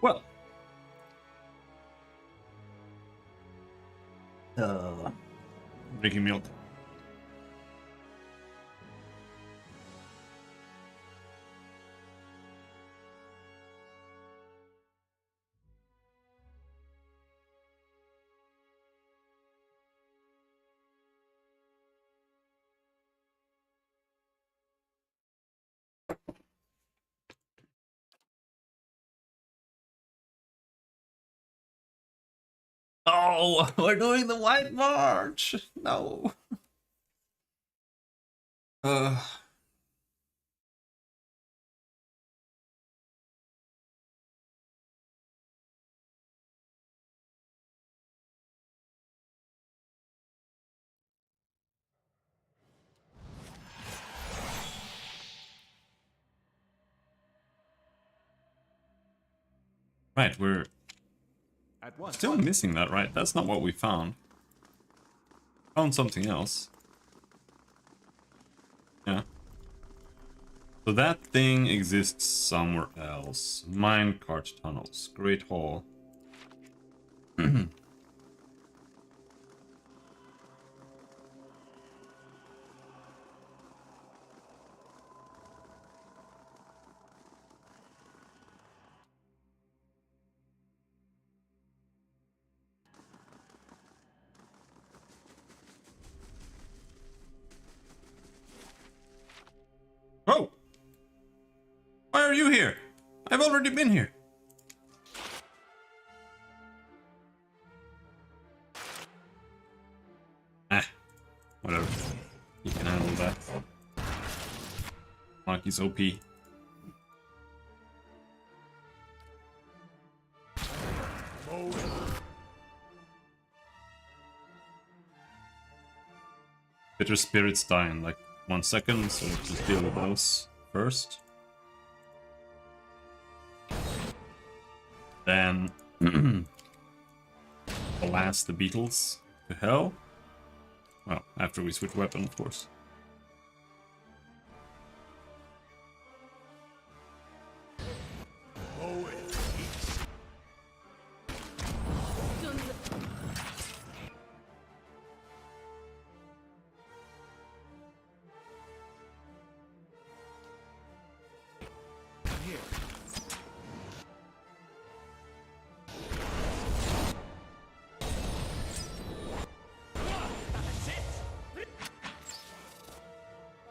Well, drinking milk. Oh, we're doing the White March. No. Uh, right, we're still missing that, right? That's not what we found. Found something else. Yeah. So that thing exists somewhere else. Minecart tunnels. Great Hall. Oh! Why are you here? I've already been here. Ah, whatever. You can handle that. Monkey's OP. Bitter spirits die in like 1 second, so let's just deal with those first. Then blast the beetles to hell. Well, after we switch weapon, of course.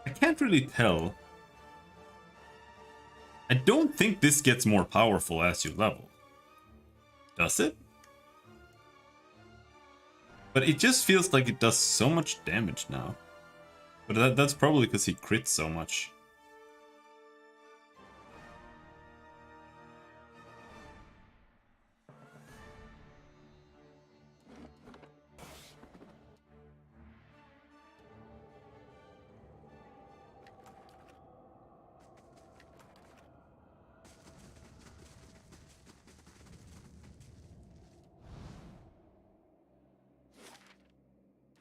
I can't really tell. I don't think this gets more powerful as you level. Does it? But it just feels like it does so much damage now. But that's probably because he crits so much.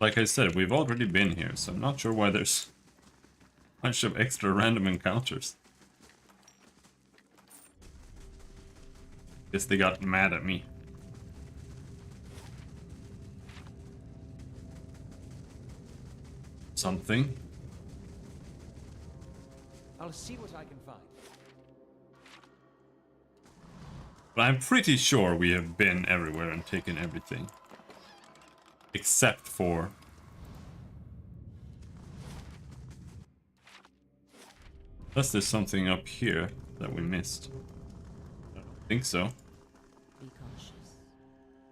Like I said, we've already been here, so I'm not sure why there's a bunch of extra random encounters. Guess they got mad at me. Something. I'll see what I can find. But I'm pretty sure we have been everywhere and taken everything. Except for... unless there's something up here that we missed. I don't think so. Be cautious.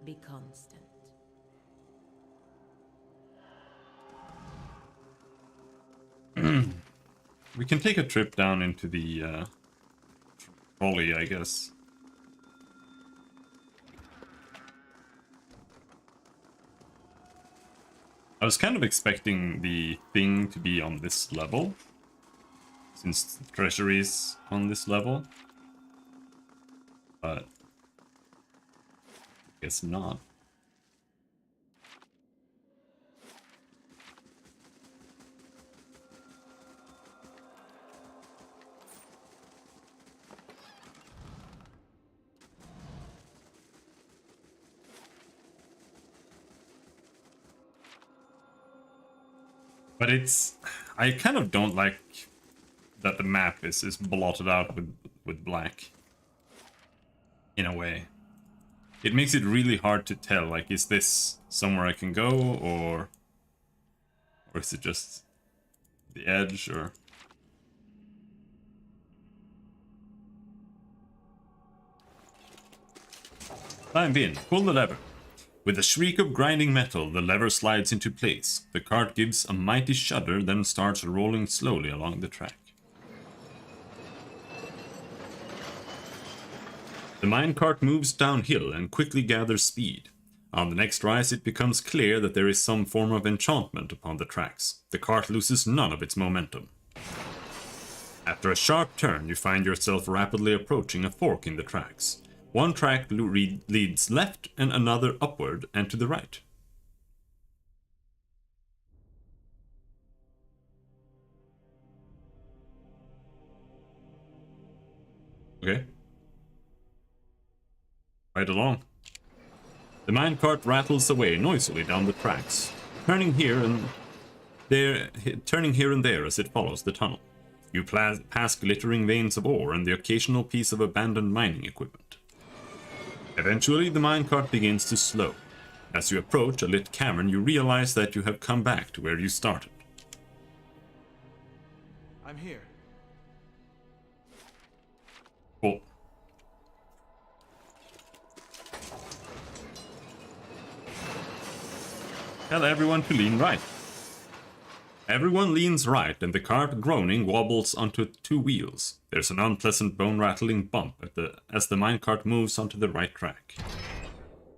Be constant. We can take a trip down into the trolley, I guess. I was kind of expecting the thing to be on this level, since the treasury is on this level, but I guess not. But it's... I kind of don't like that the map is blotted out with black. In a way. It makes it really hard to tell, like, is this somewhere I can go, or is it just the edge, or... Climb in, pull the lever. With a shriek of grinding metal, the lever slides into place. The cart gives a mighty shudder, then starts rolling slowly along the track. The minecart moves downhill and quickly gathers speed. On the next rise, it becomes clear that there is some form of enchantment upon the tracks. The cart loses none of its momentum. After a sharp turn, you find yourself rapidly approaching a fork in the tracks. One track leads left and another upward and to the right. Okay. Right along. The minecart rattles away noisily down the tracks, turning here and there as it follows the tunnel. You pass glittering veins of ore and the occasional piece of abandoned mining equipment. Eventually, the minecart begins to slow. As you approach a lit cavern, you realize that you have come back to where you started. I'm here. Cool. Tell everyone to lean right. Everyone leans right, and the cart, groaning, wobbles onto 2 wheels. There's an unpleasant bone-rattling bump as the minecart moves onto the right track.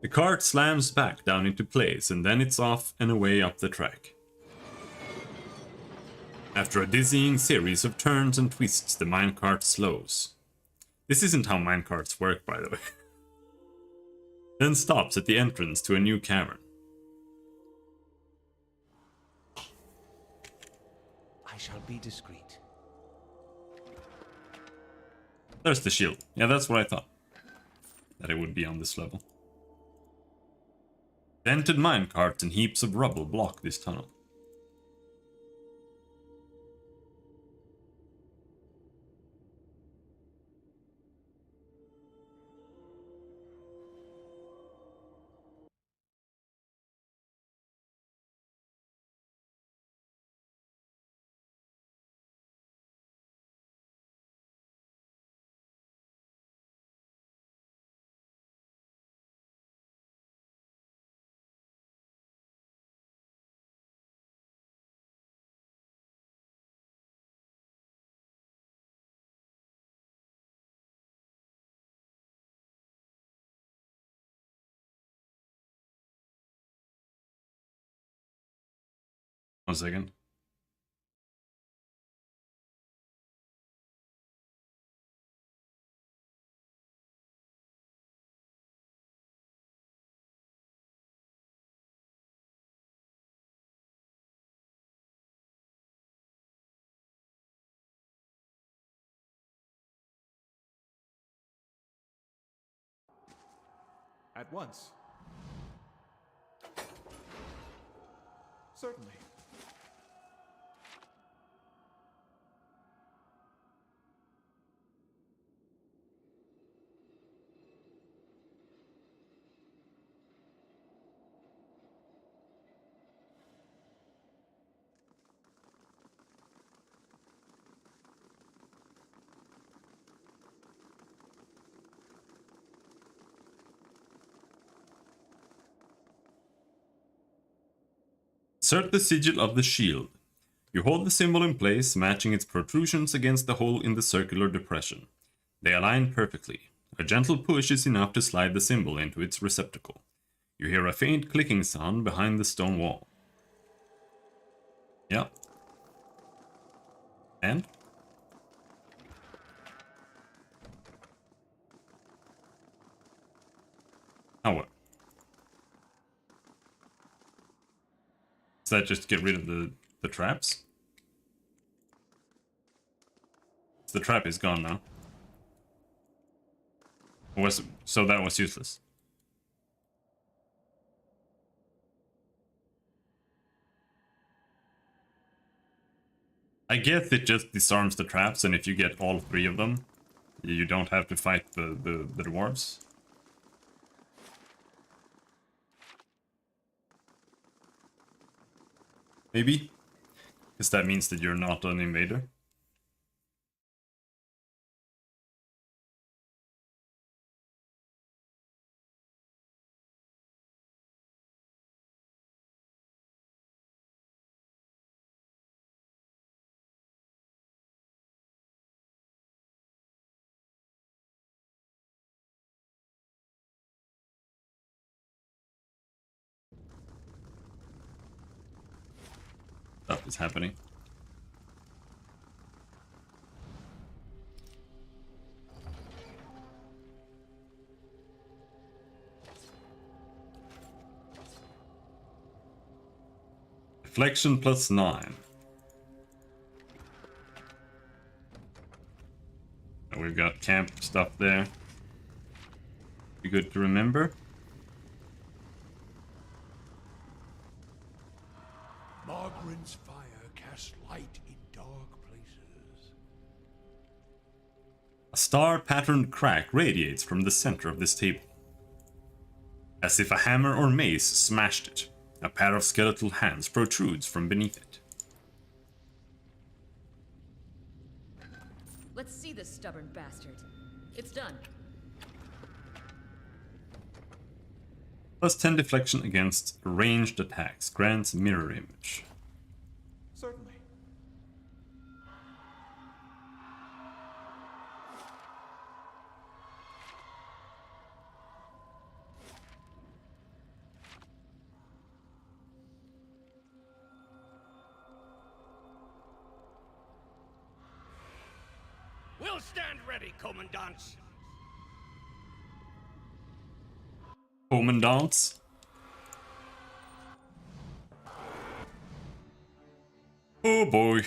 The cart slams back down into place, and then it's off and away up the track. After a dizzying series of turns and twists, the minecart slows. This isn't how minecarts work, by the way. Then stops at the entrance to a new cavern. I shall be discreet. There's the shield. Yeah, that's what I thought. That it would be on this level. Dented minecarts and heaps of rubble block this tunnel. One second. At once. Certainly. Insert the sigil of the shield. You hold the symbol in place, matching its protrusions against the hole in the circular depression. They align perfectly. A gentle push is enough to slide the symbol into its receptacle. You hear a faint clicking sound behind the stone wall. Yeah. And? Now what? Does that just get rid of the traps? The trap is gone now. So that was useless. I guess it just disarms the traps, and if you get all 3 of them, you don't have to fight the dwarves. Maybe? Because that means that you're not an invader. Stuff is happening. Deflection +9. We've got camp stuff there. Be good to remember. Margaren's fire casts light in dark places. A star-patterned crack radiates from the center of this table. As if a hammer or mace smashed it, a pair of skeletal hands protrudes from beneath it. Let's see this stubborn bastard. It's done. Plus 10 deflection against ranged attacks. Grants mirror image. Certainly. We'll stand ready, Commandant. Commandants. Oh boy.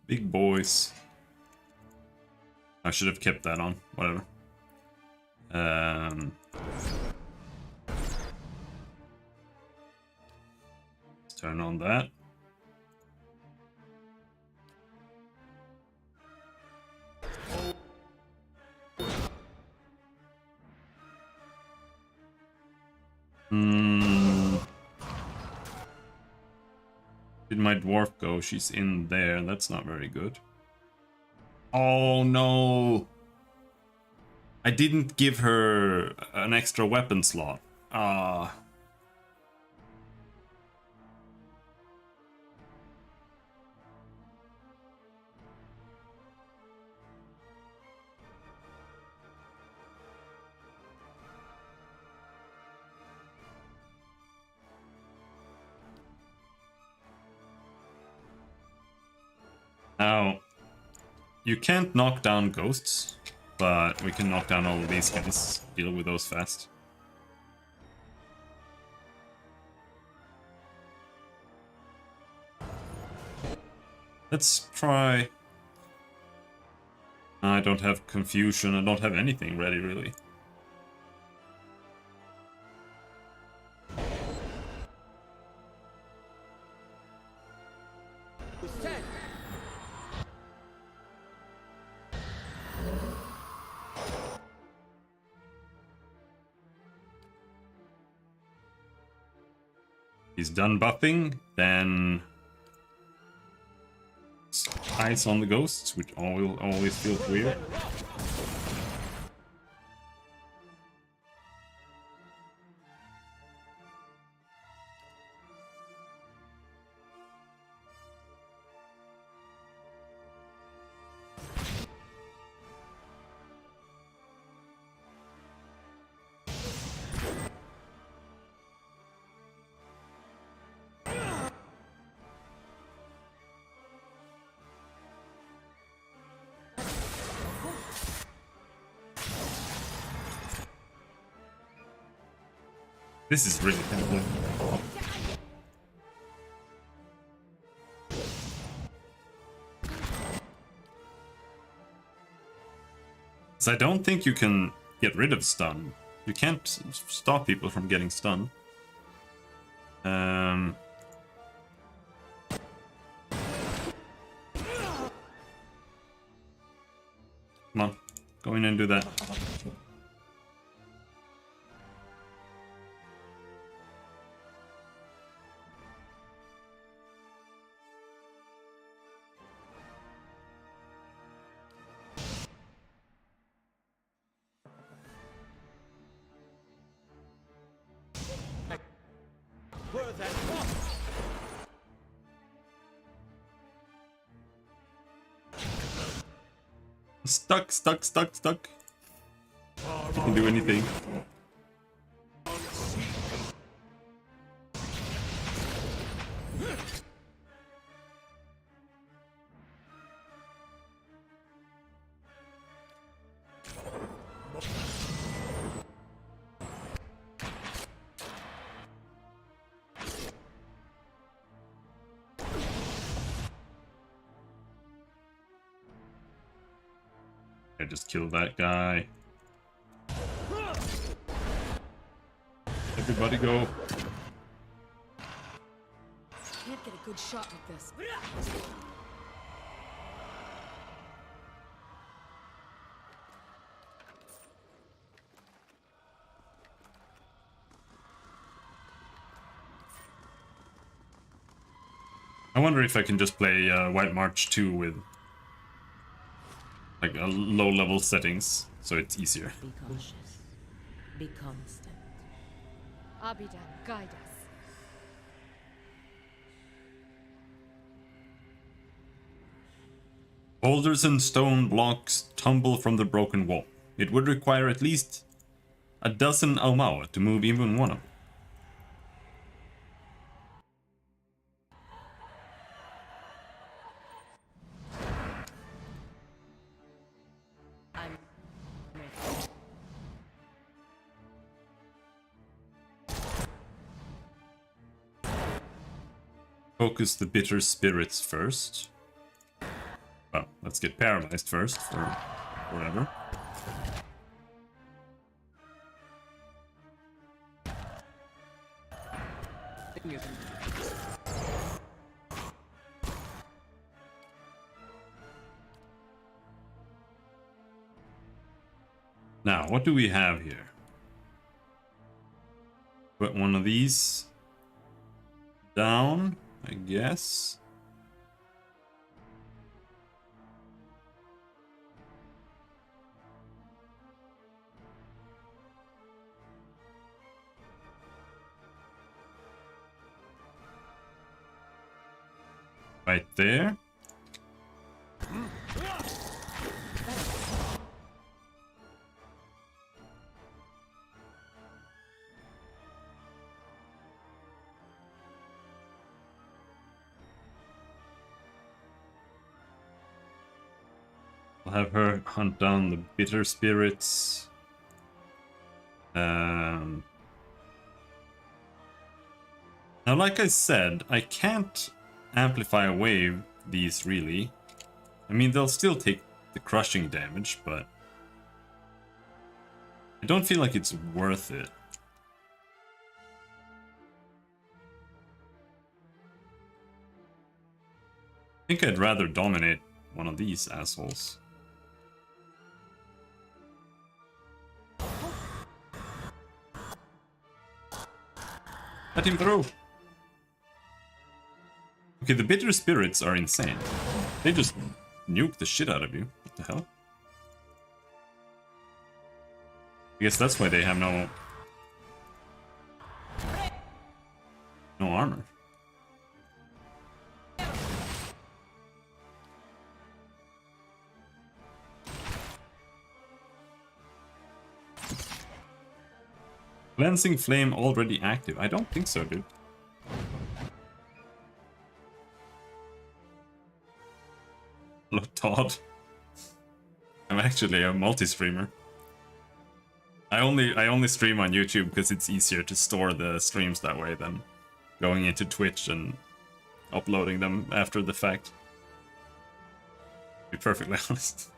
Big boys. I should have kept that on. Whatever. Let's turn on that. Did my dwarf go? She's in there. That's not very good. Oh no! I didn't give her an extra weapon slot. Ah. Now, you can't knock down ghosts, but we can knock down all of these guys. Deal with those fast. Let's try... I don't have confusion, I don't have anything ready, really. He's done buffing, then ice on the ghosts, which always feels weird. This is really tempting. So I don't think you can get rid of stun. You can't stop people from getting stunned. Come on, go in and do that. Stuck. You can do anything. I just killed that guy. Everybody go. Can't get a good shot with this. I wonder if I can just play White March 2 with like a low-level settings, so it's easier. Be cautious. Be constant. Abidan, guide us. Boulders and stone blocks tumble from the broken wall. It would require at least a dozen Aumaua to move even one of them. I'm ready. Focus the bitter spirits first. Well, let's get paralyzed first for whatever. Now, what do we have here? Put one of these down, I guess. Right there. I'll have her hunt down the bitter spirits. Now, like I said, I can't amplify away these really. I mean, they'll still take the crushing damage, but I don't feel like it's worth it. I think I'd rather dominate one of these assholes. Let him through! Okay, the bitter spirits are insane. They just nuke the shit out of you. What the hell? I guess that's why they have no armor. Cleansing Flame already active? I don't think so, dude. Hello, Todd. I'm actually a multi-streamer. I only stream on YouTube because it's easier to store the streams that way than going into Twitch and uploading them after the fact. To be perfectly honest.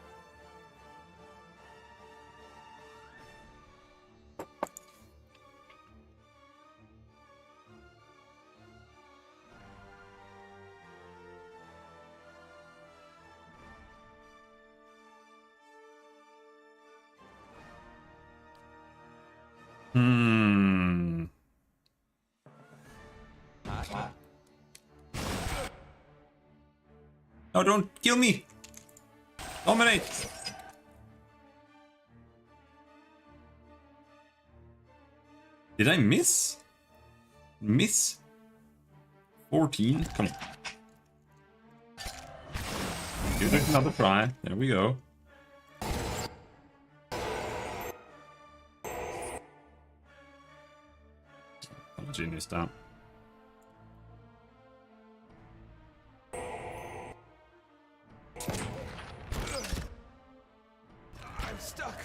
No, don't kill me! Dominate! Did I miss? Miss? 14? Come on. Give it another try. There we go. Genius down. I'm stuck.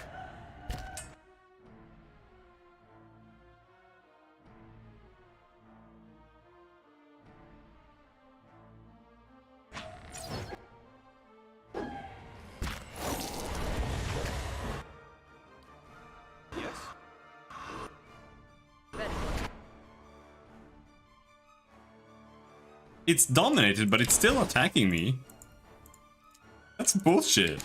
It's dominated, but it's still attacking me. That's bullshit.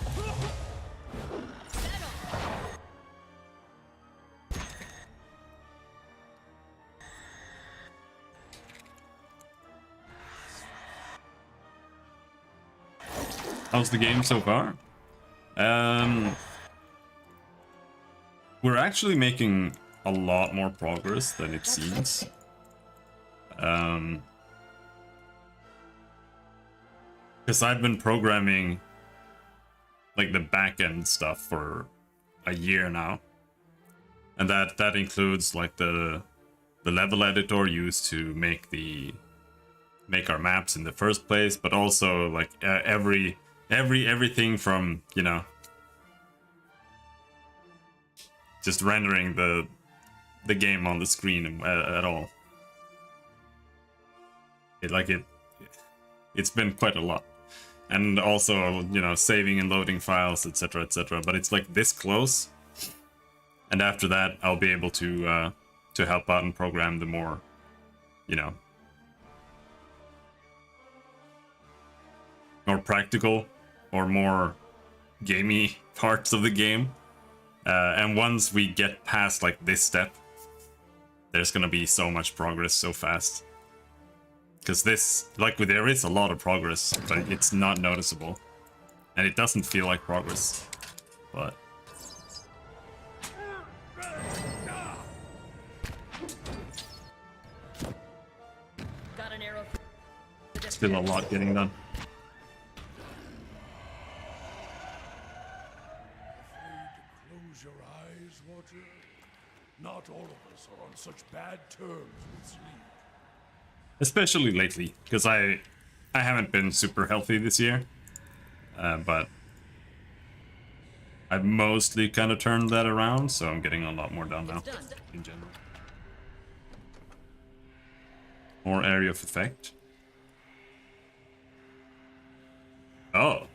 How's the game so far? We're actually making a lot more progress than it seems. Because I've been programming like the back-end stuff for a year now. And that includes like the level editor used to make our maps in the first place, but also like everything from, you know, just rendering the game on the screen at all. It's been quite a lot. And also, you know, saving and loading files, etc., etc. But it's like this close, and after that, I'll be able to help out and program the more, you know, more practical or more gamey parts of the game. And once we get past like this step, there's gonna be so much progress so fast. Because this, like, there is a lot of progress, but it's not noticeable. And it doesn't feel like progress. But Got an arrow. still a lot getting done. Close your eyes, Watcher. Not all of us are on such bad terms with sleep. Especially lately, because I haven't been super healthy this year. But I've mostly kind of turned that around, so I'm getting a lot more done now, in general. More area of effect. Oh,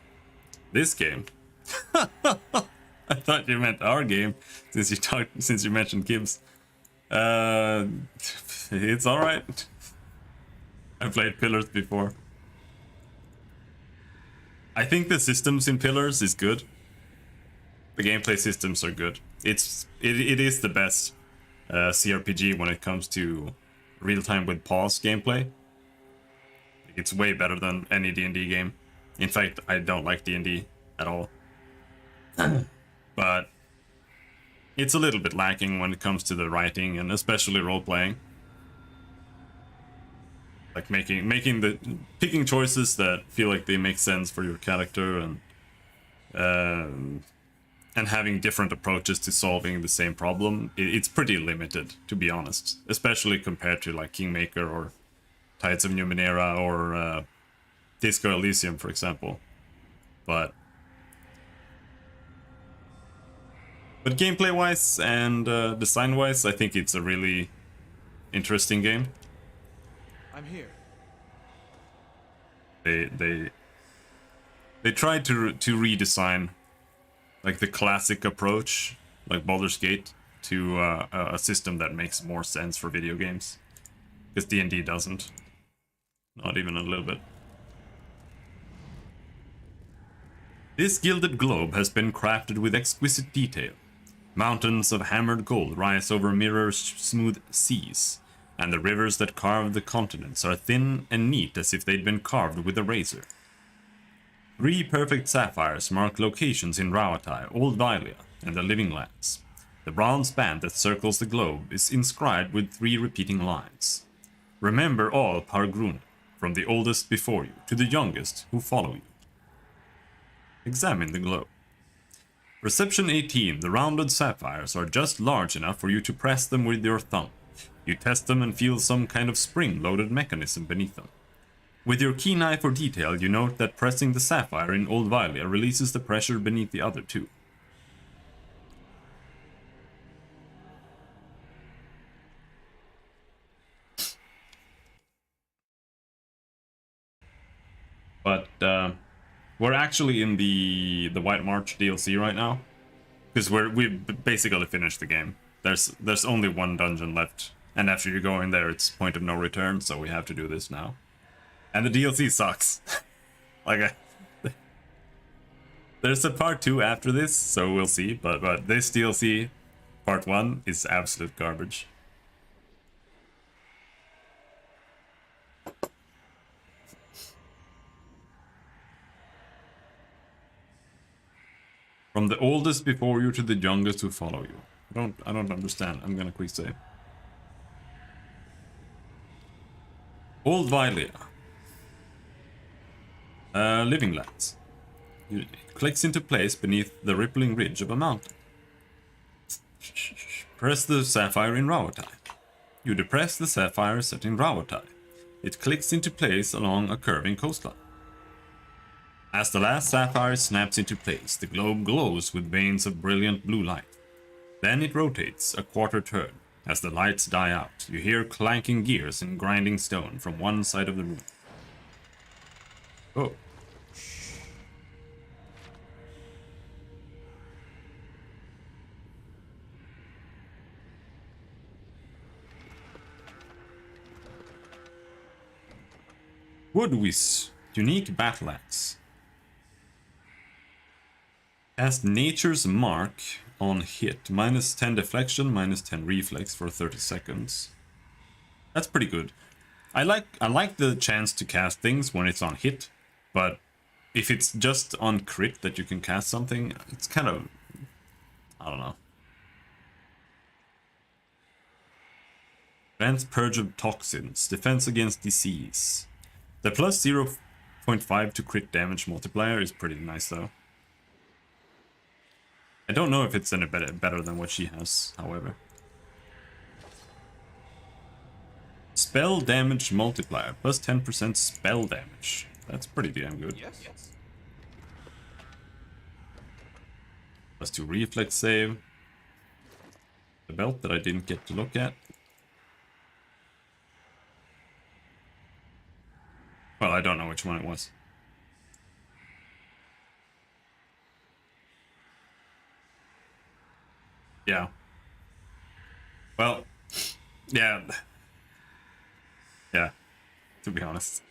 this game. I thought you meant our game, since you mentioned Gibbs. It's all right. I played Pillars before. I think the systems in Pillars is good. The gameplay systems are good. It is the best CRPG when it comes to real-time with pause gameplay. It's way better than any D&D game. In fact, I don't like D&D at all. But it's a little bit lacking when it comes to the writing and especially role-playing. Like picking choices that feel like they make sense for your character, and having different approaches to solving the same problem. It's pretty limited, to be honest, especially compared to like Kingmaker or Tides of Numenera or Disco Elysium, for example. But gameplay-wise and design-wise, I think it's a really interesting game. I'm here. They tried to redesign like the classic approach, like Baldur's Gate, to a system that makes more sense for video games, because D&D doesn't, not even a little bit. This gilded globe has been crafted with exquisite detail. Mountains of hammered gold rise over mirror-smooth seas, and the rivers that carve the continents are thin and neat as if they'd been carved with a razor. 3 perfect sapphires mark locations in Rauatai, Old Valia, and the Living Lands. The bronze band that circles the globe is inscribed with 3 repeating lines. Remember all Pargruna, from the oldest before you to the youngest who follow you. Examine the globe. Reception 18, the rounded sapphires are just large enough for you to press them with your thumb. You test them and feel some kind of spring-loaded mechanism beneath them. With your keen eye for detail, you note that pressing the sapphire in Old Valia releases the pressure beneath the other 2. But we're actually in the White March DLC right now, because we've basically finished the game. There's only one dungeon left. And after you go in there, it's point of no return, so we have to do this now. And the DLC sucks. Like, there's a part 2 after this, so we'll see. But this DLC, part 1, is absolute garbage. From the oldest before you to the youngest who follow you. I don't understand. I'm gonna quick save. Old Vilia. Living lands. It clicks into place beneath the rippling ridge of a mountain. Press the sapphire in Rauatai. You depress the sapphire set in Rauatai. It clicks into place along a curving coastline. As the last sapphire snaps into place, the globe glows with veins of brilliant blue light. Then it rotates a quarter turn. As the lights die out, you hear clanking gears and grinding stone from one side of the room. Oh. Woodwiz, unique battle axe. Cast Nature's Mark on hit. Minus 10 deflection, minus 10 reflex for 30 seconds. That's pretty good. I like the chance to cast things when it's on hit, but if it's just on crit that you can cast something, it's kind of, I don't know. Advanced Purge of Toxins. Defense against disease. The plus 0.5 to crit damage multiplier is pretty nice though. I don't know if it's any better than what she has, however. Spell damage multiplier, plus 10% spell damage. That's pretty damn good. Yes. Plus 2 reflex save. The belt that I didn't get to look at. Well, I don't know which one it was. Yeah. Well, yeah. Yeah, to be honest.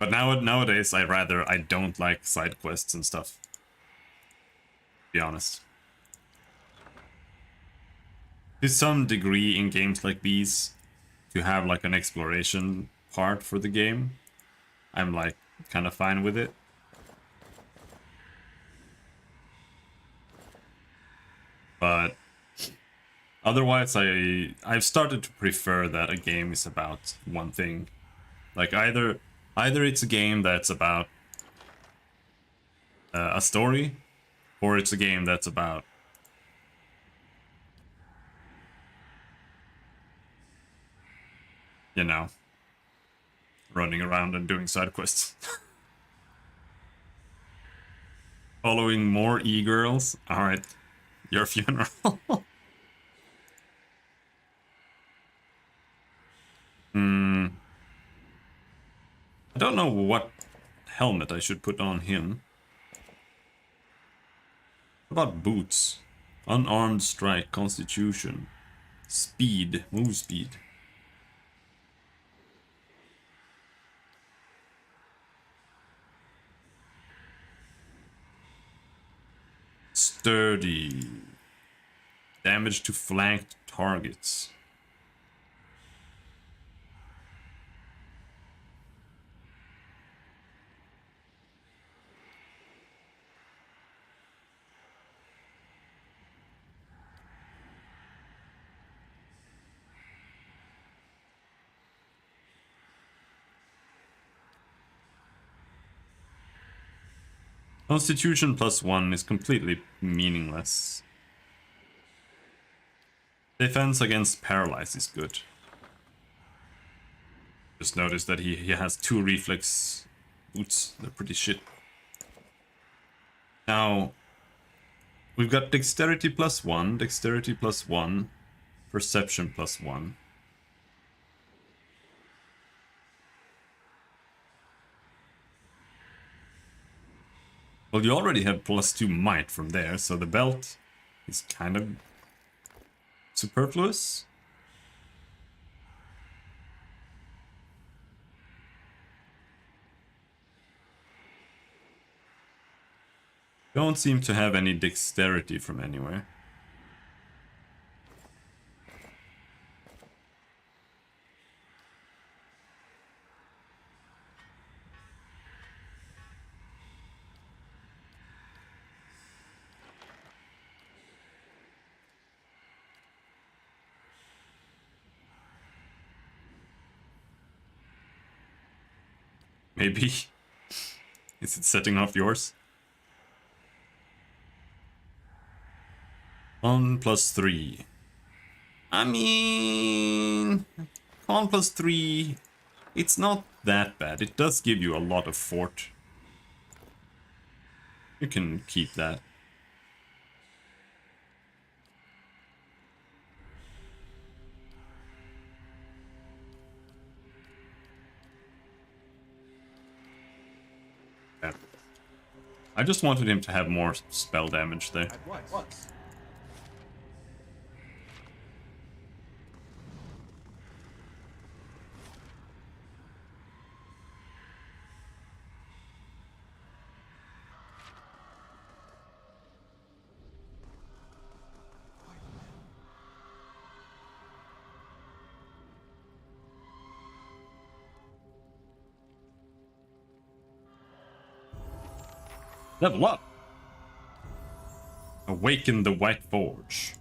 But nowadays, I don't like side quests and stuff. To be honest. To some degree in games like these, to have like an exploration part for the game, I'm like kind of fine with it. But otherwise, I've started to prefer that a game is about one thing. Like either it's a game that's about a story, or it's a game that's about running around and doing side quests. Following more e-girls. Alright. Your funeral. I don't know what helmet I should put on him. What about boots? Unarmed strike, constitution. Speed, move speed. Sturdy. Damage to flanked targets. Constitution +1 is completely meaningless. Defense against paralyze is good. Just notice that he has 2 reflex boots. They're pretty shit. Now, we've got dexterity +1, dexterity +1, perception +1. Well, you already have +2 might from there, so the belt is kind of superfluous. Don't seem to have any dexterity from anywhere. Maybe. Is it setting off yours? 1 plus 3. I mean... Con plus 3... It's not that bad. It does give you a lot of fort. You can keep that. Yeah. I just wanted him to have more spell damage there. At once. Level up! Awaken the White Forge.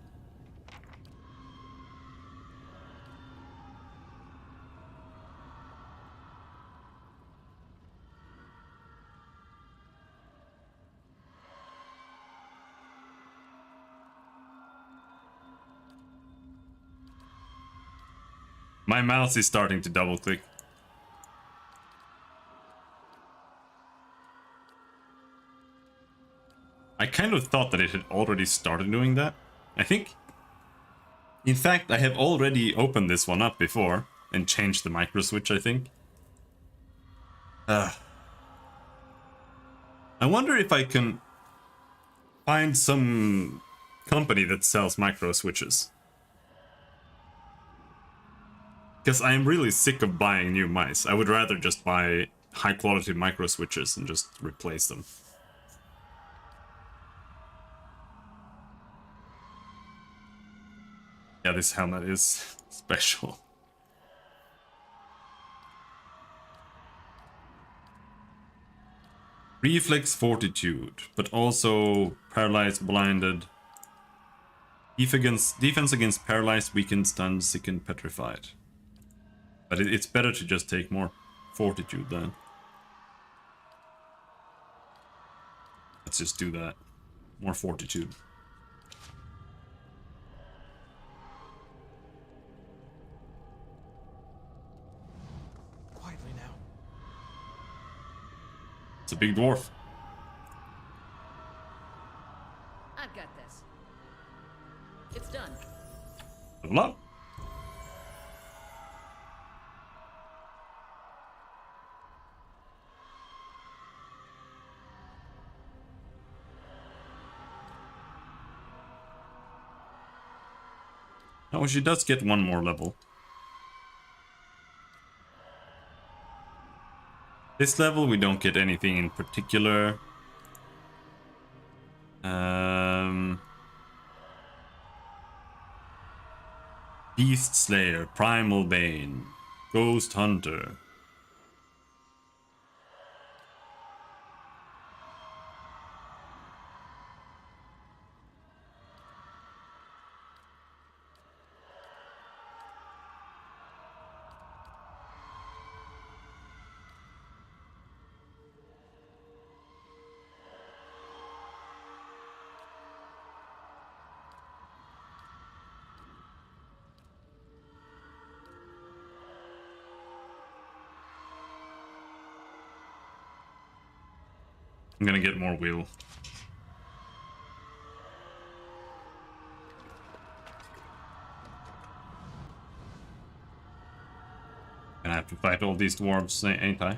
My mouse is starting to double click. I kind of thought that it had already started doing that. I think... In fact, I have already opened this one up before and changed the micro switch, I think. I wonder if I can find some company that sells micro switches. Because I am really sick of buying new mice. I would rather just buy high quality micro switches and just replace them. Yeah, this helmet is special. Reflex Fortitude, but also paralyzed, blinded. Defense against paralyzed, weakened, stunned, sickened, petrified. But it's better to just take more Fortitude then. Let's just do that. More Fortitude. It's a big dwarf. I've got this. It's done. Level up. Oh, she does get one more level. This level we don't get anything in particular. Beast Slayer, Primal Bane, Ghost Hunter. I'm gonna get more wheel. Gonna have to fight all these dwarves, ain't I?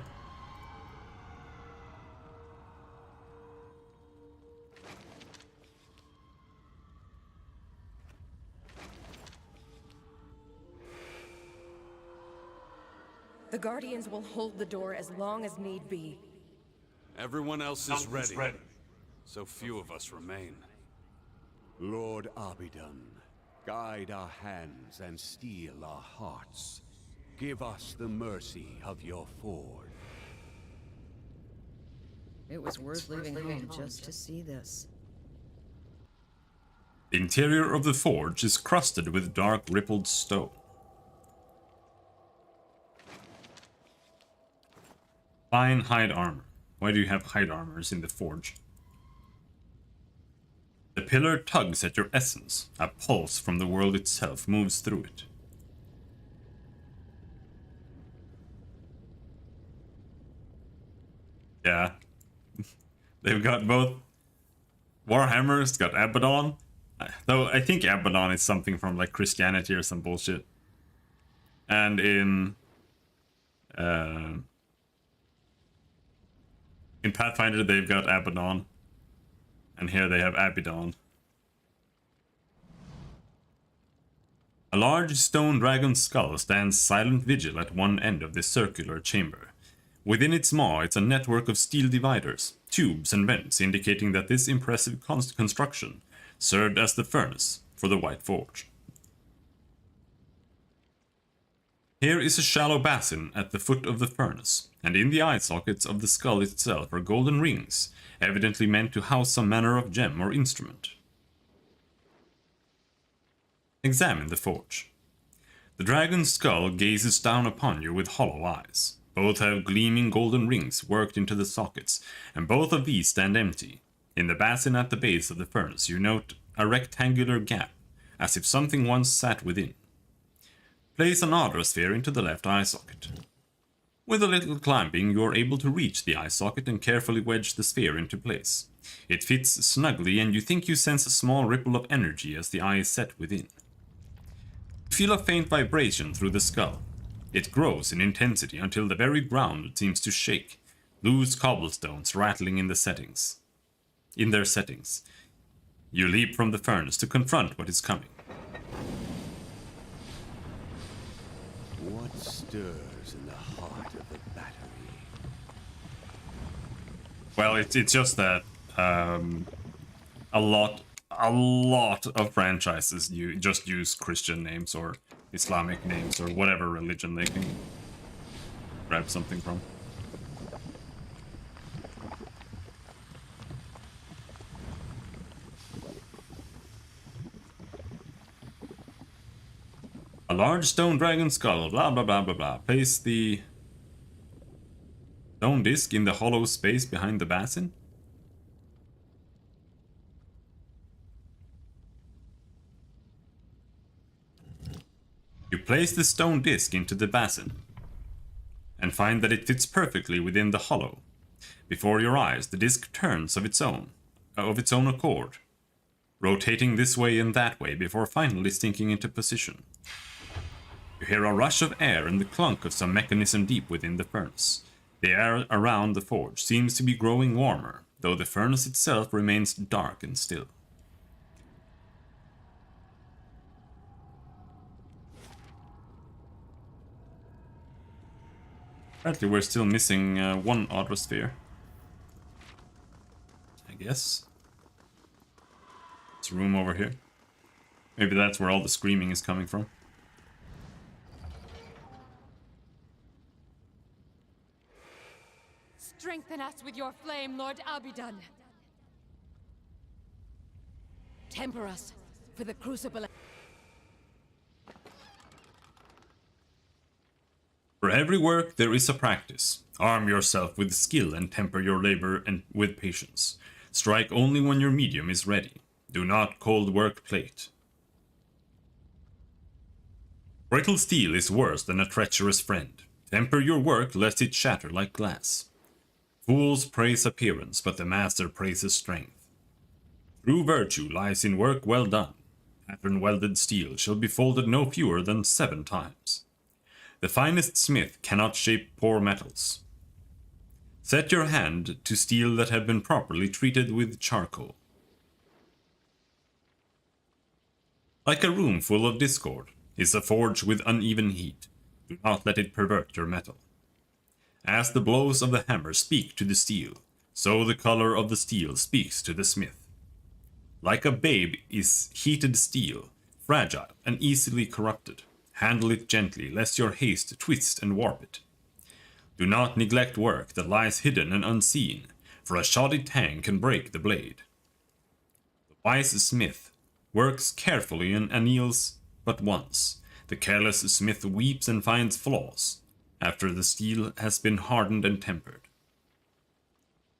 The Guardians will hold the door as long as need be. Everyone else is ready. So few of us remain. Lord Abidan, guide our hands and steel our hearts. Give us the mercy of your forge. It was worth leaving home just to see this. The interior of the forge is crusted with dark rippled stone. Fine hide armor. Why do you have hide armors in the forge? The pillar tugs at your essence. A pulse from the world itself moves through it. Yeah. They've got both. Warhammer's got Abaddon. Though I think Abaddon is something from like Christianity or some bullshit. And in Pathfinder they've got Abaddon. And here they have Abaddon. A large stone dragon skull stands silent vigil at one end of this circular chamber. Within its maw, it's a network of steel dividers, tubes and vents indicating that this impressive construction served as the furnace for the White Forge. Here is a shallow basin at the foot of the furnace, and in the eye sockets of the skull itself are golden rings, evidently meant to house some manner of gem or instrument. Examine the forge. The dragon's skull gazes down upon you with hollow eyes. Both have gleaming golden rings worked into the sockets, and both of these stand empty. In the basin at the base of the furnace you note a rectangular gap, as if something once sat within. Place an Adra sphere into the left eye socket. With a little climbing you are able to reach the eye socket and carefully wedge the sphere into place. It fits snugly and you think you sense a small ripple of energy as the eye is set within. You feel a faint vibration through the skull. It grows in intensity until the very ground seems to shake, loose cobblestones rattling in their settings. You leap from the furnace to confront what is coming. What stirs in the heart of the battery? Well, it's just that a lot of franchises you just use Christian names or Islamic names or whatever religion they can grab something from. A large stone dragon skull, blah blah blah blah blah. Place the stone disc in the hollow space behind the basin. You place the stone disc into the basin and find that it fits perfectly within the hollow. Before your eyes, the disc turns of its own accord, rotating this way and that way before finally sinking into position. You hear a rush of air and the clunk of some mechanism deep within the furnace. The air around the forge seems to be growing warmer, though the furnace itself remains dark and still. Apparently we're still missing one Adra sphere. I guess. There's a room over here. Maybe that's where all the screaming is coming from. Strengthen us with your flame, Lord Abidan. Temper us for the crucible. For every work there is a practice. Arm yourself with skill and temper your labor and with patience. Strike only when your medium is ready. Do not cold work plate. Brittle steel is worse than a treacherous friend. Temper your work lest it shatter like glass. Fools praise appearance, but the master praises strength. True virtue lies in work well done. Pattern-welded steel shall be folded no fewer than 7 times. The finest smith cannot shape poor metals. Set your hand to steel that have been properly treated with charcoal. Like a room full of discord is a forge with uneven heat. Do not let it pervert your metal. As the blows of the hammer speak to the steel, so the color of the steel speaks to the smith. Like a babe is heated steel, fragile and easily corrupted. Handle it gently, lest your haste twist and warp it. Do not neglect work that lies hidden and unseen, for a shoddy tang can break the blade. The wise smith works carefully and anneals but once. The careless smith weeps and finds flaws, after the steel has been hardened and tempered.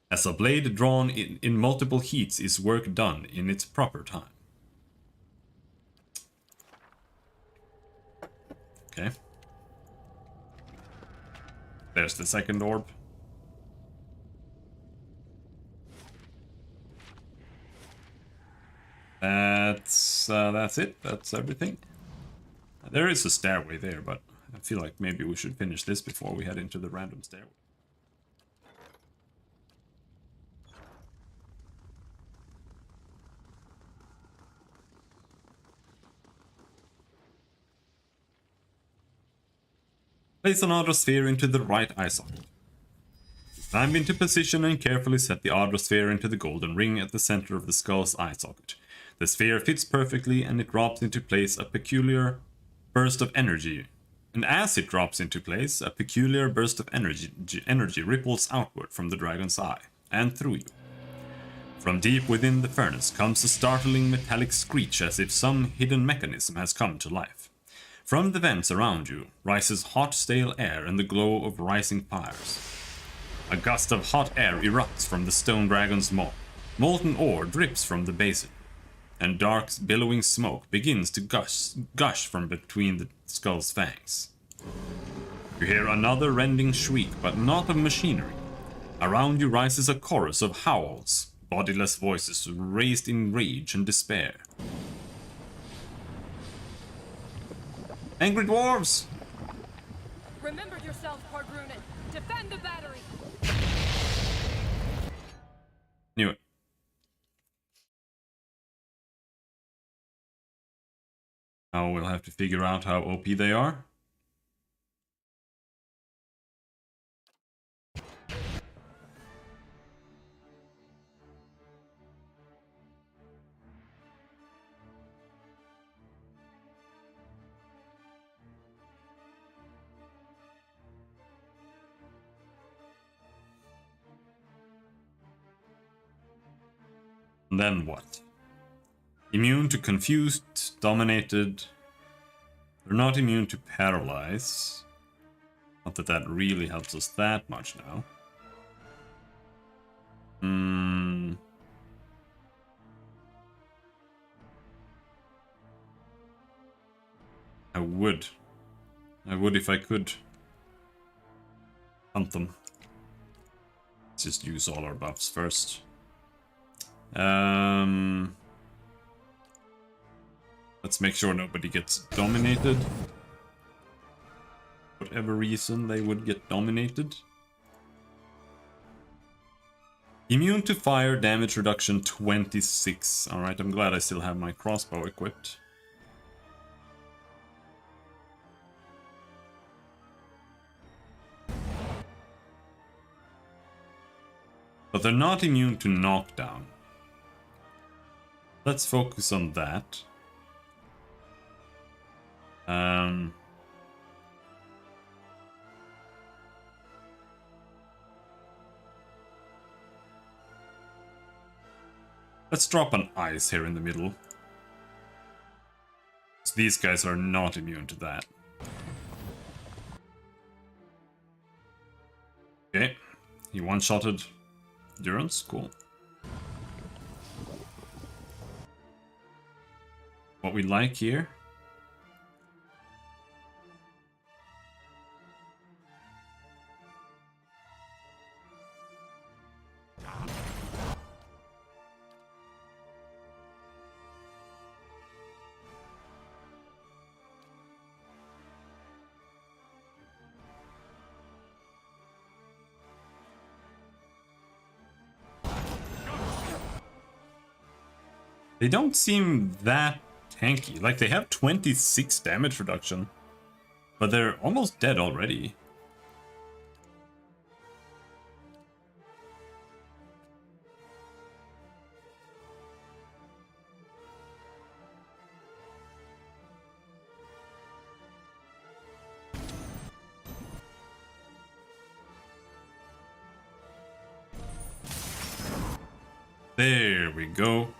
As a blade drawn in multiple heats is work done in its proper time. Okay. There's the second orb. That's it. That's everything. There is a stairway there, but I feel like maybe we should finish this before we head into the random stairway. Place an Adra sphere into the right eye socket. Climb into position and carefully set the Adra sphere into the golden ring at the center of the skull's eye socket. The sphere fits perfectly and it drops into place a peculiar burst of energy. And as it drops into place, a peculiar burst of energy ripples outward from the dragon's eye and through you. From deep within the furnace comes a startling metallic screech as if some hidden mechanism has come to life. From the vents around you rises hot, stale air and the glow of rising fires. A gust of hot air erupts from the stone dragon's maw. Molten ore drips from the basin, and dark, billowing smoke begins to gush from between the skull's fangs. You hear another rending shriek, but not of machinery. Around you rises a chorus of howls, bodiless voices raised in rage and despair. Angry dwarves! Remember yourselves, Pargrunen. Defend the battery. Knew it. Now we'll have to figure out how OP they are. And then what? Immune to confused, dominated. They're not immune to paralyze. Not that that really helps us that much now. I would if I could hunt them. Let's just use all our buffs first. Let's make sure nobody gets dominated. Whatever reason they would get dominated. Immune to fire, damage reduction 26. Alright, I'm glad I still have my crossbow equipped. But they're not immune to knockdown. Let's focus on that. Let's drop an ice here in the middle. So these guys are not immune to that. Okay, he one-shotted Durance, cool. What we like here. They don't seem that tanky. Like, they have 26 damage reduction, but they're almost dead already. There we go.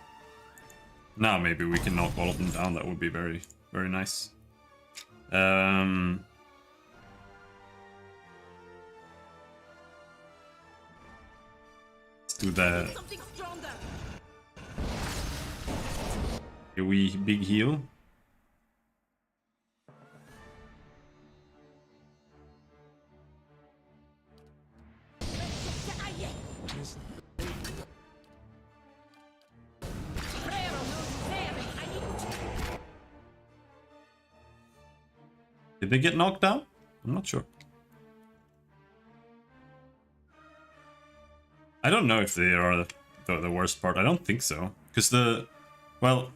Now maybe we can knock all of them down. That would be very, very nice. Let's do that. Something stronger. A wee big heal. Did they get knocked down? I'm not sure. I don't know if they are the worst part. I don't think so. Because well,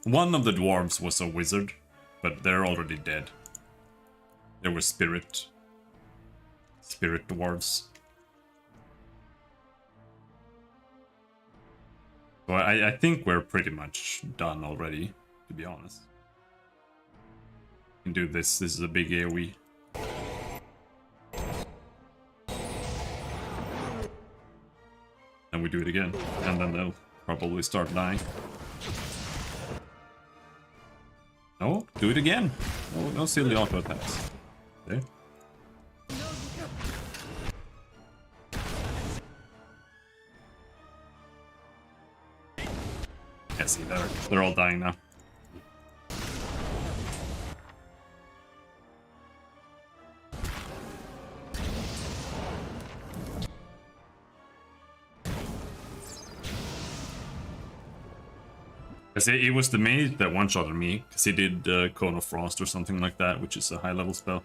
one of the dwarves was a wizard, but they're already dead. They were spirit dwarves. So I think we're pretty much done already, to be honest. We can do this. This is a big AoE. And we do it again, and then they'll probably start dying. No, do it again. No silly auto attacks. There. Yeah, see, they're all dying now. It was the mage that one-shotted me, because he did Cone of Frost or something like that, which is a high-level spell.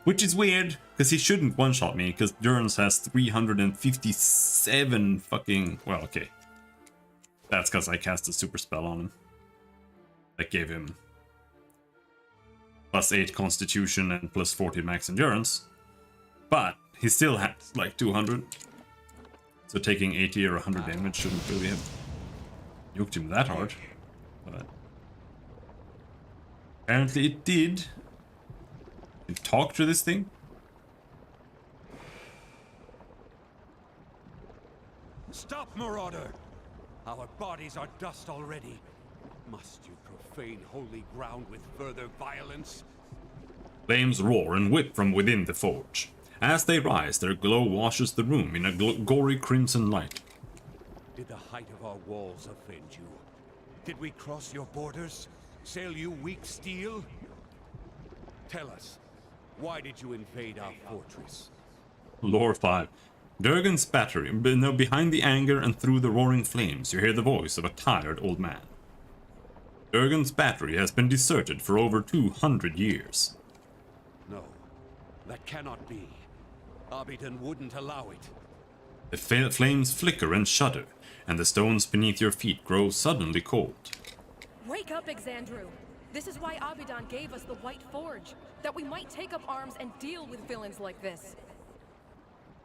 Which is weird, because he shouldn't one-shot me, because Durance has 357 fucking... Well, okay. That's because I cast a super spell on him. That gave him +8 Constitution and +40 max Endurance. But he still has like 200. So taking 80 or 100 damage shouldn't really have nuked him that hard. But apparently it did. Can you talk to this thing? Stop, Marauder! Our bodies are dust already. Must you profane holy ground with further violence? Flames roar and whip from within the forge. As they rise, their glow washes the room in a gory crimson light. Did the height of our walls offend you? Did we cross your borders? Sail you weak steel? Tell us, why did you invade our fortress? Lore 5. Durgan's battery. Behind the anger and through the roaring flames, you hear the voice of a tired old man. Durgan's battery has been deserted for over 200 years. No, that cannot be. Abydon wouldn't allow it. The flames flicker and shudder, and the stones beneath your feet grow suddenly cold. Wake up, Exandru. This is why Abidan gave us the White Forge, that we might take up arms and deal with villains like this.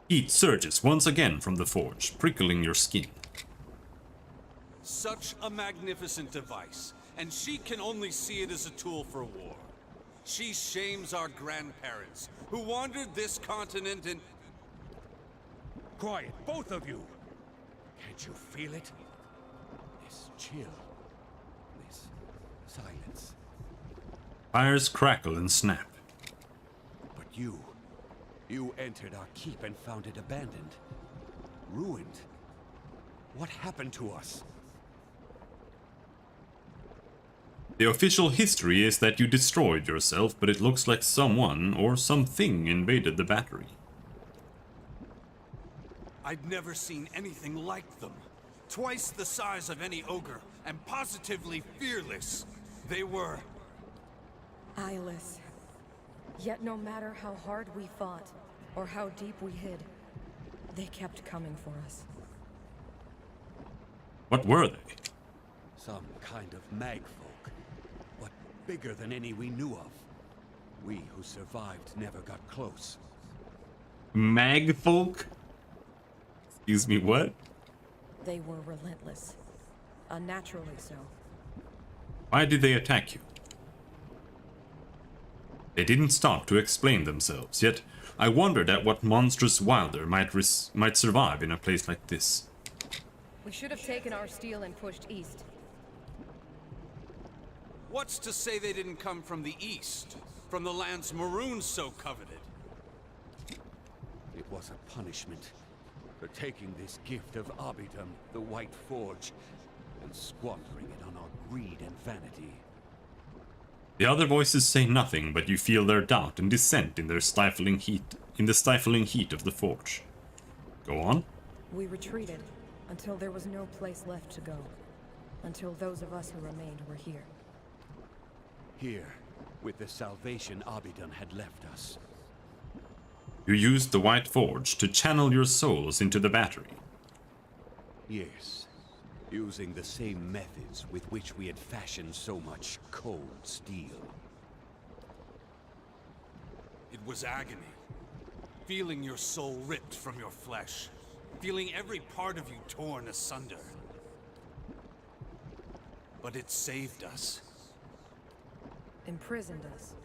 Heat surges once again from the forge, prickling your skin. Such a magnificent device, and she can only see it as a tool for war. She shames our grandparents, who wandered this continent and... Quiet, both of you! Can't you feel it? This chill. This silence. Fires crackle and snap. But you entered our keep and found it abandoned. Ruined. What happened to us? The official history is that you destroyed yourself, but it looks like someone or something invaded the battery. I'd never seen anything like them. Twice the size of any ogre, and positively fearless. They were... Eyeless. Yet no matter how hard we fought, or how deep we hid, they kept coming for us. What were they? Some kind of magfolk, but bigger than any we knew of. We who survived never got close. Magfolk? Excuse me, what? They were relentless. Unnaturally so. Why did they attack you? They didn't stop to explain themselves, yet I wondered at what monstrous wilder might survive in a place like this. We should have taken our steel and pushed east. What's to say they didn't come from the east? From the lands Maroons so coveted? It was a punishment for taking this gift of Abidam, the White Forge, and squandering it on our greed and vanity. The other voices say nothing, but you feel their doubt and dissent in the stifling heat of the forge. Go on. We retreated until there was no place left to go. Until those of us who remained were here. Here, with the salvation Abidam had left us. You used the White Forge to channel your souls into the battery. Yes, using the same methods with which we had fashioned so much cold steel. It was agony. Feeling your soul ripped from your flesh. Feeling every part of you torn asunder. But it saved us. Imprisoned us.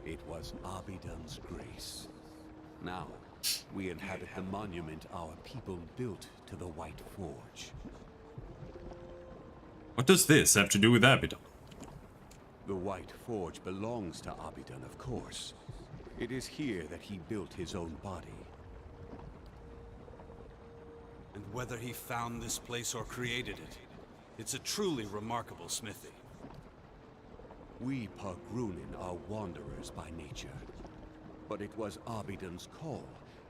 It was Abidam's grace. Now, we inhabit the monument our people built to the White Forge. What does this have to do with Abidam? The White Forge belongs to Abidam, of course. It is here that he built his own body. And whether he found this place or created it, it's a truly remarkable smithy. We Pargrunin are wanderers by nature. But it was Abidam's call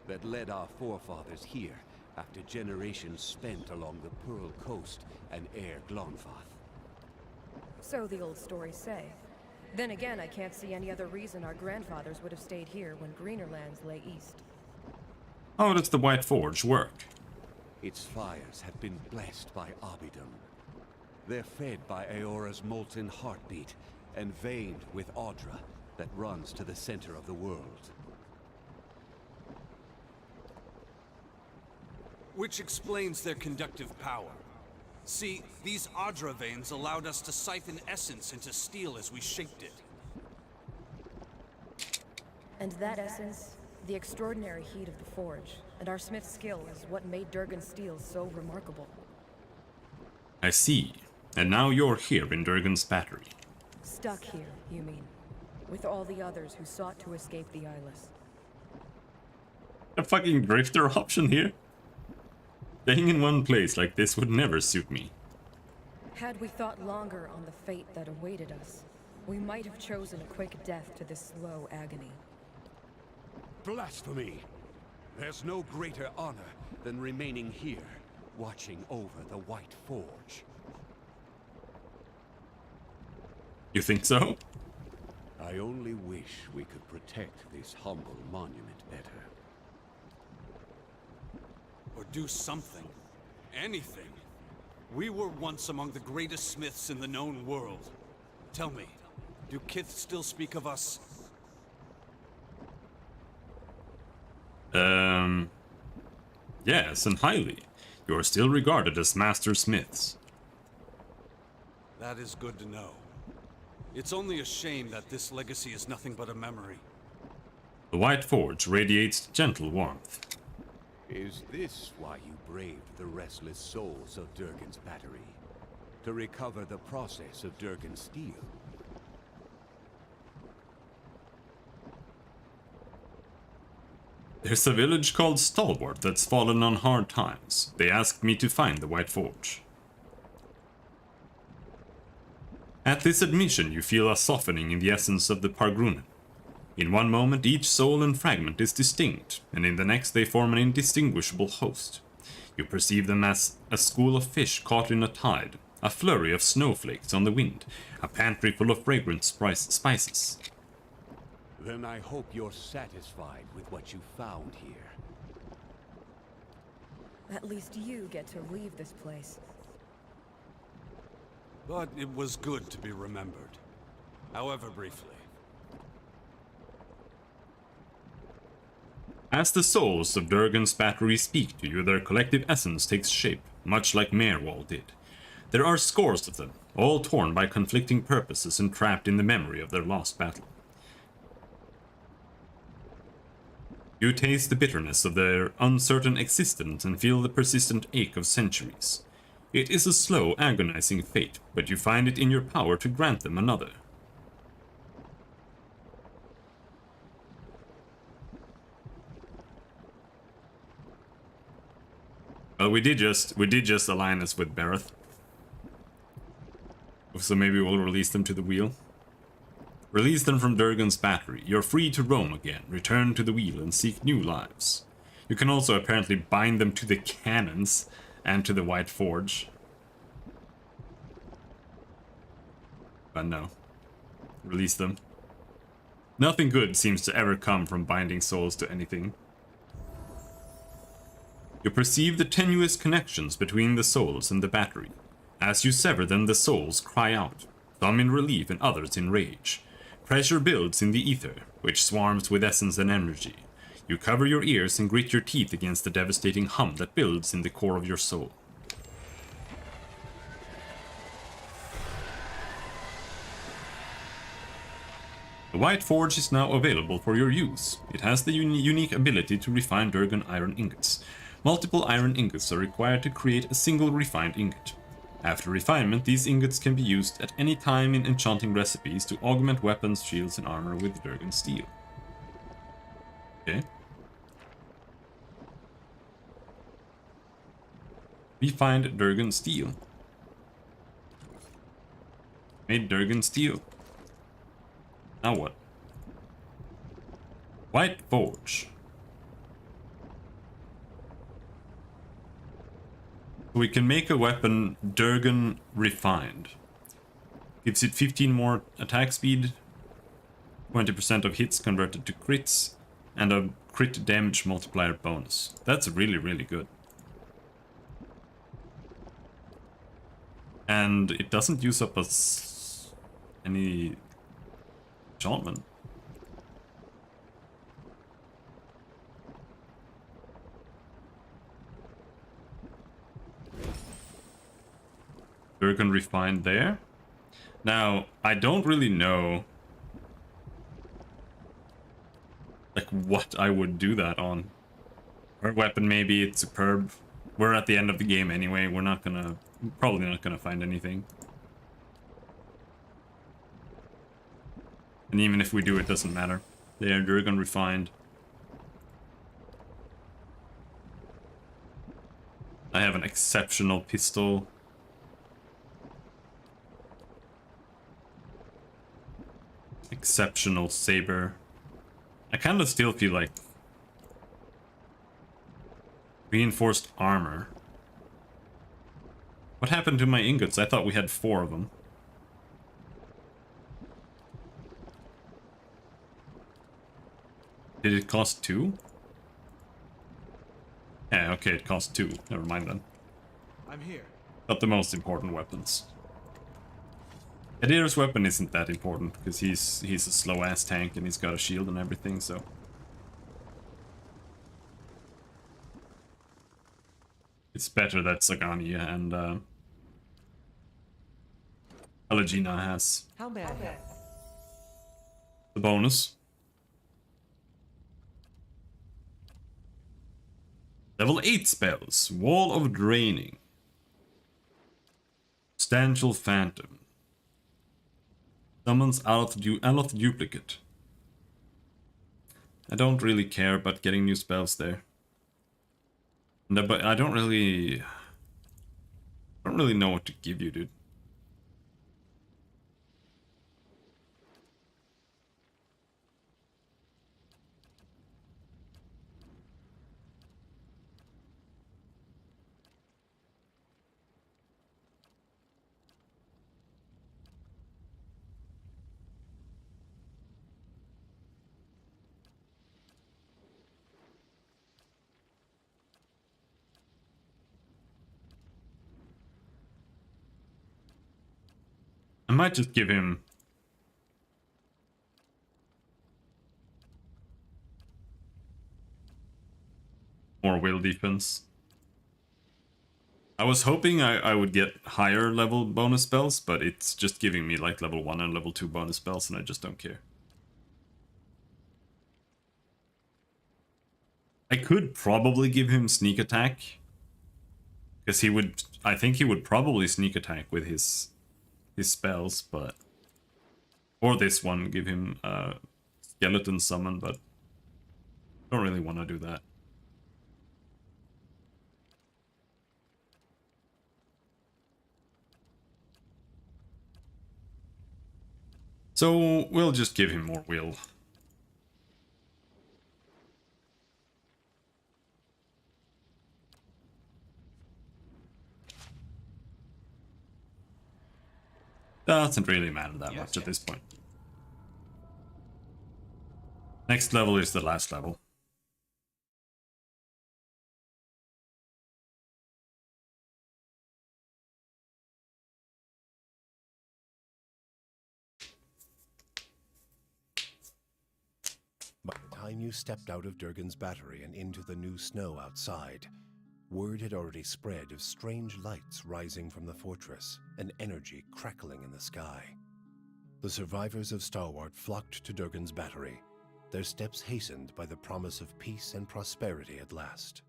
that led our forefathers here after generations spent along the Pearl Coast and Air Glonfath. So the old stories say. Then again, I can't see any other reason our grandfathers would have stayed here when greener lands lay east. How does the White Forge work? Its fires have been blessed by Abidam. They're fed by Eora's molten heartbeat and veined with Audra that runs to the center of the world. Which explains their conductive power. See, these Audra veins allowed us to siphon essence into steel as we shaped it. And that essence, the extraordinary heat of the forge, and our smith's skill is what made Durgan's steel so remarkable. I see. And now you're here in Durgan's battery. Stuck here, you mean? With all the others who sought to escape the Eyeless. A fucking drifter option here? Staying in one place like this would never suit me. Had we thought longer on the fate that awaited us, we might have chosen a quick death to this slow agony. Blasphemy! There's no greater honor than remaining here, watching over the White Forge. You think so? I only wish we could protect this humble monument better. Or do something. Anything. We were once among the greatest smiths in the known world. Tell me, do Kith still speak of us? Yes, and highly. You are still regarded as master smiths. That is good to know. It's only a shame that this legacy is nothing but a memory. The White Forge radiates gentle warmth. Is this why you braved the restless souls of Durgan's battery? To recover the process of Durgan's steel? There's a village called Stalwart that's fallen on hard times. They asked me to find the White Forge. At this admission, you feel a softening in the essence of the Pargrunin. In one moment, each soul and fragment is distinct, and in the next they form an indistinguishable host. You perceive them as a school of fish caught in a tide, a flurry of snowflakes on the wind, a pantry full of fragrant spices. Then I hope you're satisfied with what you found here. At least you get to leave this place. But it was good to be remembered. However briefly. As the souls of Durgan's battery speak to you, their collective essence takes shape, much like Merwall did. There are scores of them, all torn by conflicting purposes and trapped in the memory of their lost battle. You taste the bitterness of their uncertain existence and feel the persistent ache of centuries. It is a slow, agonizing fate, but you find it in your power to grant them another. Well, we did just align us with Bareth. So maybe we'll release them to the wheel. Release them from Durgan's battery. You're free to roam again, return to the wheel and seek new lives. You can also apparently bind them to the cannons and to the White Forge. But no. Release them. Nothing good seems to ever come from binding souls to anything. You perceive the tenuous connections between the souls and the battery. As you sever them, the souls cry out, some in relief and others in rage. Pressure builds in the ether, which swarms with essence and energy. You cover your ears and grit your teeth against the devastating hum that builds in the core of your soul. The White Forge is now available for your use. It has the unique ability to refine Durgan iron ingots. Multiple iron ingots are required to create a single refined ingot. After refinement, these ingots can be used at any time in enchanting recipes to augment weapons, shields, and armor with Durgan steel. Okay. Refined Durgan steel. Made Durgan steel. Now what? White Forge. We can make a weapon Durgan refined. Gives it 15 more attack speed, 20% of hits converted to crits, and a crit damage multiplier bonus. That's really, really good. And it doesn't use up any enchantment. Durgan refined there. Now, I don't really know like what I would do that on. Her weapon, maybe it's superb. We're at the end of the game anyway. We're probably not gonna find anything. And even if we do, it doesn't matter. They are Durgan refined. I have an exceptional pistol. Exceptional saber. I kind of still feel like reinforced armor. What happened to my ingots? I thought we had 4 of them. Did it cost 2? Yeah, okay, it cost 2. Never mind then. I'm here. Not the most important weapons. Adir's weapon isn't that important, because he's a slow-ass tank and he's got a shield and everything, so... It's better that Sagani and Alagina has How bad? the bonus. Level 8 spells. Wall of Draining. Substantial Phantom. Summons Aloth Duplicate. I don't really care about getting new spells there. No, but I don't really know what to give you, dude. I might just give him more will defense. I was hoping I would get higher level bonus spells, but it's just giving me like level 1 and level 2 bonus spells and I just don't care. I could probably give him sneak attack. Because he would, I think he would probably sneak attack with his spells, but... Or this one, give him skeleton summon, but... I don't really want to do that. So, we'll just give him more will. Doesn't really matter that much at this point. Next level is the last level. By the time you stepped out of Durgan's battery and into the new snow outside, word had already spread of strange lights rising from the fortress, and energy crackling in the sky. The survivors of Starward flocked to Durgan's battery, their steps hastened by the promise of peace and prosperity at last.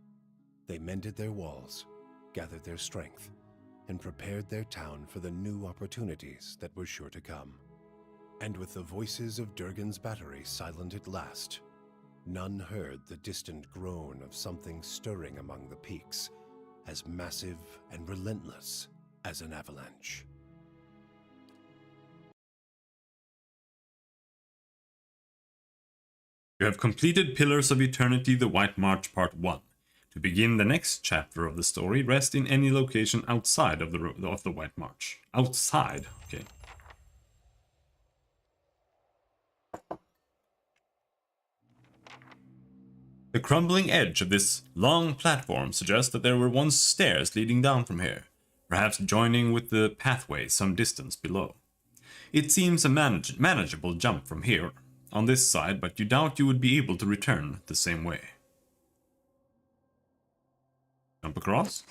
They mended their walls, gathered their strength, and prepared their town for the new opportunities that were sure to come. And with the voices of Durgan's battery silent at last, none heard the distant groan of something stirring among the peaks, as massive and relentless as an avalanche. You have completed Pillars of Eternity: The White March Part 1. To begin the next chapter of the story, rest in any location outside of the White March. Outside, okay. The crumbling edge of this long platform suggests that there were once stairs leading down from here, perhaps joining with the pathway some distance below. It seems a manageable jump from here on this side, but you doubt you would be able to return the same way. Jump across.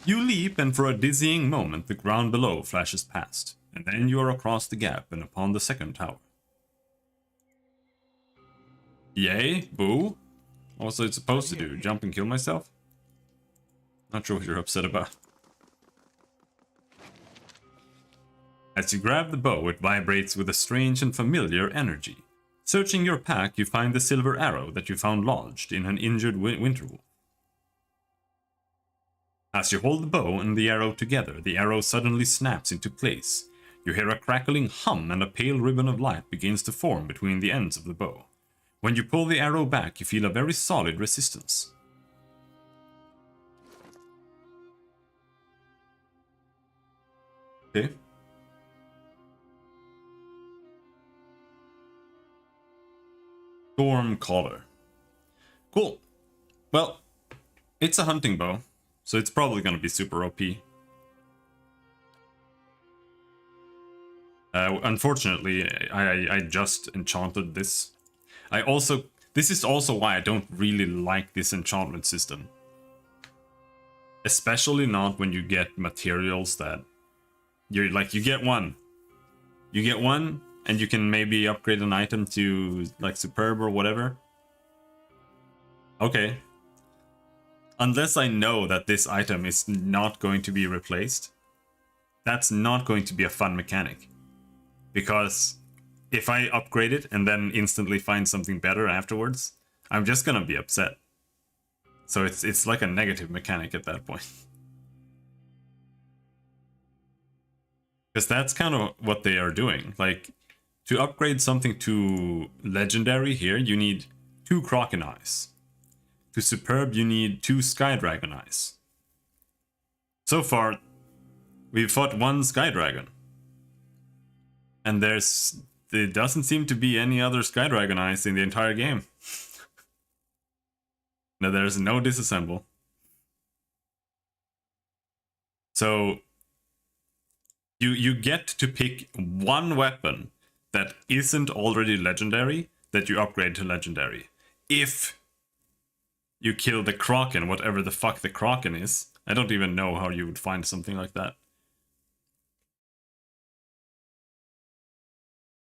You leap, and for a dizzying moment the ground below flashes past, and then you are across the gap and upon the second tower. Yay, boo. What's it supposed to do? Jump and kill myself? Not sure what you're upset about. As you grab the bow, it vibrates with a strange and familiar energy. Searching your pack, you find the silver arrow that you found lodged in an injured Winterwolf. As you hold the bow and the arrow together, the arrow suddenly snaps into place. You hear a crackling hum, and a pale ribbon of light begins to form between the ends of the bow. When you pull the arrow back, you feel a very solid resistance. Okay. Storm Caller. Cool. Well, it's a hunting bow, so it's probably going to be super OP. Unfortunately, I just enchanted this. This is also why I don't really like this enchantment system. Especially not when you get materials that you're like, you get one. You get one, and you can maybe upgrade an item to like superb or whatever. Okay. Unless I know that this item is not going to be replaced, that's not going to be a fun mechanic. Because if I upgrade it and then instantly find something better afterwards, I'm just gonna be upset. So it's like a negative mechanic at that point. Because that's kind of what they are doing. Like, to upgrade something to legendary here, you need 2 Kraken Eyes. To superb, you need 2 Sky Dragon Eyes. So far, we've fought 1 Sky Dragon. And there doesn't seem to be any other Sky Dragon Eyes in the entire game. No, there's no disassemble. So you get to pick 1 weapon that isn't already legendary that you upgrade to legendary. If you kill the Kraken, whatever the fuck the Kraken is. I don't even know how you would find something like that.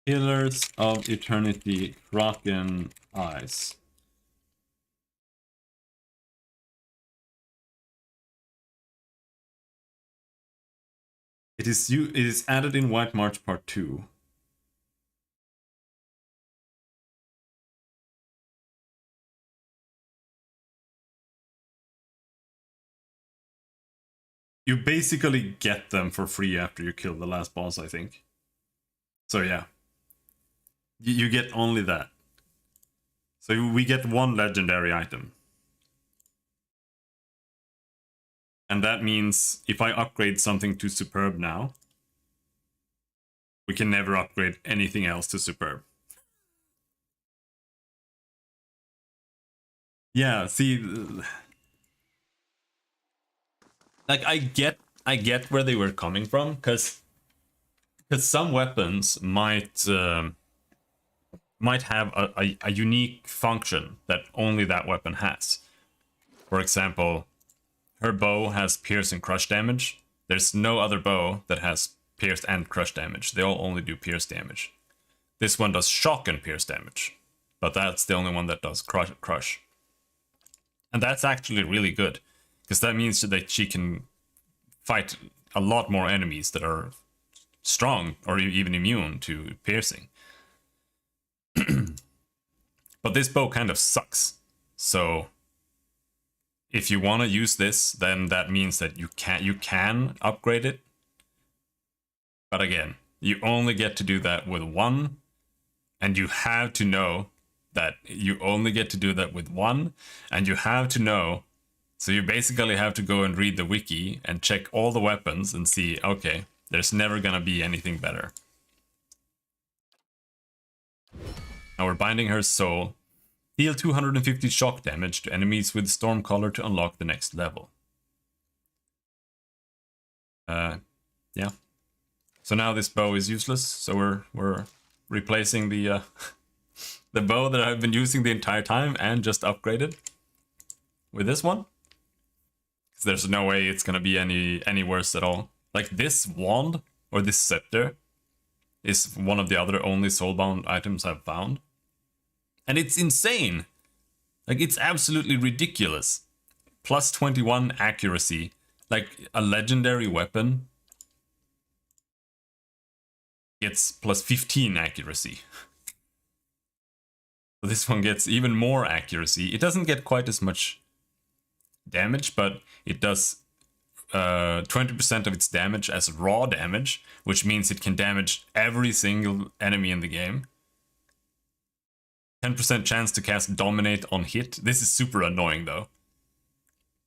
Pillars of Eternity, Kraken Eyes. It is added in White March Part 2. You basically get them for free after you kill the last boss, I think. So yeah. You get only that. So we get one legendary item. And that means if I upgrade something to Superb now, we can never upgrade anything else to Superb. Yeah, see, like I get where they were coming from, because some weapons might have a unique function that only that weapon has. For example, her bow has pierce and crush damage. There's no other bow that has pierce and crush damage. They all only do pierce damage. This one does shock and pierce damage, but that's the only one that does crush. And that's actually really good, because that means that she can fight a lot more enemies that are strong or even immune to piercing. But this bow kind of sucks. So if you want to use this, then that means that you can upgrade it. But again, you only get to do that with one, and you have to know that you only get to do that with one, and you have to know, so you basically have to go and read the wiki and check all the weapons and see, okay, there's never gonna be anything better. Now we're binding her soul. Deal 250 shock damage to enemies with Stormcaller to unlock the next level. Yeah. So now this bow is useless, so we're replacing the the bow that I've been using the entire time and just upgraded with this one. Because there's no way it's gonna be any worse at all. Like this wand or this scepter is one of the other only soulbound items I've found. And it's insane. Like it's absolutely ridiculous. Plus 21 accuracy. Like a legendary weapon gets plus 15 accuracy. So this one gets even more accuracy. It doesn't get quite as much damage, but it does 20% of its damage as raw damage, which means it can damage every single enemy in the game. 10% chance to cast Dominate on hit. This is super annoying though,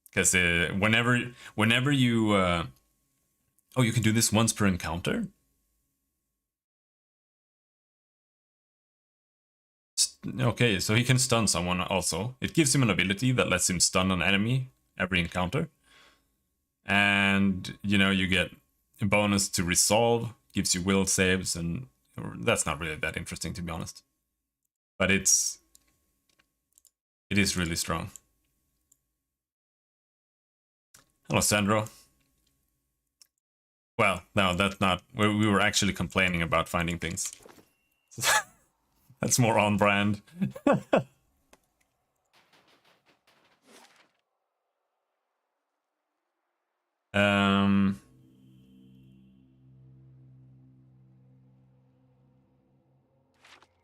because whenever you oh, you can do this once per encounter. Okay, so he can stun someone also. It gives him an ability that lets him stun an enemy every encounter. And, you know, you get a bonus to resolve, gives you will saves, and that's not really that interesting, to be honest. But it is really strong. Hello, Sandro. Well, no, that's not... We were actually complaining about finding things. That's more on brand.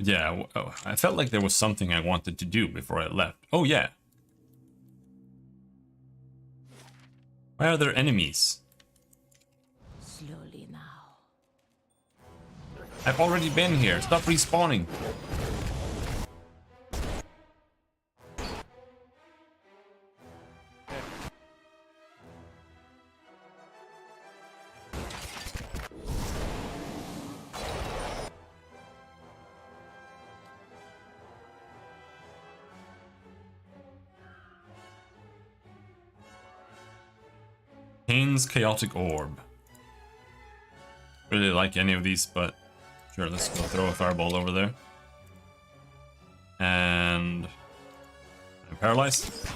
Yeah, I felt like there was something I wanted to do before I left. Oh, yeah. Why are there enemies? Slowly now. I've already been here. Stop respawning. Kane's Chaotic Orb. Really like any of these, but sure, let's go throw a fireball over there. And I'm paralyzed.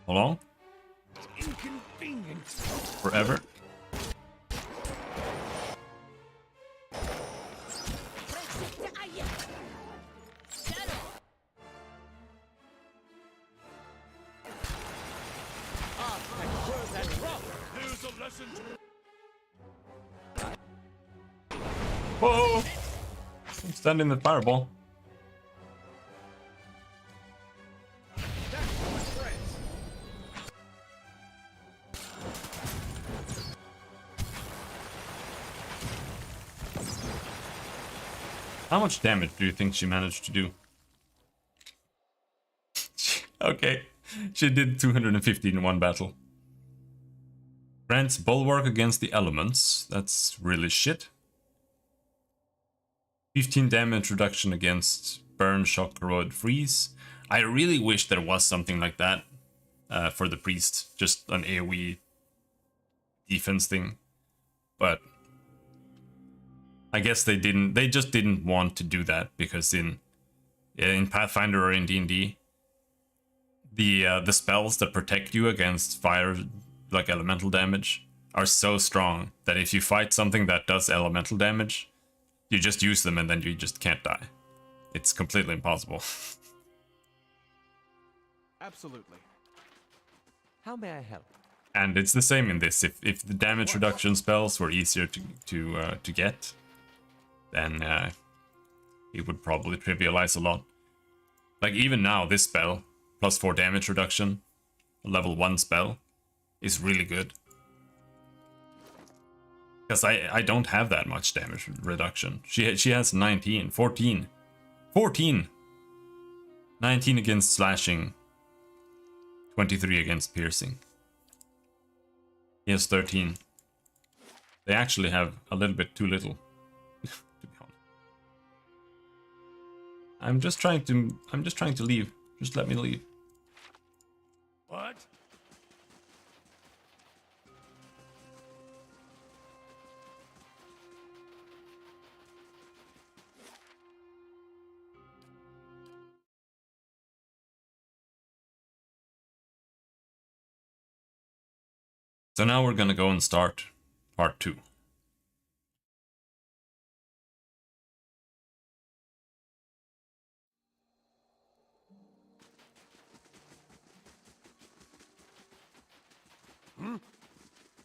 Hold on. Forever. Listen to Whoa! I'm standing the fireball. How much damage do you think she managed to do? Okay, she did 250 in one battle. Grants bulwark against the elements. That's really shit. 15 damage reduction against burn, shock, corrode, freeze. I really wish there was something like that for the priest. Just an AoE defense thing. But I guess they didn't. They just didn't want to do that because in Pathfinder or in D&D, the spells that protect you against fire, like elemental damage, are so strong that if you fight something that does elemental damage, you just use them and then you just can't die. It's completely impossible. Absolutely. How may I help? And it's the same in this. If the damage reduction spells were easier to get, then it would probably trivialize a lot. Like even now, this spell, +4 damage reduction, level 1 spell, is really good. Because I don't have that much damage reduction. She has 19, 14. 14! 19 against slashing, 23 against piercing. He has 13. They actually have a little bit too little, to be honest. I'm just trying to leave. Just let me leave. what? So now we're gonna go and start part 2.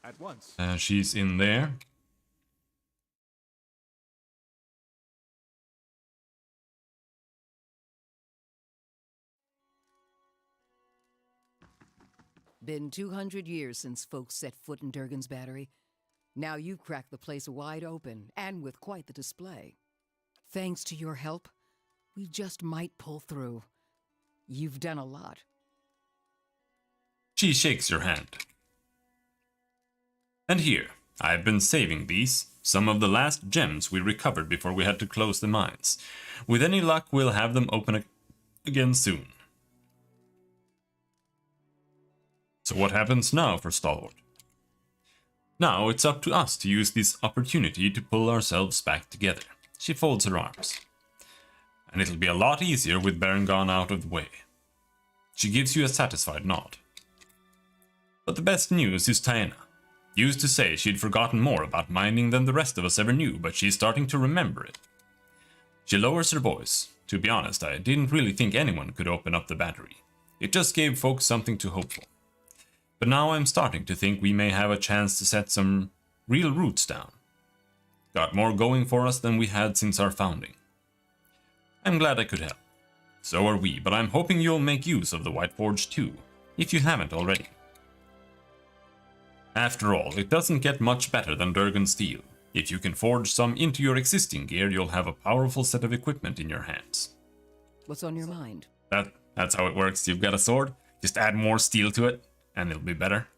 At once. She's in there. Been 200 years since folks set foot in Durgan's Battery. Now you've cracked the place wide open, and with quite the display. Thanks to your help, we just might pull through. You've done a lot. She shakes your hand. And here, I've been saving these, some of the last gems we recovered before we had to close the mines. With any luck, we'll have them open again soon. So what happens now for Stalwart? Now it's up to us to use this opportunity to pull ourselves back together. She folds her arms. And it'll be a lot easier with Baron gone out of the way. She gives you a satisfied nod. But the best news is Taena. Used to say she'd forgotten more about mining than the rest of us ever knew, but she's starting to remember it. She lowers her voice. To be honest, I didn't really think anyone could open up the battery. It just gave folks something to hope for. But now I'm starting to think we may have a chance to set some real roots down. Got more going for us than we had since our founding. I'm glad I could help. So are we, but I'm hoping you'll make use of the White Forge too, if you haven't already. After all, it doesn't get much better than Durgan steel. If you can forge some into your existing gear, you'll have a powerful set of equipment in your hands. What's on your mind? That's how it works. You've got a sword, just add more steel to it, and it'll be better.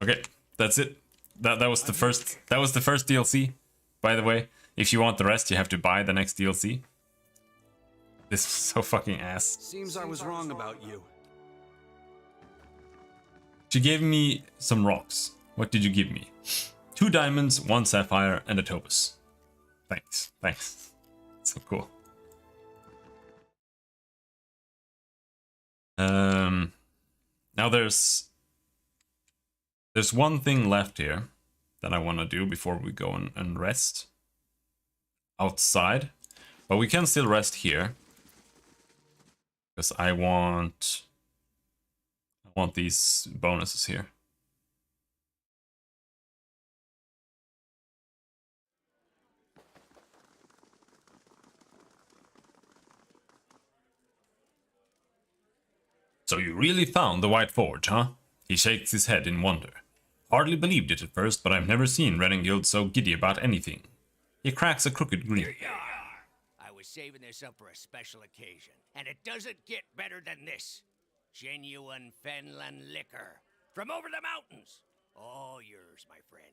Okay, that's it. That was the first DLC. By the way, if you want the rest, you have to buy the next DLC. This is so fucking ass. Seems I was wrong about you. She gave me some rocks. What did you give me? 2 diamonds, 1 sapphire, and a topaz. Thanks. So cool. Now there's one thing left here that I want to do before we go and rest outside, but we can still rest here because I want I want these bonuses here. So you really found the White Forge, huh? He shakes his head in wonder. Hardly believed it at first, but I've never seen Renengild so giddy about anything. He cracks a crooked grin. Here you are. I was saving this up for a special occasion, and it doesn't get better than this. Genuine Fenland liquor. From over the mountains. All yours, my friend.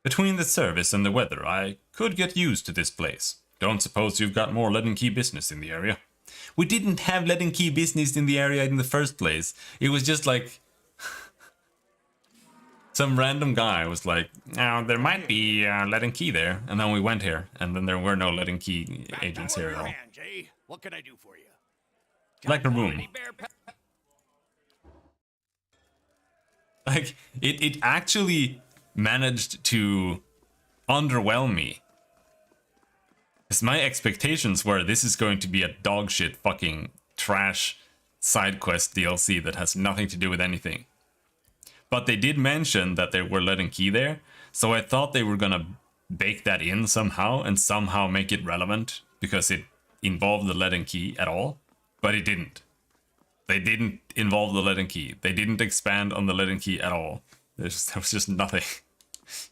Between the service and the weather, I could get used to this place. Don't suppose you've got more lead and key business in the area? We didn't have lead and key business in the area in the first place. It was just like... some random guy was like, oh, there might be lead and key there. And then we went here, and then there were no lead and key agents here at all. Hands, eh? What can I do for you? Like a room. Like, it actually managed to underwhelm me. Because my expectations were this is going to be a dog shit fucking trash side quest DLC that has nothing to do with anything. But they did mention that there were lead and key there, so I thought they were gonna bake that in somehow and somehow make it relevant because it involved the lead and key at all, but it didn't. They didn't involve the lead and key. They didn't expand on the lead and key at all. There was just nothing.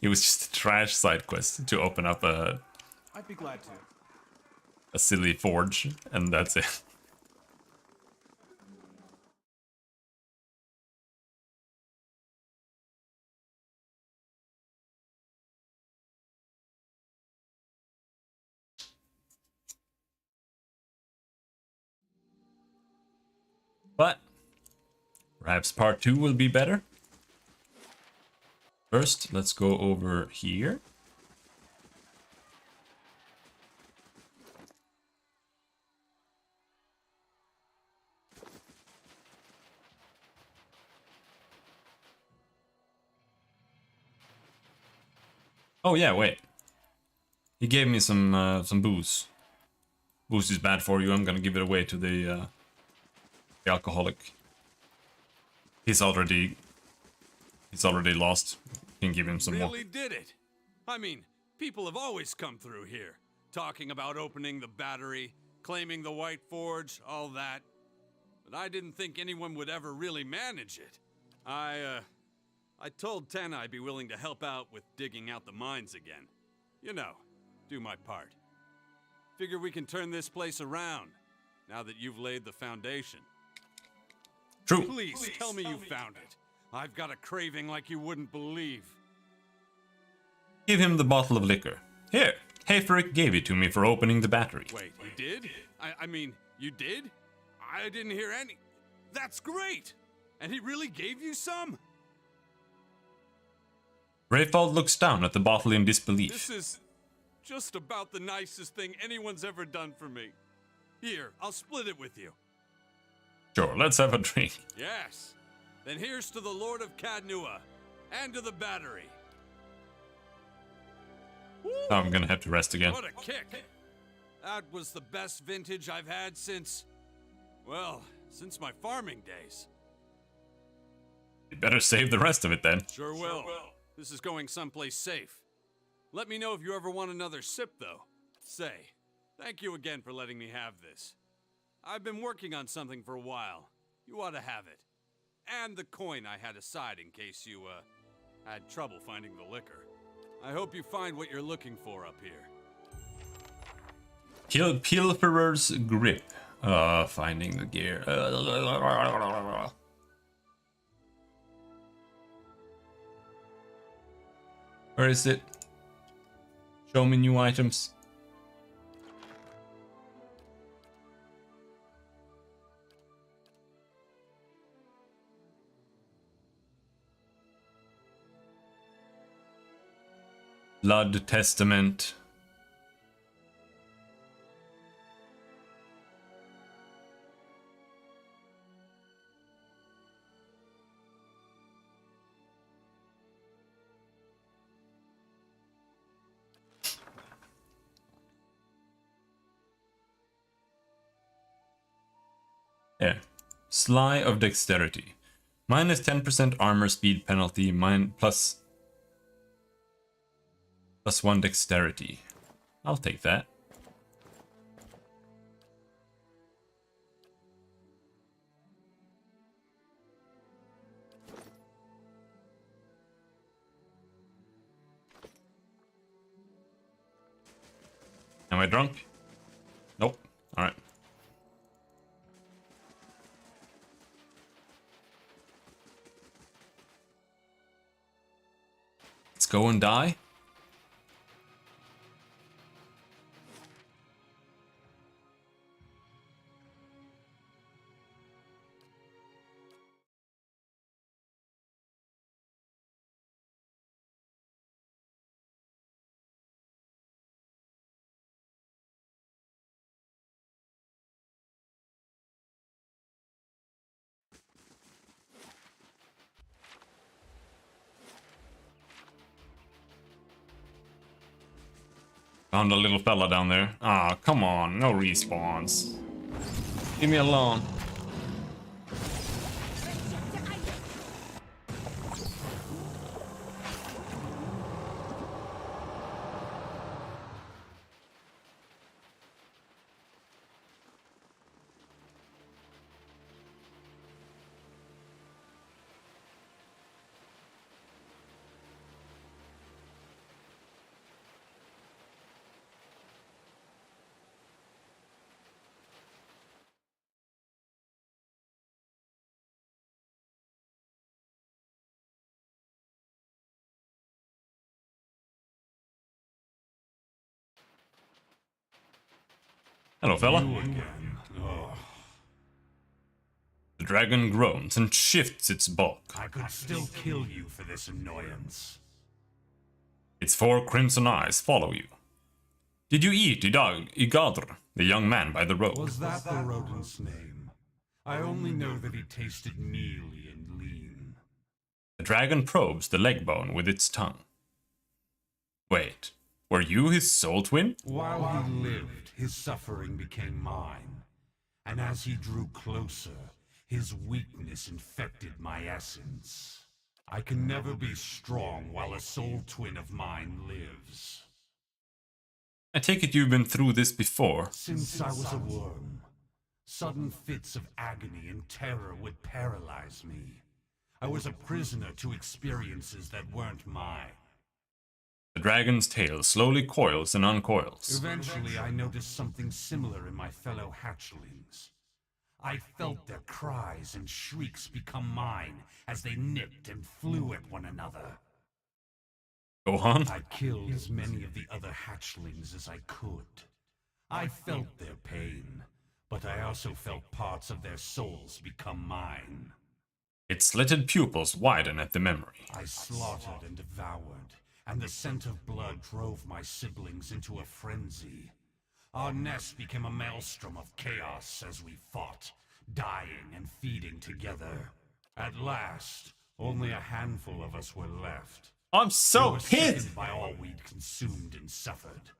It was just a trash side quest to open up I'd be glad to. a silly forge, and that's it. But perhaps part 2 will be better. First, let's go over here. Oh yeah, wait. He gave me some booze. Booze is bad for you. I'm gonna give it away to the alcoholic. He's already lost. Can give him some more. Really did it. I mean, people have always come through here, talking about opening the battery, claiming the White Forge, all that. But I didn't think anyone would ever really manage it. I told Ten I'd be willing to help out with digging out the mines again. You know, do my part. Figure we can turn this place around, now that you've laid the foundation. True. Please tell me you found it. I've got a craving like you wouldn't believe. Give him the bottle of liquor. Here, Hayfrick gave it to me for opening the battery. Wait, you did? I mean, you did? I didn't hear any... That's great! And he really gave you some? Rayfald looks down at the bottle in disbelief. This is just about the nicest thing anyone's ever done for me. Here, I'll split it with you. Sure, let's have a drink. Yes. Then here's to the Lord of Cadnua, and to the battery. Now I'm gonna have to rest again. What a kick! That was the best vintage I've had since... well, since my farming days. You better save the rest of it then. Sure will. This is going someplace safe. Let me know if you ever want another sip, though. Say, thank you again for letting me have this. I've been working on something for a while. You ought to have it. And the coin I had aside in case you, had trouble finding the liquor. I hope you find what you're looking for up here. Pilferer's grip. Finding the gear. Where is it? Show me new items. Blood Testament. Yeah. Sly of Dexterity. Minus 10% armor speed penalty, plus 1 dexterity. I'll take that. Am I drunk? Nope. Alright. Let's go and die. Found a little fella down there. Ah, come on, no respawns. Leave me alone. Hello, fella. The dragon groans and shifts its bulk. I could still kill you for this annoyance. Its 4 crimson eyes follow you. Did you eat Igadr, the young man by the road? Was that the rodent's name? I only know that he tasted mealy and lean. The dragon probes the leg bone with its tongue. Wait, were you his soul twin? While he lived, his suffering became mine. And as he drew closer, his weakness infected my essence. I can never be strong while a soul twin of mine lives. I take it you've been through this before. Since I was a worm, sudden fits of agony and terror would paralyze me. I was a prisoner to experiences that weren't mine. The dragon's tail slowly coils and uncoils. Eventually, I noticed something similar in my fellow hatchlings. I felt their cries and shrieks become mine as they nipped and flew at one another. Go on. I killed as many of the other hatchlings as I could. I felt their pain, but I also felt parts of their souls become mine. Its slitted pupils widen at the memory. I slaughtered and devoured, and the scent of blood drove my siblings into a frenzy. Our nest became a maelstrom of chaos as we fought, dying and feeding together. At last, only a handful of us were left. I'm so We were pissed! sickened by all we'd consumed and suffered.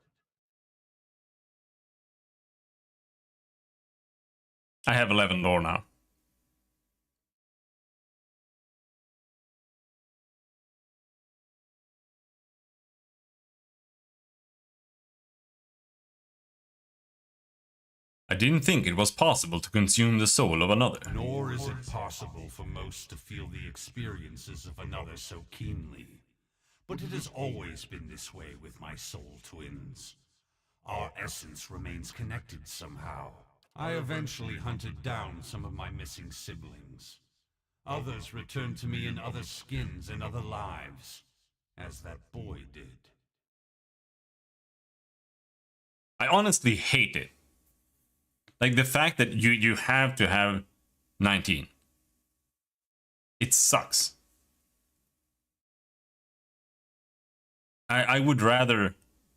I have 11 lore now. I didn't think it was possible to consume the soul of another. Nor is it possible for most to feel the experiences of another so keenly. But it has always been this way with my soul twins. Our essence remains connected somehow. I eventually hunted down some of my missing siblings. Others returned to me in other skins and other lives, as that boy did. I honestly hate it. Like the fact that you have to have 19. It sucks. I would rather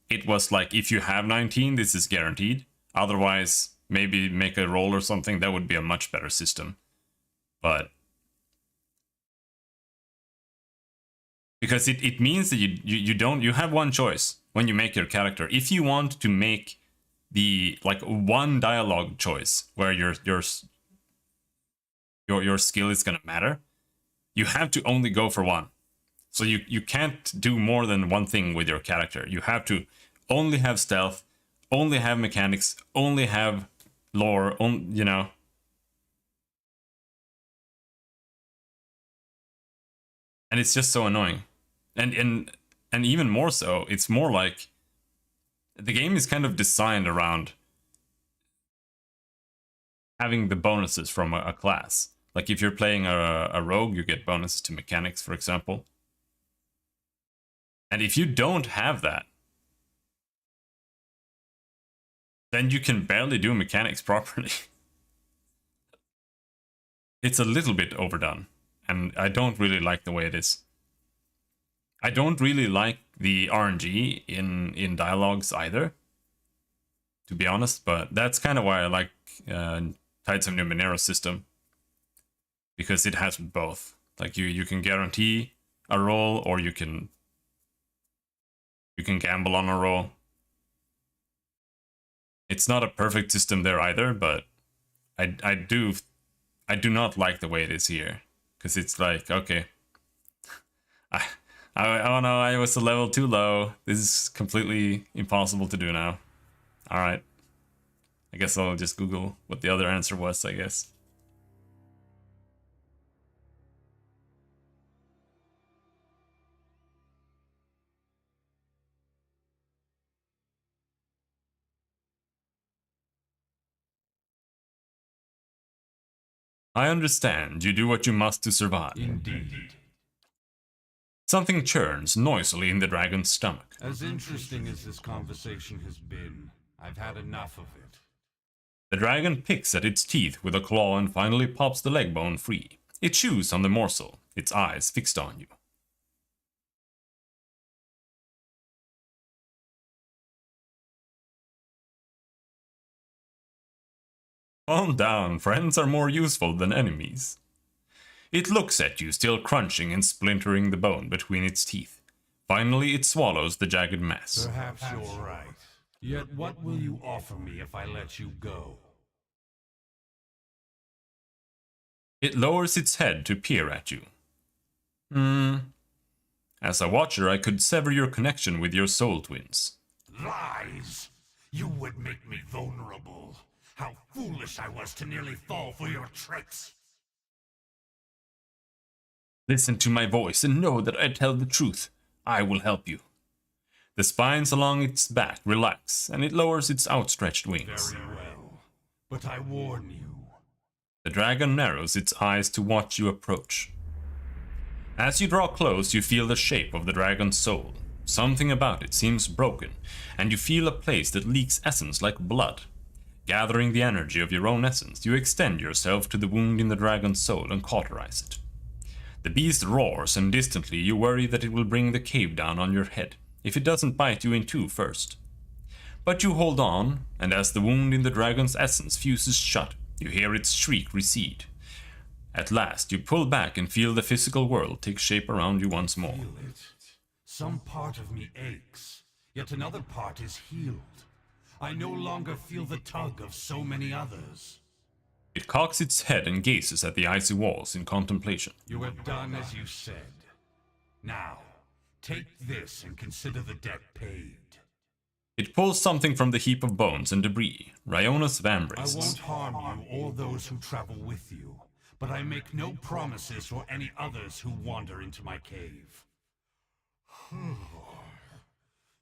it was like, if you have 19, this is guaranteed. Otherwise, maybe make a roll or something. That would be a much better system. But because it means that you have one choice when you make your character. If you want to make the like one dialogue choice where your your skill is gonna matter, you have to only go for one. So you can't do more than one thing with your character. You have to only have stealth, only have mechanics, only have lore, you know. And it's just so annoying. And even more so, it's more like the game is kind of designed around having the bonuses from a class. Like if you're playing a rogue, you get bonuses to mechanics, for example. And if you don't have that, then you can barely do mechanics properly. It's a little bit overdone, and I don't really like the way it is. I don't really like the RNG in dialogues either, to be honest, but that's kind of why I like Tides of Numenero's system, because it has both. Like you can guarantee a roll, or you can gamble on a roll. It's not a perfect system there either, but I do not like the way it is here, because it's like, okay, oh no, I was a level too low. This is completely impossible to do now. All right, I guess I'll just Google what the other answer was, I guess. I understand. You do what you must to survive. Indeed. Something churns noisily in the dragon's stomach. As interesting as this conversation has been, I've had enough of it. The dragon picks at its teeth with a claw and finally pops the leg bone free. It chews on the morsel, its eyes fixed on you. Calm down, friends are more useful than enemies. It looks at you, still crunching and splintering the bone between its teeth. Finally, it swallows the jagged mass. Perhaps you're right. Yet what will you offer me if I let you go? It lowers its head to peer at you. As a watcher, I could sever your connection with your soul twins. Lies! You would make me vulnerable. How foolish I was to nearly fall for your tricks. Listen to my voice and know that I tell the truth. I will help you. The spines along its back relax, and it lowers its outstretched wings. Very well, but I warn you. The dragon narrows its eyes to watch you approach. As you draw close, you feel the shape of the dragon's soul. Something about it seems broken, and you feel a place that leaks essence like blood. Gathering the energy of your own essence, you extend yourself to the wound in the dragon's soul and cauterize it. The beast roars, and distantly you worry that it will bring the cave down on your head, if it doesn't bite you in two first. But you hold on, and as the wound in the dragon's essence fuses shut, you hear its shriek recede. At last, you pull back and feel the physical world take shape around you once more. Feel it. Some part of me aches, yet another part is healed. I no longer feel the tug of so many others. It cocks its head and gazes at the icy walls in contemplation. You have done as you said. Now, take this and consider the debt paid. It pulls something from the heap of bones and debris, Riona's I vambraces. won't harm you or those who travel with you, but I make no promises for any others who wander into my cave.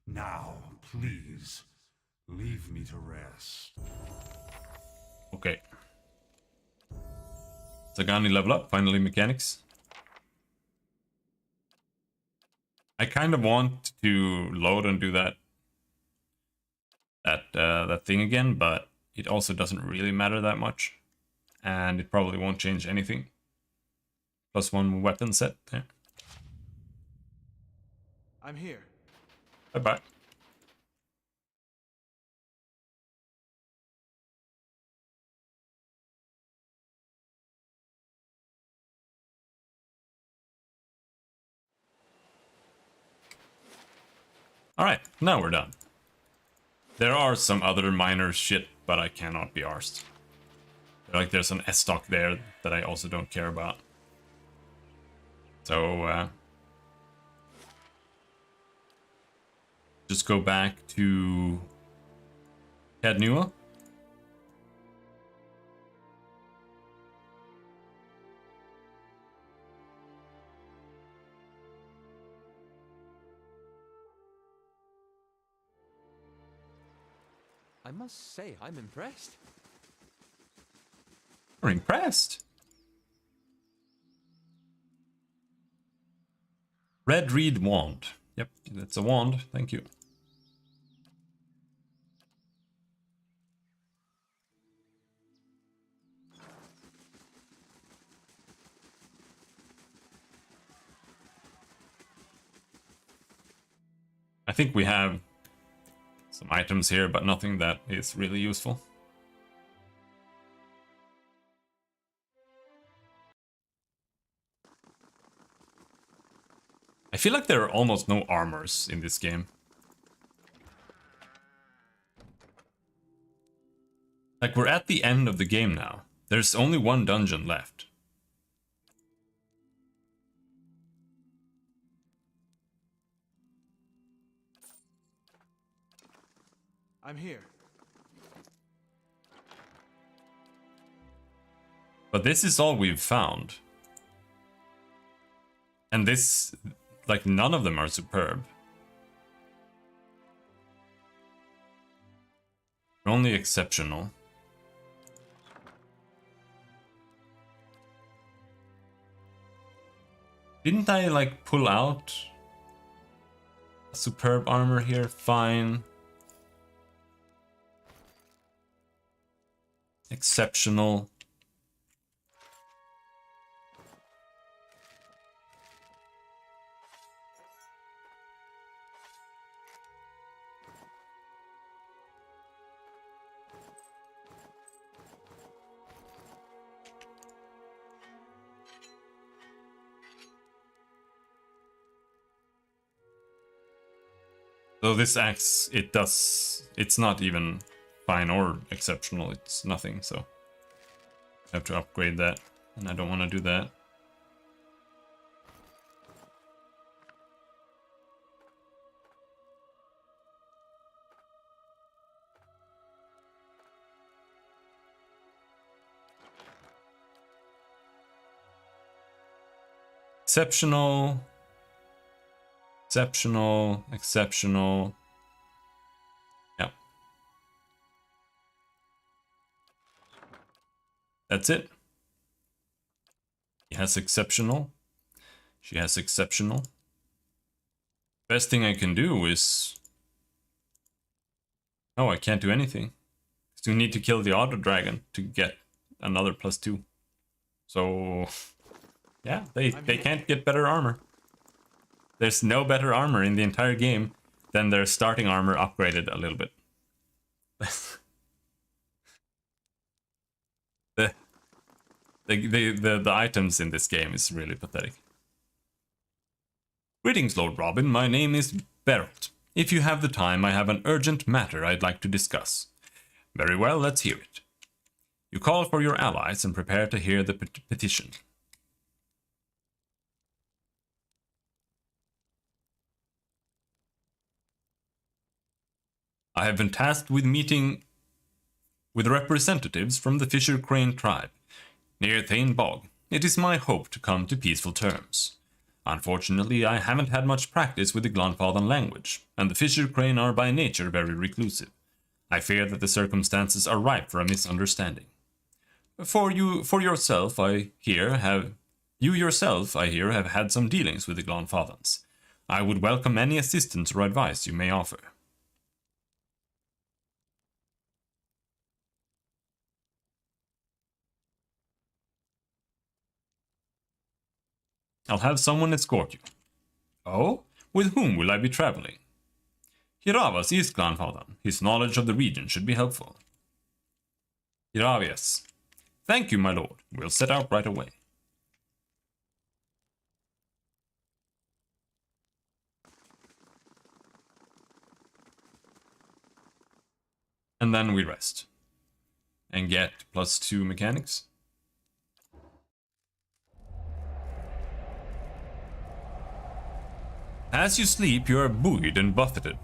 Now, please, leave me to rest. Okay. Zagani level up, finally mechanics. I kind of want to load and do that thing again, but it also doesn't really matter that much. And it probably won't change anything. +1 weapon set there. I'm here. Bye-bye. Alright, now we're done. There are some other minor shit, but I cannot be arsed. Like there's an S-stock there that I also don't care about. So just go back to Cad Nua. I must say, I'm impressed. You're impressed. Red Reed Wand. Yep, that's a wand. Thank you. I think we have some items here, but nothing that is really useful. I feel like there are almost no armors in this game. Like, we're at the end of the game now. There's only one dungeon left. I'm here. But this is all we've found. And this, like, none of them are superb. Only exceptional. Didn't I, like, pull out a superb armor here? Fine. Exceptional. So this axe, it's not even fine or exceptional, it's nothing, so I have to upgrade that, and I don't want to do that. Exceptional. Exceptional, exceptional. Yeah. That's it. He has exceptional. She has exceptional. Best thing I can do is... Oh, I can't do anything. So we need to kill the auto dragon to get another +2. So... Yeah, they can't get better armor. There's no better armor in the entire game than their starting armor upgraded a little bit. the items in this game is really pathetic. Greetings, Lord Robin. My name is Beralt. If you have the time, I have an urgent matter I'd like to discuss. Very well, let's hear it. You call for your allies and prepare to hear the petition. I have been tasked with meeting with representatives from the Fisher Crane tribe, near Thane Bog. It is my hope to come to peaceful terms. Unfortunately, I haven't had much practice with the Glanfathan language, and the Fisher Crane are by nature very reclusive. I fear that the circumstances are ripe for a misunderstanding. You yourself, I hear, have had some dealings with the Glanfathans. I would welcome any assistance or advice you may offer. I'll have someone escort you. Oh? With whom will I be traveling? Hiravas is Glanfathan. His knowledge of the region should be helpful. Hiravias. Thank you, my lord. We'll set out right away. And then we rest. and get +2 mechanics. As you sleep, you are buoyed and buffeted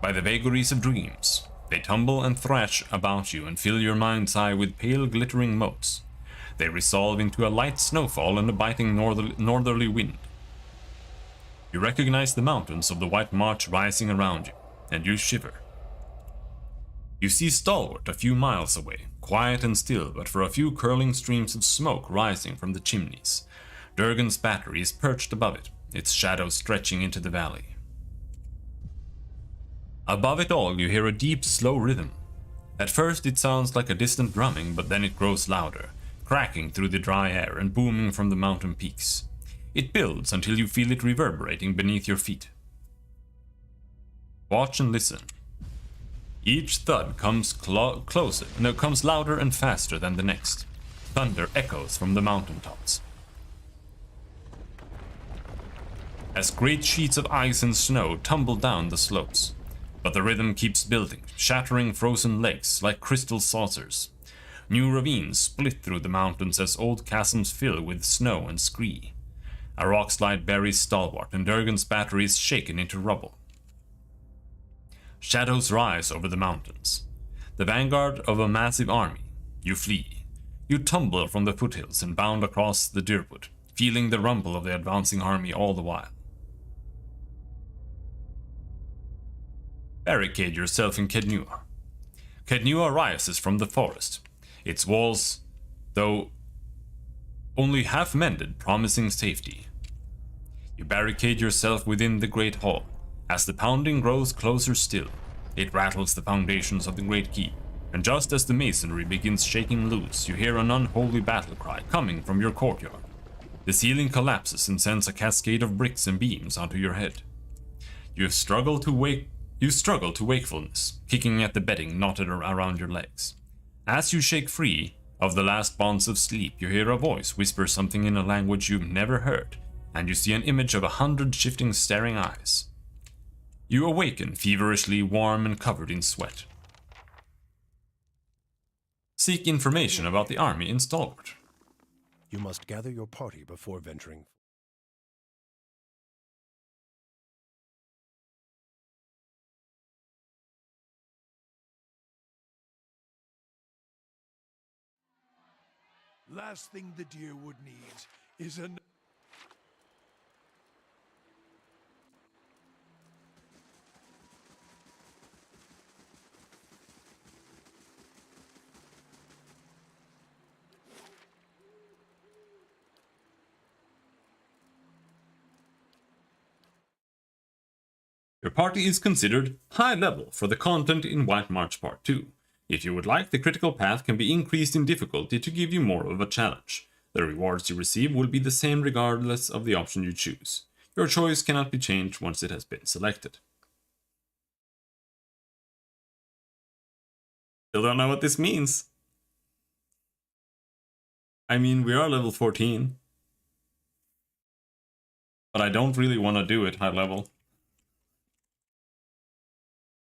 by the vagaries of dreams. They tumble and thrash about you and fill your mind's eye with pale glittering motes. They resolve into a light snowfall and a biting northerly wind. You recognize the mountains of the White March rising around you, and you shiver. You see Stalwart a few miles away, quiet and still, but for a few curling streams of smoke rising from the chimneys. Durgan's battery is perched above it, its shadow stretching into the valley. Above it all, you hear a deep, slow rhythm. At first it sounds like a distant drumming, but then it grows louder, cracking through the dry air and booming from the mountain peaks. It builds until you feel it reverberating beneath your feet. Watch and listen. Each thud comes comes louder and faster than the next. Thunder echoes from the mountaintops. As great sheets of ice and snow tumble down the slopes. But the rhythm keeps building, shattering frozen lakes like crystal saucers. New ravines split through the mountains as old chasms fill with snow and scree. A rockslide buries Stalwart, and Durgan's battery is shaken into rubble. Shadows rise over the mountains. The vanguard of a massive army. You flee. You tumble from the foothills and bound across the Dyrwood, feeling the rumble of the advancing army all the while. Barricade yourself in Kednua. Kednua rises from the forest, its walls, though only half mended, promising safety. You barricade yourself within the great hall. As the pounding grows closer still, it rattles the foundations of the great keep, and just as the masonry begins shaking loose, you hear an unholy battle cry coming from your courtyard. The ceiling collapses and sends a cascade of bricks and beams onto your head. You struggle to wakefulness, kicking at the bedding knotted around your legs. As you shake free of the last bonds of sleep, you hear a voice whisper something in a language you've never heard, and you see an image of 100 shifting, staring eyes. You awaken, feverishly warm and covered in sweat. Seek information about the army in Stalwart. You must gather your party before venturing. Last thing the Dyrwood needs is an... Your party is considered high level for the content in White March Part 2. If you would like, the critical path can be increased in difficulty to give you more of a challenge. The rewards you receive will be the same regardless of the option you choose. Your choice cannot be changed once it has been selected. Still don't know what this means. I mean, we are level 14. But I don't really want to do it high level.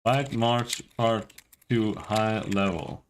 White March Part 2 high level.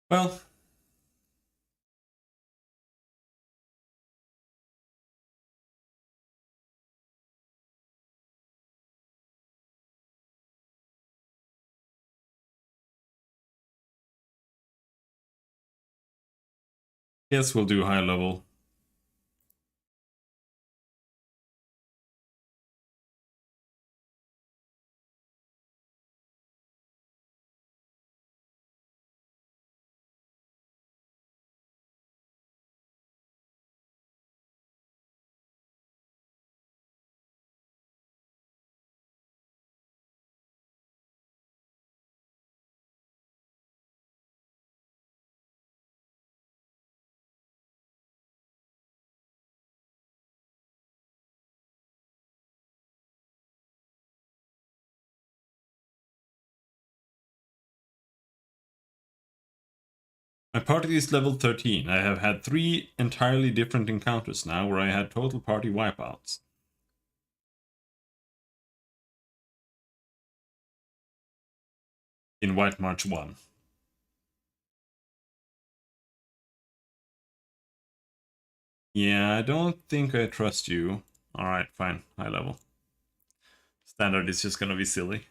Well, yes, we'll do high level. My party is level 13. I have had 3 entirely different encounters now where I had total party wipeouts. In White March 1. Yeah, I don't think I trust you. Alright, fine. High level. Standard is just gonna be silly.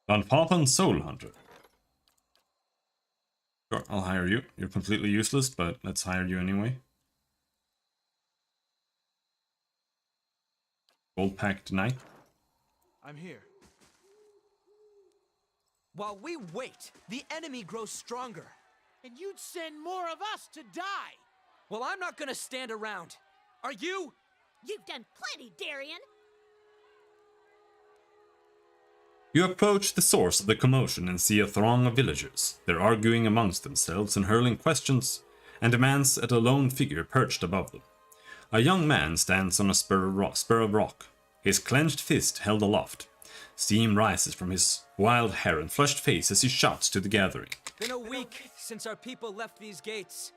Van Papen Soul Hunter. Sure, I'll hire you. You're completely useless, but let's hire you anyway. Gold Pact Knight. I'm here. While we wait, the enemy grows stronger. And you'd send more of us to die. Well, I'm not gonna stand around. Are you? You've done plenty, Darian. You approach the source of the commotion and see a throng of villagers. They're arguing amongst themselves and hurling questions and demands at a lone figure perched above them. A young man stands on a spur of rock, his clenched fist held aloft. Steam rises from his wild hair and flushed face as he shouts to the gathering. Been a week since our people left these gates.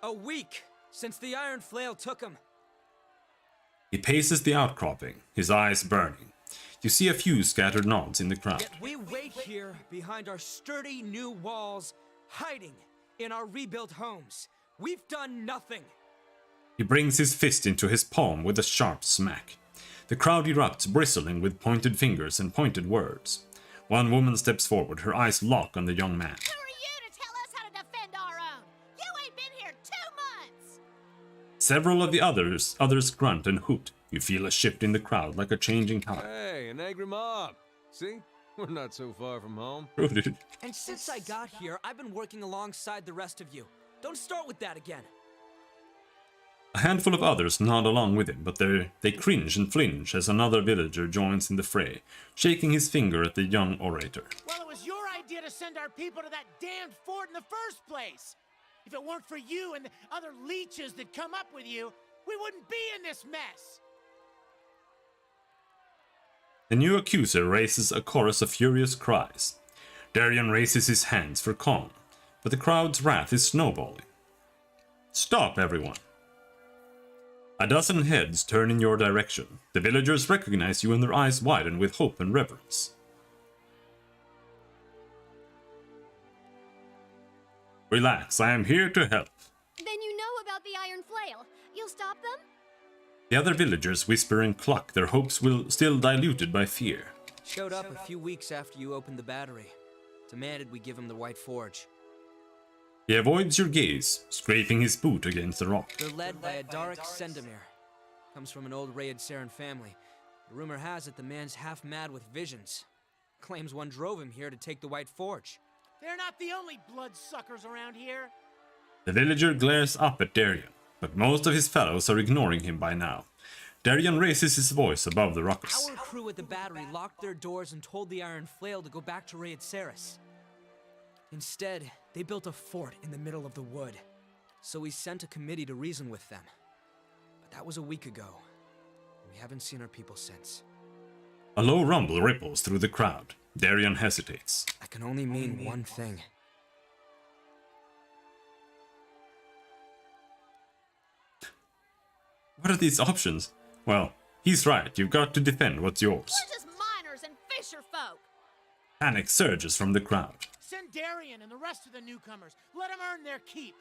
A week since the Iron Flail took them. He paces the outcropping, his eyes burning. You see a few scattered nods in the crowd. Yet we wait here behind our sturdy new walls, hiding in our rebuilt homes. We've done nothing. He brings his fist into his palm with a sharp smack. The crowd erupts, bristling with pointed fingers and pointed words. One woman steps forward, her eyes lock on the young man. Who are you to tell us how to defend our own? You ain't been here 2 months! Several of the others grunt and hoot. You feel a shift in the crowd, like a changing tide. Hey, an angry mob. See? We're not so far from home. True, dude. And since I got here, I've been working alongside the rest of you. Don't start with that again. A handful of others nod along with him, but they cringe and flinch as another villager joins in the fray, shaking his finger at the young orator. Well, it was your idea to send our people to that damned fort in the first place. If it weren't for you and the other leeches that come up with you, we wouldn't be in this mess. The new accuser raises a chorus of furious cries. Darian raises his hands for calm, but the crowd's wrath is snowballing. Stop, everyone! A dozen heads turn in your direction. The villagers recognize you and their eyes widen with hope and reverence. Relax, I am here to help. Then you know about the Iron Flail. You'll stop them? The other villagers whisper and cluck, their hopes still diluted by fear. Showed up a few weeks after you opened the battery. Demanded we give him the White Forge. He avoids your gaze, scraping his boot against the rock. They're led by a Darek Sendamir. Comes from an old Rayed Saren family. The rumor has it the man's half mad with visions. Claims one drove him here to take the White Forge. They're not the only bloodsuckers around here. The villager glares up at Darian, but most of his fellows are ignoring him by now. Darian raises his voice above the ruckus. Our crew at the battery locked their doors and told the Iron Flail to go back to Rayed Saris. Instead, they built a fort in the middle of the wood. So we sent a committee to reason with them. But that was a week ago. We haven't seen our people since. A low rumble ripples through the crowd. Darian hesitates. That can only mean one thing. What are these options? Well, he's right. You've got to defend what's yours. We're just miners and fisher folk. Panic surges from the crowd. Send Darian and the rest of the newcomers. Let them earn their keep.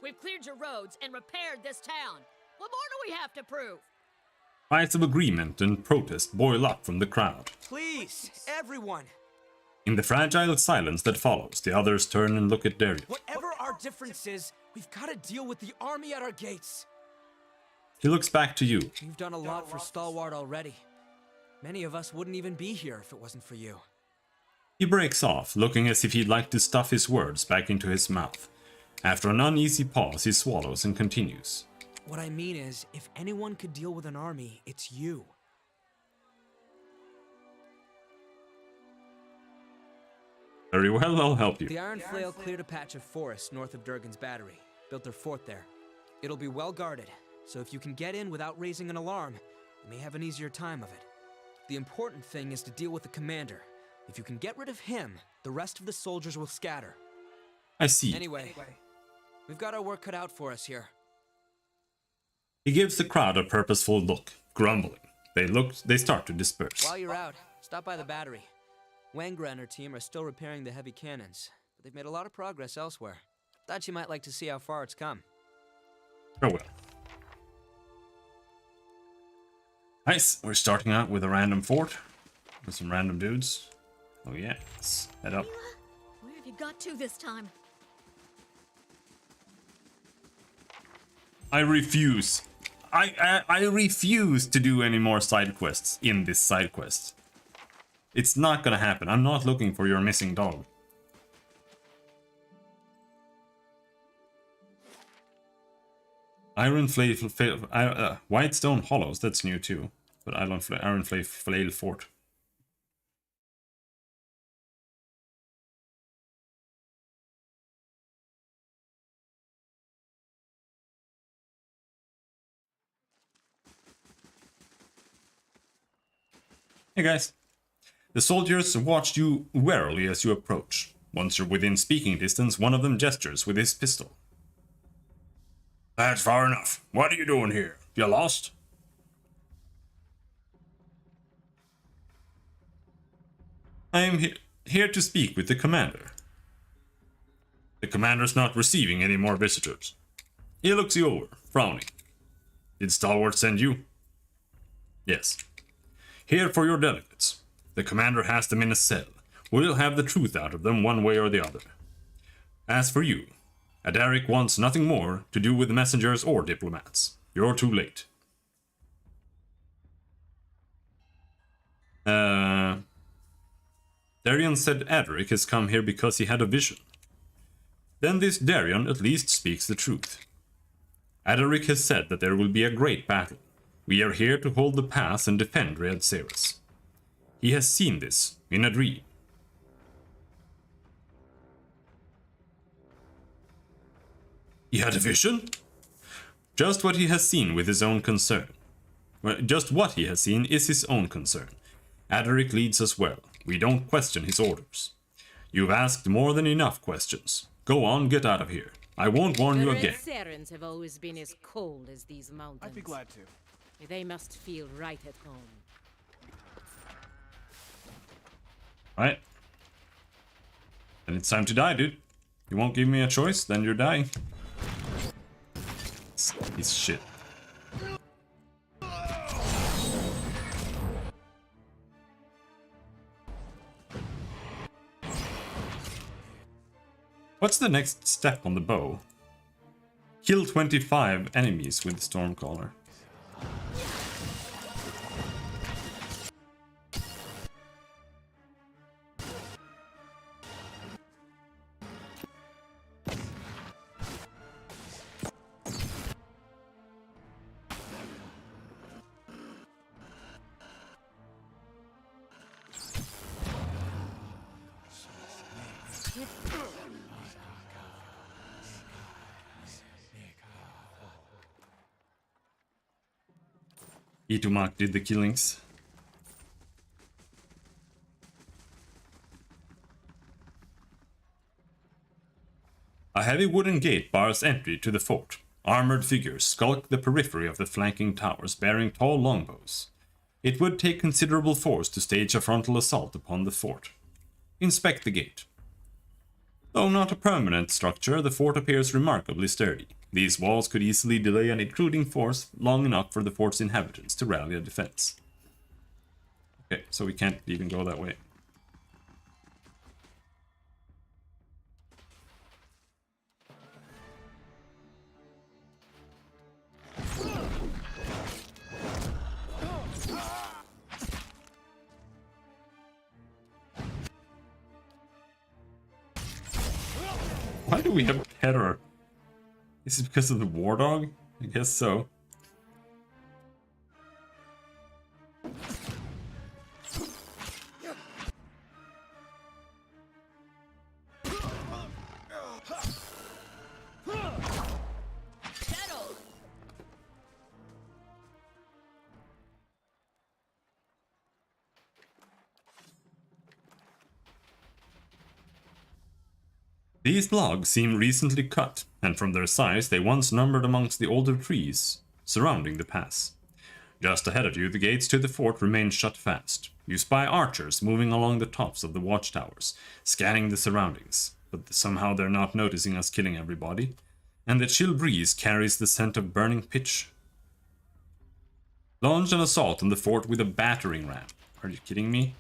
We've cleared your roads and repaired this town. What more do we have to prove? Cries of agreement and protest boil up from the crowd. Please, everyone. In the fragile silence that follows, the others turn and look at Darian. Whatever our difference is, we've got to deal with the army at our gates. He looks back to you. You've done a lot for Stalwart already. Many of us wouldn't even be here if it wasn't for you. He breaks off, looking as if he'd like to stuff his words back into his mouth. After an uneasy pause, he swallows and continues. What I mean is, if anyone could deal with an army, it's you. A Very well, I'll help you. The Iron Flail cleared a patch of forest north of Durgan's Battery, built their fort there. It'll be well guarded, so if you can get in without raising an alarm, you may have an easier time of it. The important thing is to deal with the commander. If you can get rid of him, the rest of the soldiers will scatter. I see. Anyway, we've got our work cut out for us here. He gives the crowd a purposeful look, grumbling. They start to disperse. While you're out, stop by the battery. Wangra and her team are still repairing the heavy cannons, but they've made a lot of progress elsewhere. Thought you might like to see how far it's come. Oh well. Nice, we're starting out with a random fort, with some random dudes. Oh yeah, let's head up. Where have you got to this time? I refuse. I refuse to do any more side quests in this side quest. It's not gonna happen. I'm not looking for your missing dog. Whitestone Hollows, that's new too. But Iron Flail Fort. Hey guys. The soldiers watched you warily as you approach. Once you're within speaking distance, one of them gestures with his pistol. That's far enough. What are you doing here? You lost? I am here to speak with the commander. The commander's not receiving any more visitors. He looks you over, frowning. Did Stalwart send you? Yes. Here for your delegates. The commander has them in a cell. We'll have the truth out of them one way or the other. As for you, Adaric wants nothing more to do with messengers or diplomats. You're too late. Darian said Adaric has come here because he had a vision. Then this Darian at least speaks the truth. Adaric has said that there will be a great battle. We are here to hold the pass and defend Red Ceres. He has seen this in a dream. He had a vision? Just what he has seen with his own concern. Well, just what he has seen is his own concern. Adaric leads us well. We don't question his orders. You've asked more than enough questions. Go on, get out of here. I won't warn you again. The Red Serens have always been as cold as these mountains. I'd be glad to. They must feel right at home. Right. And it's time to die, dude. You won't give me a choice, then you're dying. He's shit. What's the next step on the bow? Kill 25 enemies with Stormcaller. Itumak did the killings. A heavy wooden gate bars entry to the fort. Armored figures skulk the periphery of the flanking towers bearing tall longbows. It would take considerable force to stage a frontal assault upon the fort. Inspect the gate. Though not a permanent structure, the fort appears remarkably sturdy. These walls could easily delay an intruding force long enough for the fort's inhabitants to rally a defense. Okay, so we can't even go that way. Why do we have terror? Is it because of the war dog? I guess so. These logs seem recently cut, and from their size they once numbered amongst the older trees surrounding the pass. Just ahead of you, the gates to the fort remain shut fast. You spy archers moving along the tops of the watchtowers, scanning the surroundings, but somehow they're not noticing us killing everybody, and the chill breeze carries the scent of burning pitch. Launch an assault on the fort with a battering ram. Are you kidding me?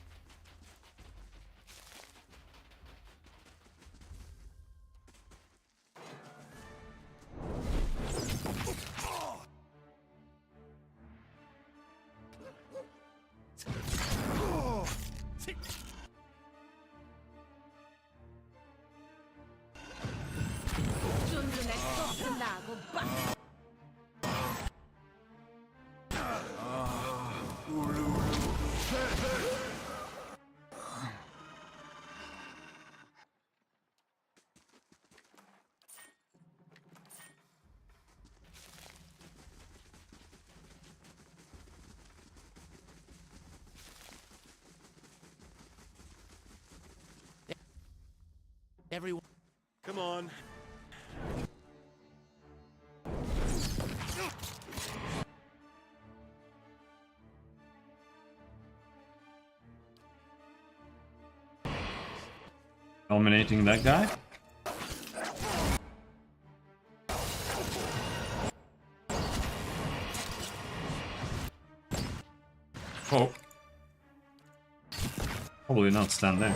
Everyone. Come on. Eliminating that guy? Oh. Probably not stand there.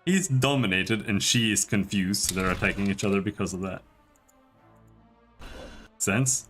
He's dominated and she is confused, so they're attacking each other because of that. Sense?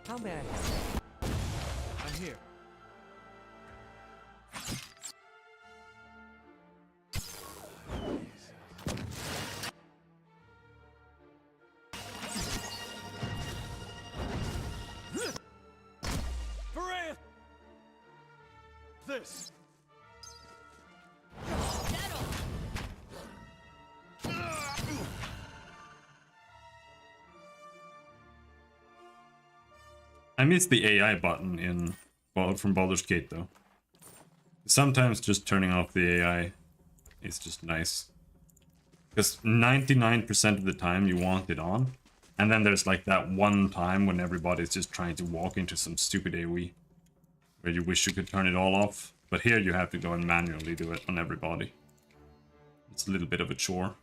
How may I? I'm here. Parade! This. I miss the AI button in from Baldur's Gate though. Sometimes just turning off the AI is just nice. Because 99% of the time you want it on. And then there's like that one time when everybody's just trying to walk into some stupid AoE. Where you wish you could turn it all off. But here you have to go and manually do it on everybody. It's a little bit of a chore.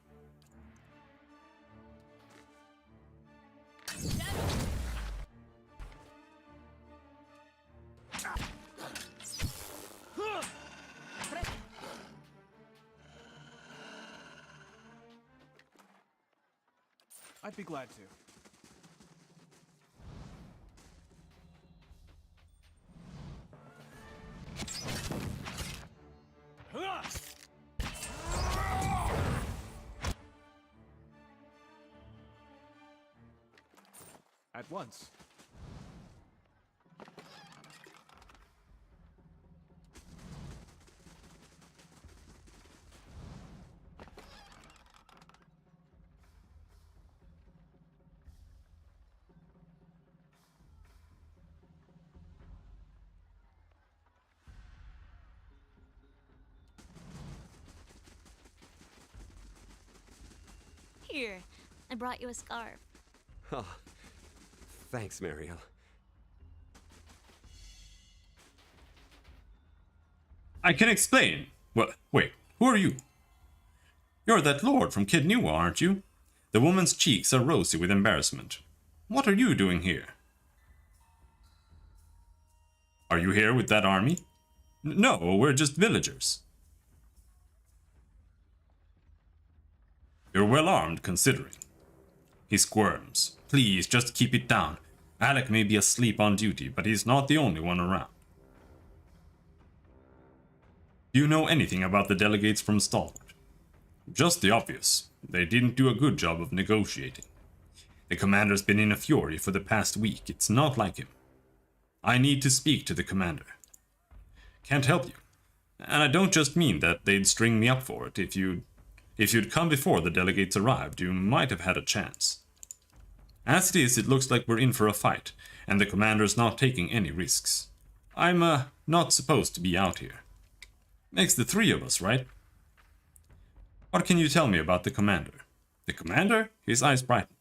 I'd be glad to. At once. Here, I brought you a scarf. Oh, thanks, Mariel. I can explain. Well, wait, who are you? You're that lord from Kid Newa, aren't you? The woman's cheeks are rosy with embarrassment. What are you doing here? Are you here with that army? No, we're just villagers. You're well armed, considering. He squirms. Please, just keep it down. Alec may be asleep on duty, but he's not the only one around. Do you know anything about the delegates from Stalwart? Just the obvious. They didn't do a good job of negotiating. The commander's been in a fury for the past week. It's not like him. I need to speak to the commander. Can't help you. And I don't just mean that they'd string me up for it. If you'd come before the delegates arrived, you might have had a chance. As it is, it looks like we're in for a fight, and the commander's not taking any risks. I'm, not supposed to be out here. Makes the three of us, right? What can you tell me about the commander? The commander? His eyes brighten.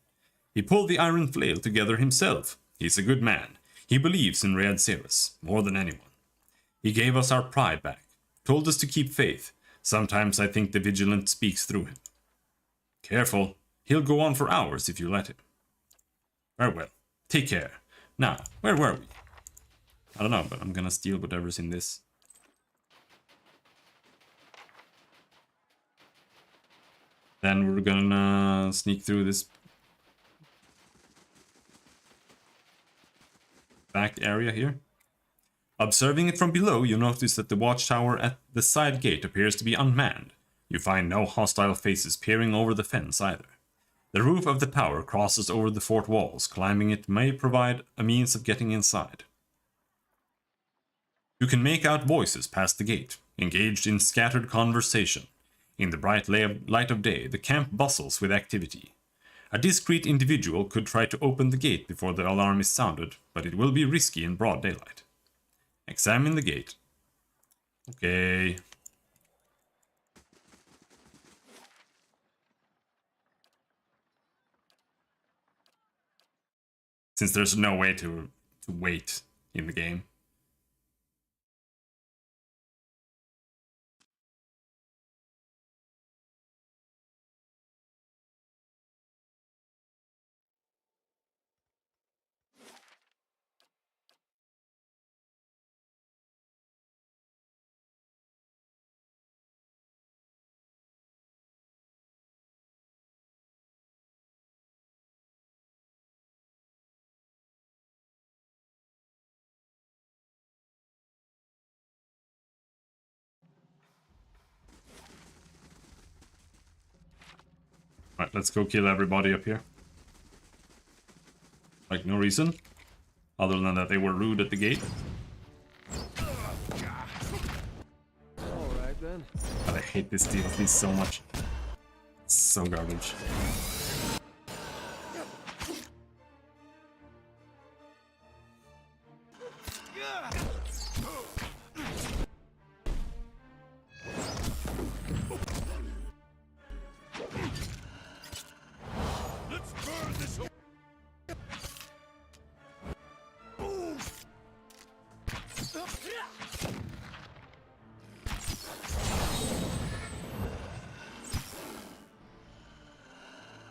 He pulled the iron flail together himself. He's a good man. He believes in Rayed Seres, more than anyone. He gave us our pride back, told us to keep faith. Sometimes I think the Vigilant speaks through him. Careful, he'll go on for hours if you let him. Very well, take care. Now, where were we? I don't know, but I'm gonna steal whatever's in this. Then we're gonna sneak through this back area here. Observing it from below, you notice that the watchtower at the side gate appears to be unmanned. You find no hostile faces peering over the fence either. The roof of the tower crosses over the fort walls. Climbing it may provide a means of getting inside. You can make out voices past the gate, engaged in scattered conversation. In the bright light of day, the camp bustles with activity. A discreet individual could try to open the gate before the alarm is sounded, but it will be risky in broad daylight. Examine the gate. Okay. Since there's no way to wait in the game. Right, let's go kill everybody up here. Like, no reason. Other than that they were rude at the gate. Alright then. God, I hate this DLC so much. It's so garbage.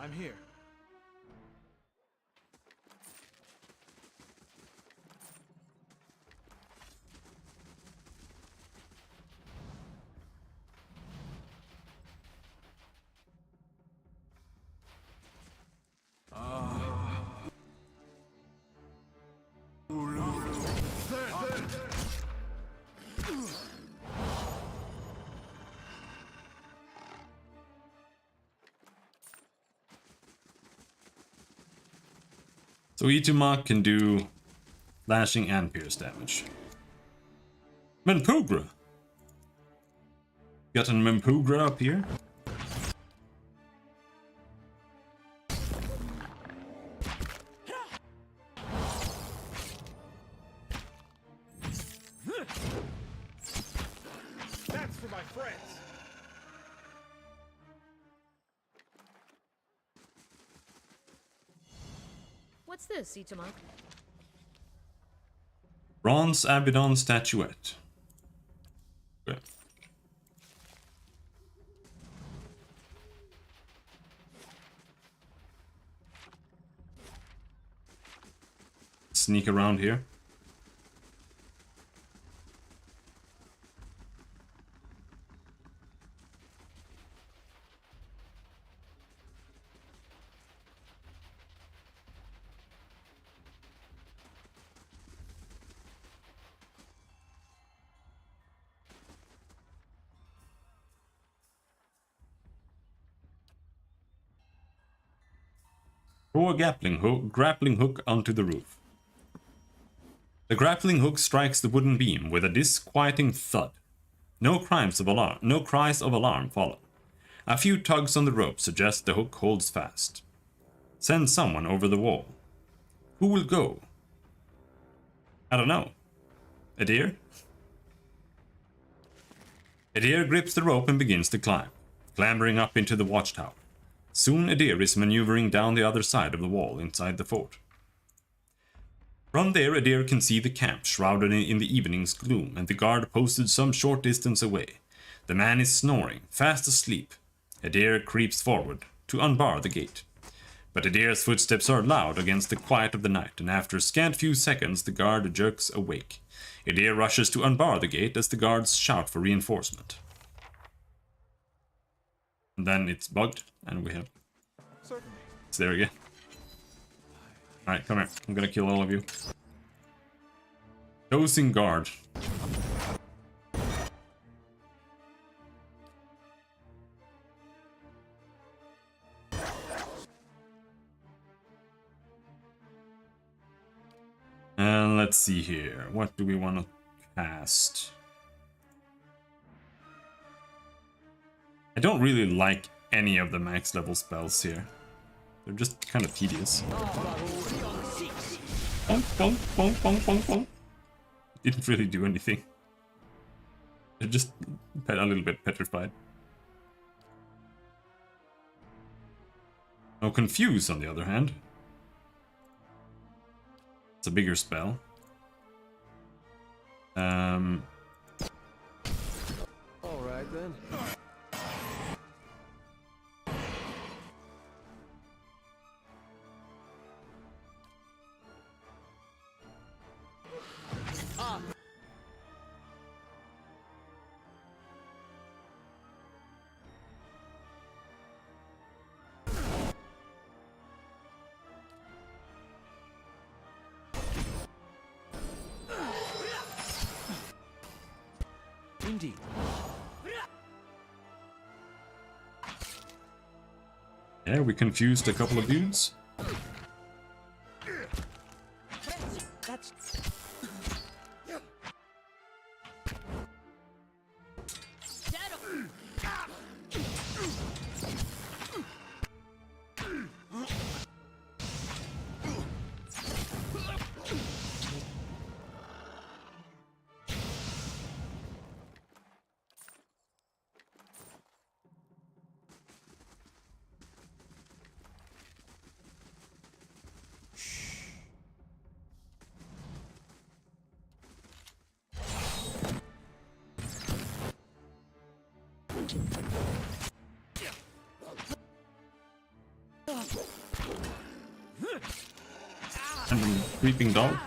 I'm here. So Itumok can do slashing and pierce damage. Mempugra! Got a Mempugra up here? That's for my friends. What's this, Itumok? Bronze Abaddon statuette. Okay. sneak around here. Throw a grappling hook onto the roof. The grappling hook strikes the wooden beam with a disquieting thud. No cries of alarm follow. A few tugs on the rope suggest the hook holds fast. Send someone over the wall. Who will go? I don't know. Adir? Adir grips the rope and begins to climb, clambering up into the watchtower. Soon Adir is maneuvering down the other side of the wall inside the fort. From there, Adir can see the camp shrouded in the evening's gloom and the guard posted some short distance away. The man is snoring, fast asleep. Adir creeps forward to unbar the gate. But Adir's footsteps are loud against the quiet of the night, and after a scant few seconds the guard jerks awake. Adir rushes to unbar the gate as the guards shout for reinforcement. And then it's bugged, and we have... It's there again. Alright, come here. I'm gonna kill all of you. Dosing guard. And let's see here. What do we want to cast? I don't really like any of the max level spells here. They're just kind of tedious. Bonk, bonk, bonk, bonk, bonk, bonk. Didn't really do anything. They're just a little bit petrified. No Confuse, on the other hand. It's a bigger spell. Alright then. Indeed. Yeah, we confused a couple of dudes. That's... And a creeping dog.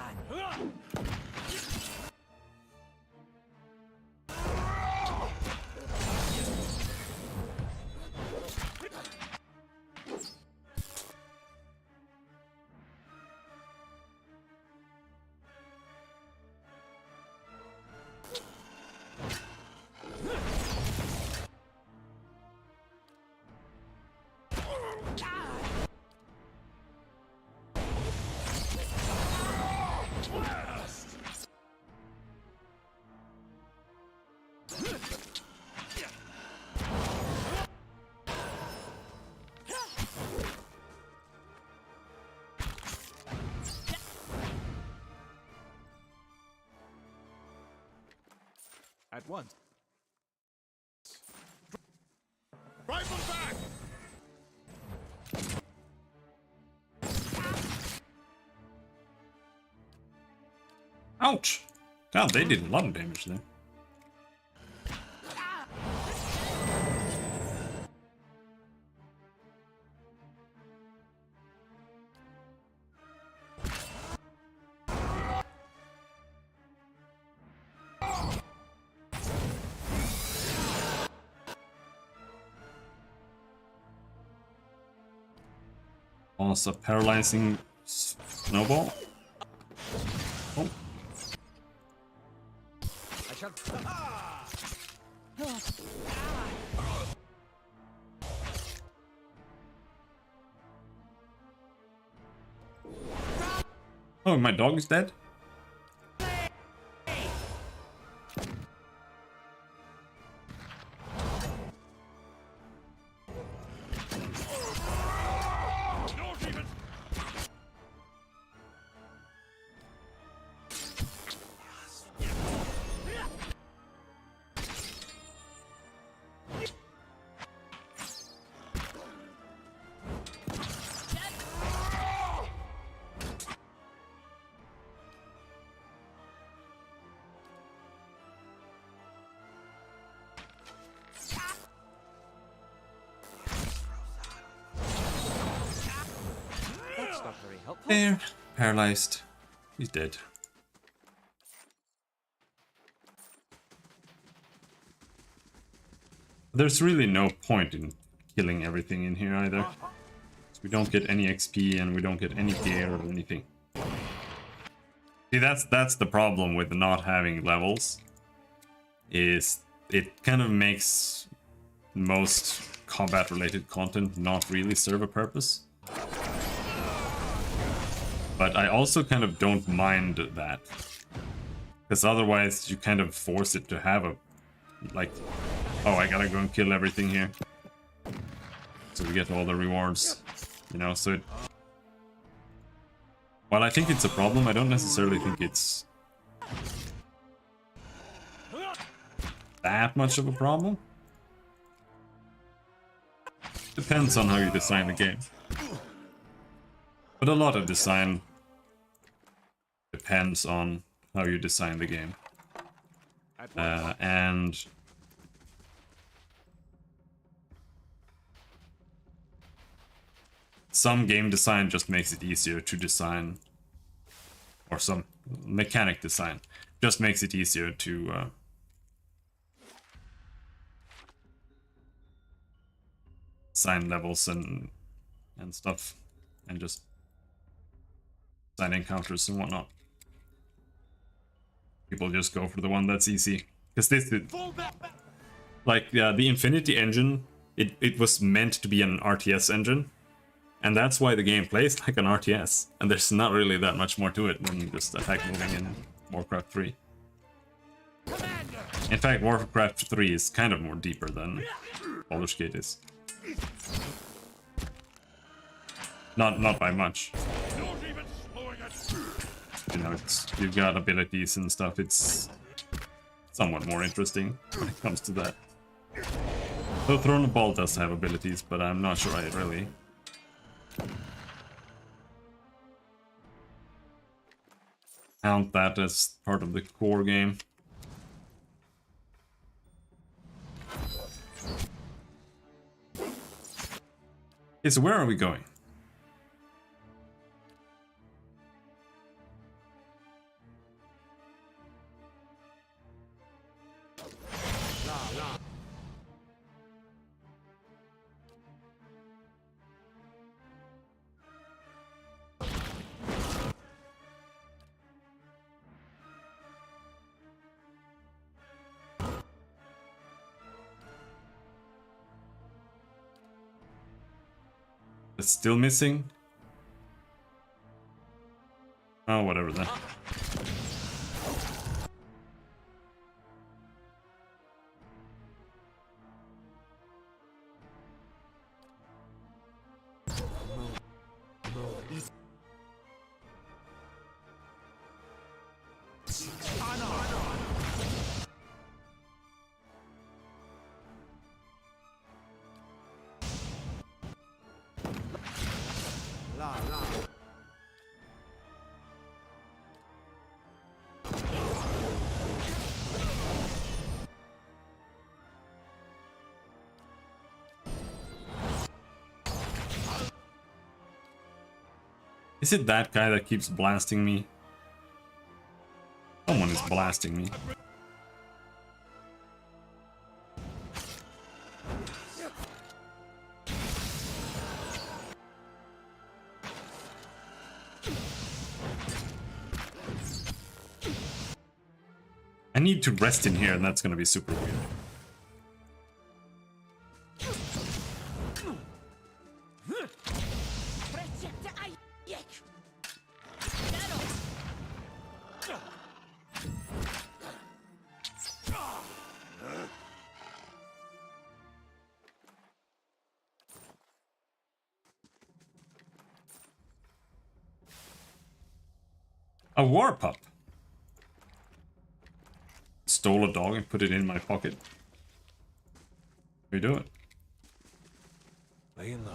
At once. Drive them back! Ouch! God, they did a lot of damage there. Also paralyzing snowball. Oh. I shall. Oh, my dog is dead? That's not very helpful. There. Paralyzed. He's dead. There's really no point in killing everything in here either. We don't get any XP and we don't get any gear or anything. See, that's the problem with not having levels. Is it kind of makes most combat-related content not really serve a purpose. But I also kind of don't mind that. Because otherwise you kind of force it to have a... like, oh, I gotta go and kill everything here. So we get all the rewards. You know, so it... While I think it's a problem, I don't necessarily think it's... that much of a problem. Depends on how you design the game. But a lot of design depends on how you design the game. And some game design just makes it easier to design, or some mechanic design just makes it easier to design levels and stuff, and just design encounters and whatnot. People just go for the one that's easy. Because this is... like, the Infinity engine, it was meant to be an RTS engine. And that's why the game plays like an RTS. And there's not really that much more to it than just attack moving in Warcraft 3. In fact, Warcraft 3 is kind of more deeper than Baldur's Gate is. Not by much. You know, you've got abilities and stuff. It's somewhat more interesting when it comes to that. Though Throne of Ball does have abilities, but I'm not sure I really count that as part of the core game. Okay, so where are we going? It's still missing? Oh, whatever then. Is it that guy that keeps blasting me? Someone is blasting me. I need to rest in here, and that's gonna be super weird. A war pup. Stole a dog and put it in my pocket. We do it. Laying low.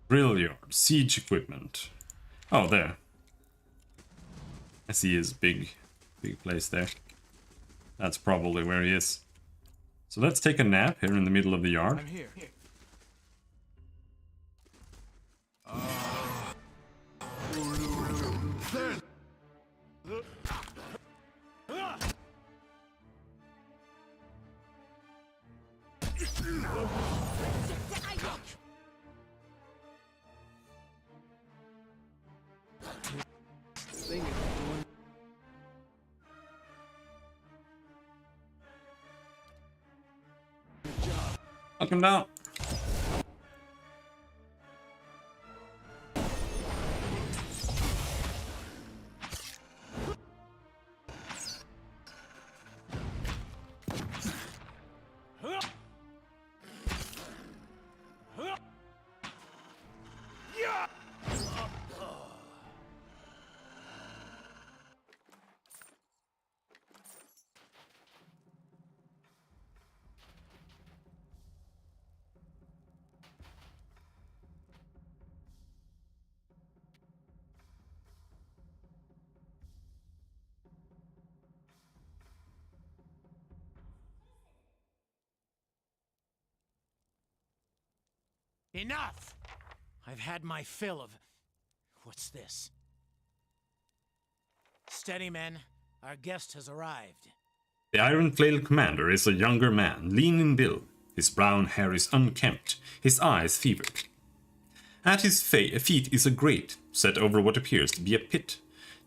Drill yard, siege equipment. Oh, there. I see his big place there. That's probably where he is. So let's take a nap here in the middle of the yard. I'm here. Knock him down. Enough! I've had my fill of... What's this? Steady, men. Our guest has arrived. The Iron Flail commander is a younger man, lean in build. His brown hair is unkempt, his eyes fevered. At his feet is a grate, set over what appears to be a pit.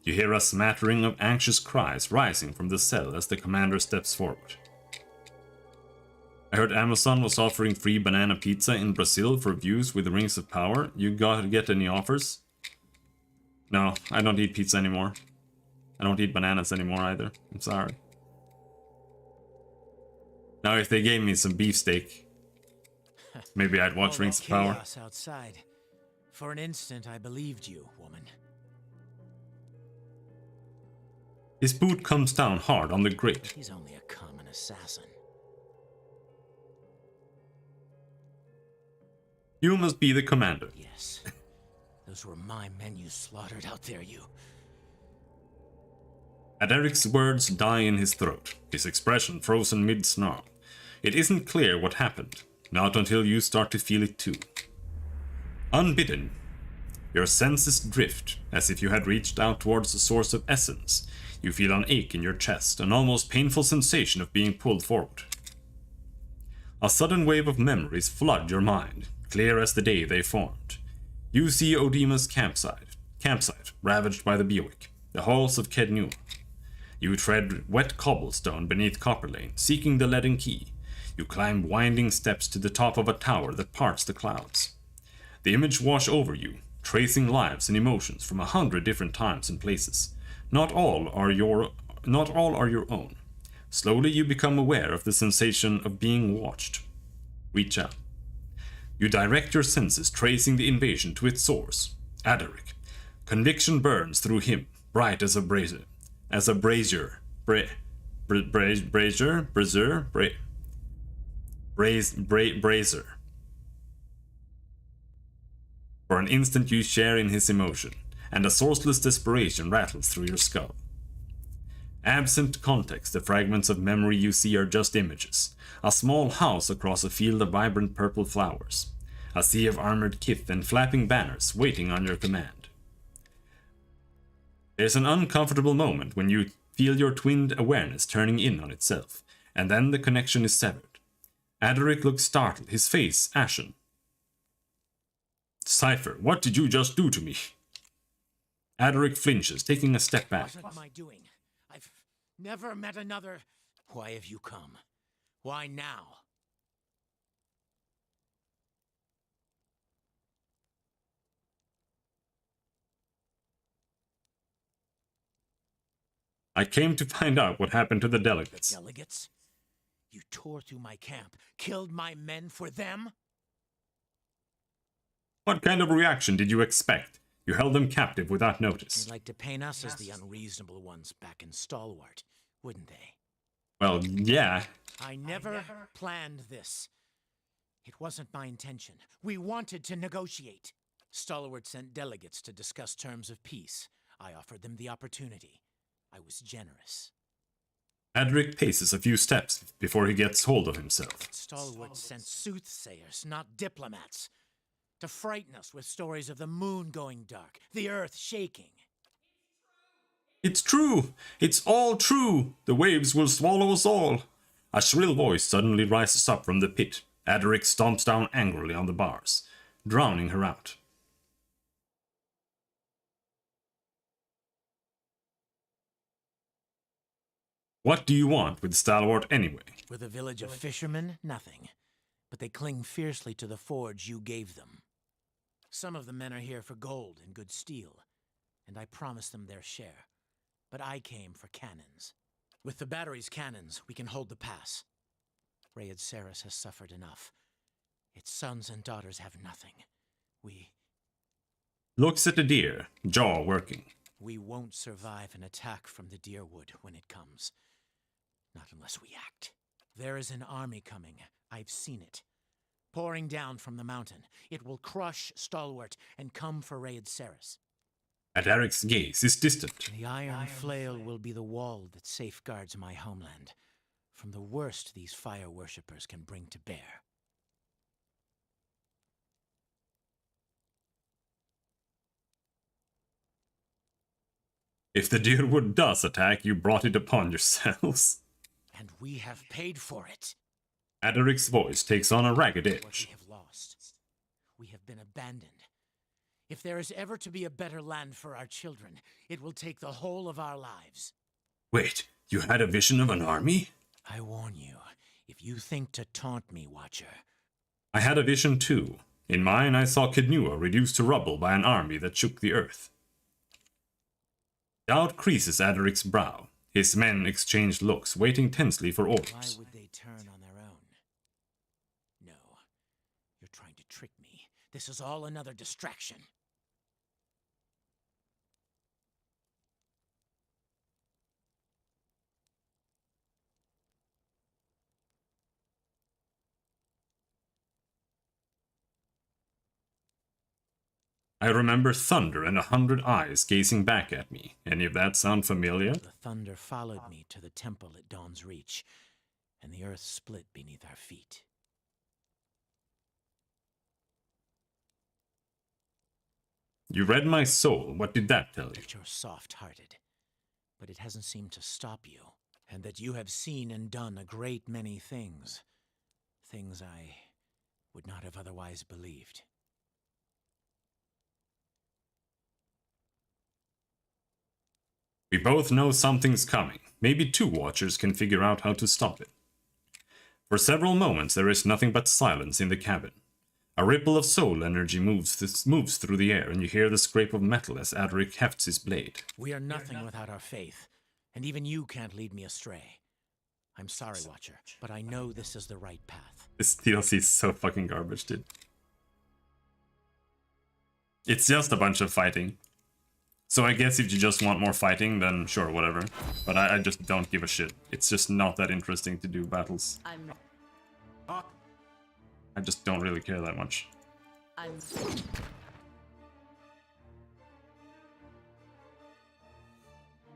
You hear a smattering of anxious cries rising from the cell as the commander steps forward. I heard Amazon was offering free banana pizza in Brazil for views with the Rings of Power. You gotta get any offers? No, I don't eat pizza anymore. I don't eat bananas anymore either. I'm sorry. Now if they gave me some beefsteak, maybe I'd watch Rings of Power. Chaos outside. For an instant, I believed you, woman. His boot comes down hard on the grate. He's only a common assassin. You must be the commander. Yes. Those were my men you slaughtered out there, you. Aderic's words die in his throat, his expression frozen mid-snarl. It isn't clear what happened, not until you start to feel it too. Unbidden, your senses drift, as if you had reached out towards the source of essence. You feel an ache in your chest, an almost painful sensation of being pulled forward. A sudden wave of memories flood your mind, clear as the day they formed. You see Odima's campsite, ravaged by the Buick, the halls of Kednur. You tread wet cobblestone beneath Copper Lane, seeking the leaden key. You climb winding steps to the top of a tower that parts the clouds. The image wash over you, tracing lives and emotions from 100 different times and places. Not all are your own. Slowly you become aware of the sensation of being watched. Reach out. You direct your senses, tracing the invasion to its source, Aderic. Conviction burns through him, bright as a brazier. Brazier. For an instant you share in his emotion, and a sourceless desperation rattles through your skull. Absent context, the fragments of memory you see are just images. A small house across a field of vibrant purple flowers. A sea of armored kith and flapping banners waiting on your command. There's an uncomfortable moment when you feel your twinned awareness turning in on itself, and then the connection is severed. Aderic looks startled, his face ashen. Cypher, what did you just do to me? Aderic flinches, taking a step back. What am I doing? I've Never met another. Why have you come? Why now? I came to find out what happened to the delegates. Delegates? You tore through my camp, killed my men for them? What kind of reaction did you expect? You held them captive without notice. They'd like to paint us as the unreasonable ones back in Stalwart, wouldn't they? Well, yeah. I never planned this. It wasn't my intention. We wanted to negotiate. Stalwart sent delegates to discuss terms of peace. I offered them the opportunity. I was generous. Adric paces a few steps before he gets hold of himself. Stalwart sent soothsayers, not diplomats, to frighten us with stories of the moon going dark, the earth shaking. It's true! It's all true! The waves will swallow us all! A shrill voice suddenly rises up from the pit. Adric stomps down angrily on the bars, drowning her out. What do you want with Stalwart anyway? With a village of fishermen, nothing. But they cling fiercely to the forge you gave them. Some of the men are here for gold and good steel, and I promised them their share. But I came for cannons. With the battery's cannons, we can hold the pass. Rayed Saris has suffered enough. Its sons and daughters have nothing. Looks at the deer, jaw working. We won't survive an attack from the Deerwood when it comes. Not unless we act. There is an army coming. I've seen it. Pouring down from the mountain. It will crush Stalwart and come for Rayed Saris. Adaric's gaze is distant. The Iron Flail will be the wall that safeguards my homeland from the worst these fire worshippers can bring to bear. If the Deerwood does attack, you brought it upon yourselves. And we have paid for it. Adaric's voice takes on a ragged What we edge. have lost. We have been abandoned. If there is ever to be a better land for our children, it will take the whole of our lives. Wait, you had a vision of an army? I warn you, if you think to taunt me, Watcher. I had a vision too. In mine, I saw Kidnua reduced to rubble by an army that shook the earth. Doubt creases Adaric's brow. His men exchange looks, waiting tensely for Why orders. would they turn on their own? No. You're trying to trick me. This is all another distraction. I remember thunder and 100 eyes gazing back at me. Any of that sound familiar? The thunder followed me to the temple at Dawn's Reach, and the earth split beneath our feet. You read my soul. What did that tell you? That you're soft-hearted, but it hasn't seemed to stop you, and that you have seen and done a great many things. Things I would not have otherwise believed. We both know something's coming. Maybe two Watchers can figure out how to stop it. For several moments there is nothing but silence in the cabin. A ripple of soul energy moves through the air, and you hear the scrape of metal as Adric hefts his blade. We are nothing without our faith, and even you can't lead me astray. I'm sorry, Watcher, but I know this is the right path. This DLC is so fucking garbage, dude. It's just a bunch of fighting. So I guess if you just want more fighting, then sure, whatever. But I just don't give a shit. It's just not that interesting to do battles. I just don't really care that much.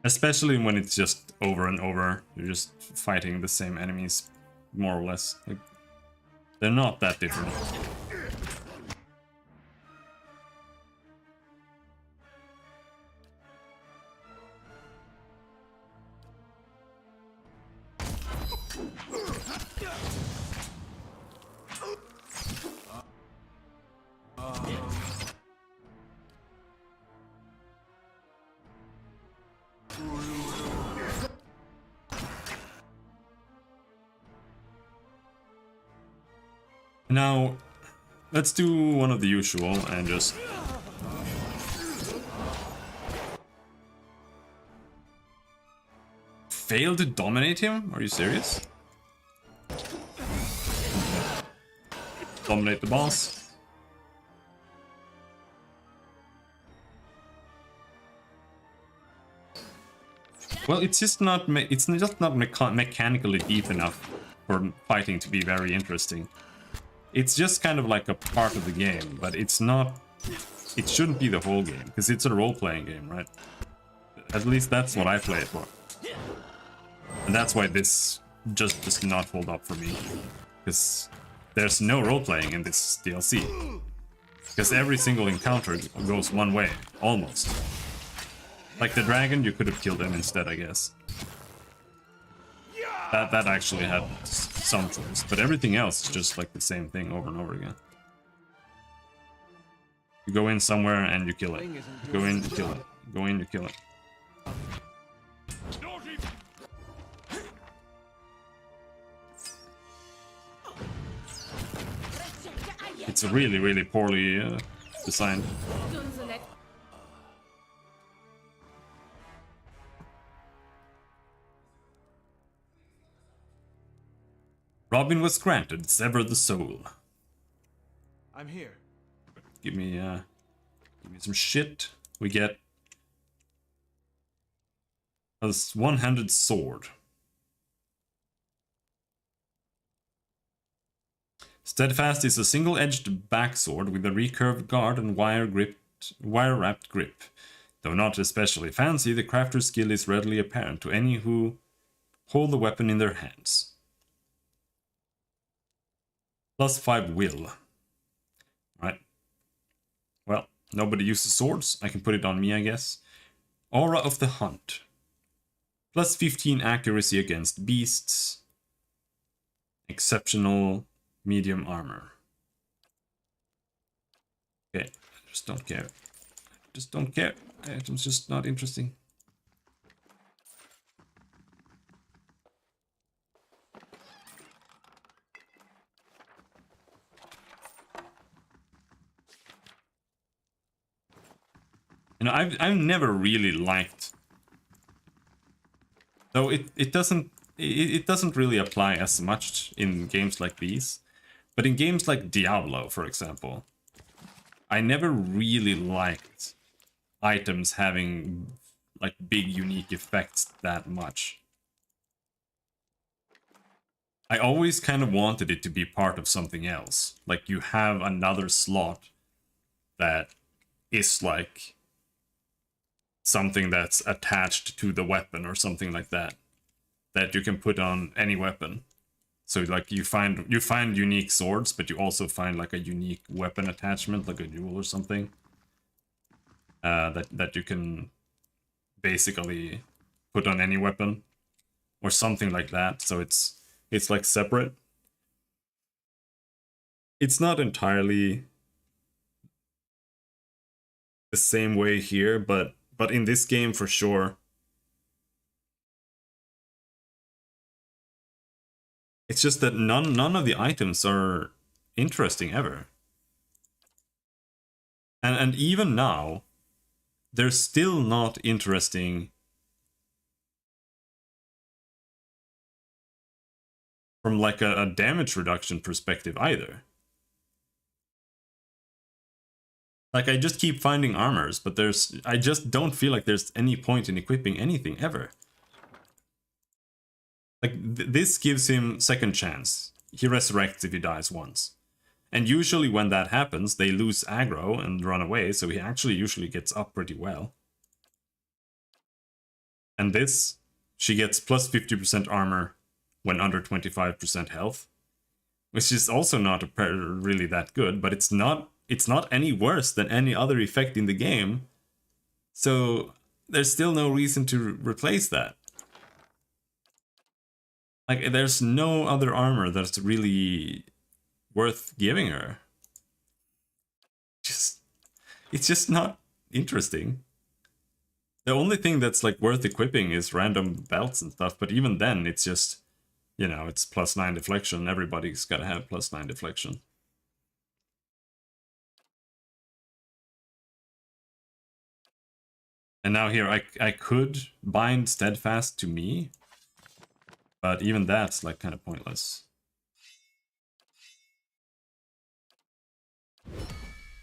Especially when it's just over and over. You're just fighting the same enemies, more or less. Like, they're not that different. Now, let's do one of the usual and just... Fail to dominate him? Are you serious? Dominate the boss. Well, it's just not mechanically deep enough for fighting to be very interesting. It's just kind of like a part of the game, but it's not... It shouldn't be the whole game, because it's a role-playing game, right? At least that's what I play it for. And that's why this just does not hold up for me. Because there's no role-playing in this DLC. Because every single encounter goes one way, almost. Like the dragon, you could have killed him instead, I guess. That actually had some choice, but everything else is just like the same thing over and over again. You go in somewhere and you kill it. You go in, you kill it. You go in, you kill it. It's really, really poorly designed. Robin was granted Sever the Soul. I'm here. Give me some shit. We get a one-handed sword. Steadfast is a single-edged backsword with a recurved guard and wire-wrapped grip. Though not especially fancy, the crafter's skill is readily apparent to any who hold the weapon in their hands. +5 will. Right. Well, nobody uses swords. I can put it on me, I guess. Aura of the Hunt. +15 accuracy against beasts. Exceptional medium armor. Okay, I just don't care. Just don't care. It's just not interesting. You know, I've never really liked, though it doesn't really apply as much in games like these, but in games like Diablo, for example, I never really liked items having like big unique effects that much. I always kind of wanted it to be part of something else, like you have another slot that is like something that's attached to the weapon or something like that you can put on any weapon. So like you find unique swords, but you also find like a unique weapon attachment, like a jewel or something, that you can basically put on any weapon or something like that. So it's like separate. It's not entirely the same way here, but in this game for sure. It's just that none of the items are interesting ever. And even now, they're still not interesting from like a damage reduction perspective either. Like, I just keep finding armors, but I just don't feel like there's any point in equipping anything ever. Like, this gives him second chance. He resurrects if he dies once. And usually when that happens, they lose aggro and run away, so he actually usually gets up pretty well. And this, she gets plus 50% armor when under 25% health. Which is also not really that good, but it's not any worse than any other effect in the game. So there's still no reason to replace that. Like, there's no other armor that's really worth giving her. It's just not interesting. The only thing that's like worth equipping is random belts and stuff, but even then it's just, you know, it's +9 deflection. Everybody's gotta have +9 deflection. And now here, I could bind Steadfast to me, but even that's like kind of pointless.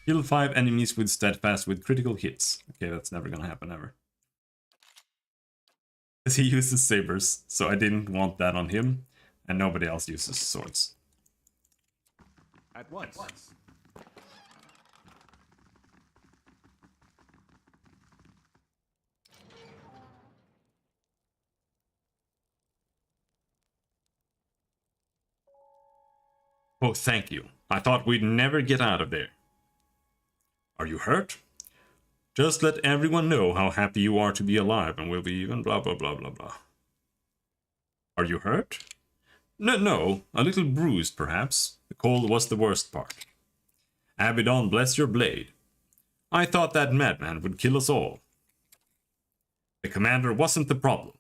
Kill 5 enemies with Steadfast with critical hits. Okay, that's never gonna happen ever. Because he uses sabers, so I didn't want that on him, and nobody else uses swords. At once. Oh, thank you. I thought we'd never get out of there. Are you hurt? Just let everyone know how happy you are to be alive and we'll be even blah blah blah blah blah. Are you hurt? No, a little bruised perhaps. The cold was the worst part. Abaddon bless your blade. I thought that madman would kill us all. The commander wasn't the problem.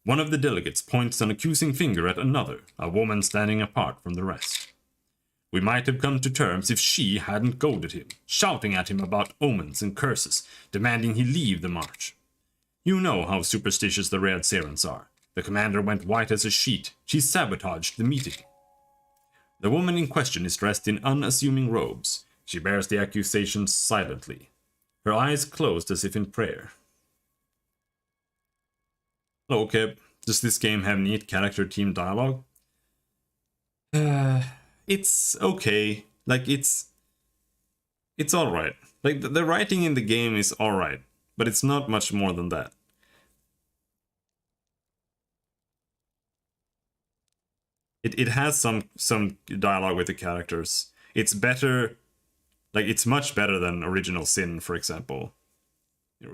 One of the delegates points an accusing finger at another, a woman standing apart from the rest. We might have come to terms if she hadn't goaded him, shouting at him about omens and curses, demanding he leave the march. You know how superstitious the Red Serens are. The commander went white as a sheet. She sabotaged the meeting. The woman in question is dressed in unassuming robes. She bears the accusations silently, her eyes closed as if in prayer. Hello, Keb. Does this game have neat character team dialogue? It's okay. Like, it's alright. Like, the writing in the game is alright, but it's not much more than that. It has some dialogue with the characters. It's better, like, it's much better than Original Sin, for example.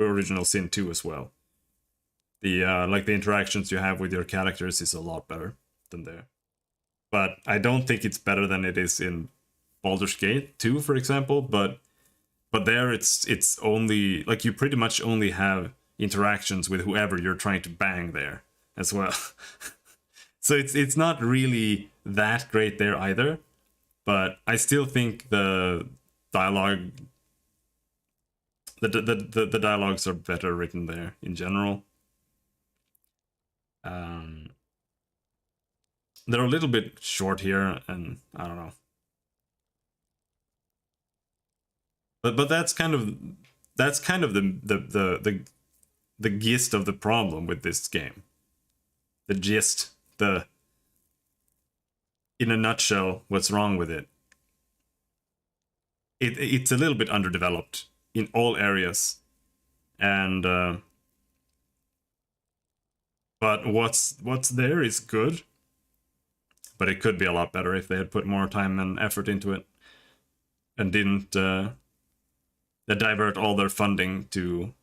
Original Sin 2 as well. The, like, the interactions you have with your characters is a lot better than there. But I don't think it's better than it is in Baldur's Gate 2, for example, but there it's only, like, you pretty much only have interactions with whoever you're trying to bang there as well. So it's not really that great there either, but I still think the dialogue, the dialogues are better written there in general. They're a little bit short here, and I don't know. But that's kind of the gist of the problem with this game. The gist, in a nutshell, what's wrong with it. It's a little bit underdeveloped in all areas, and but what's there is good. But it could be a lot better if they had put more time and effort into it and didn't divert all their funding to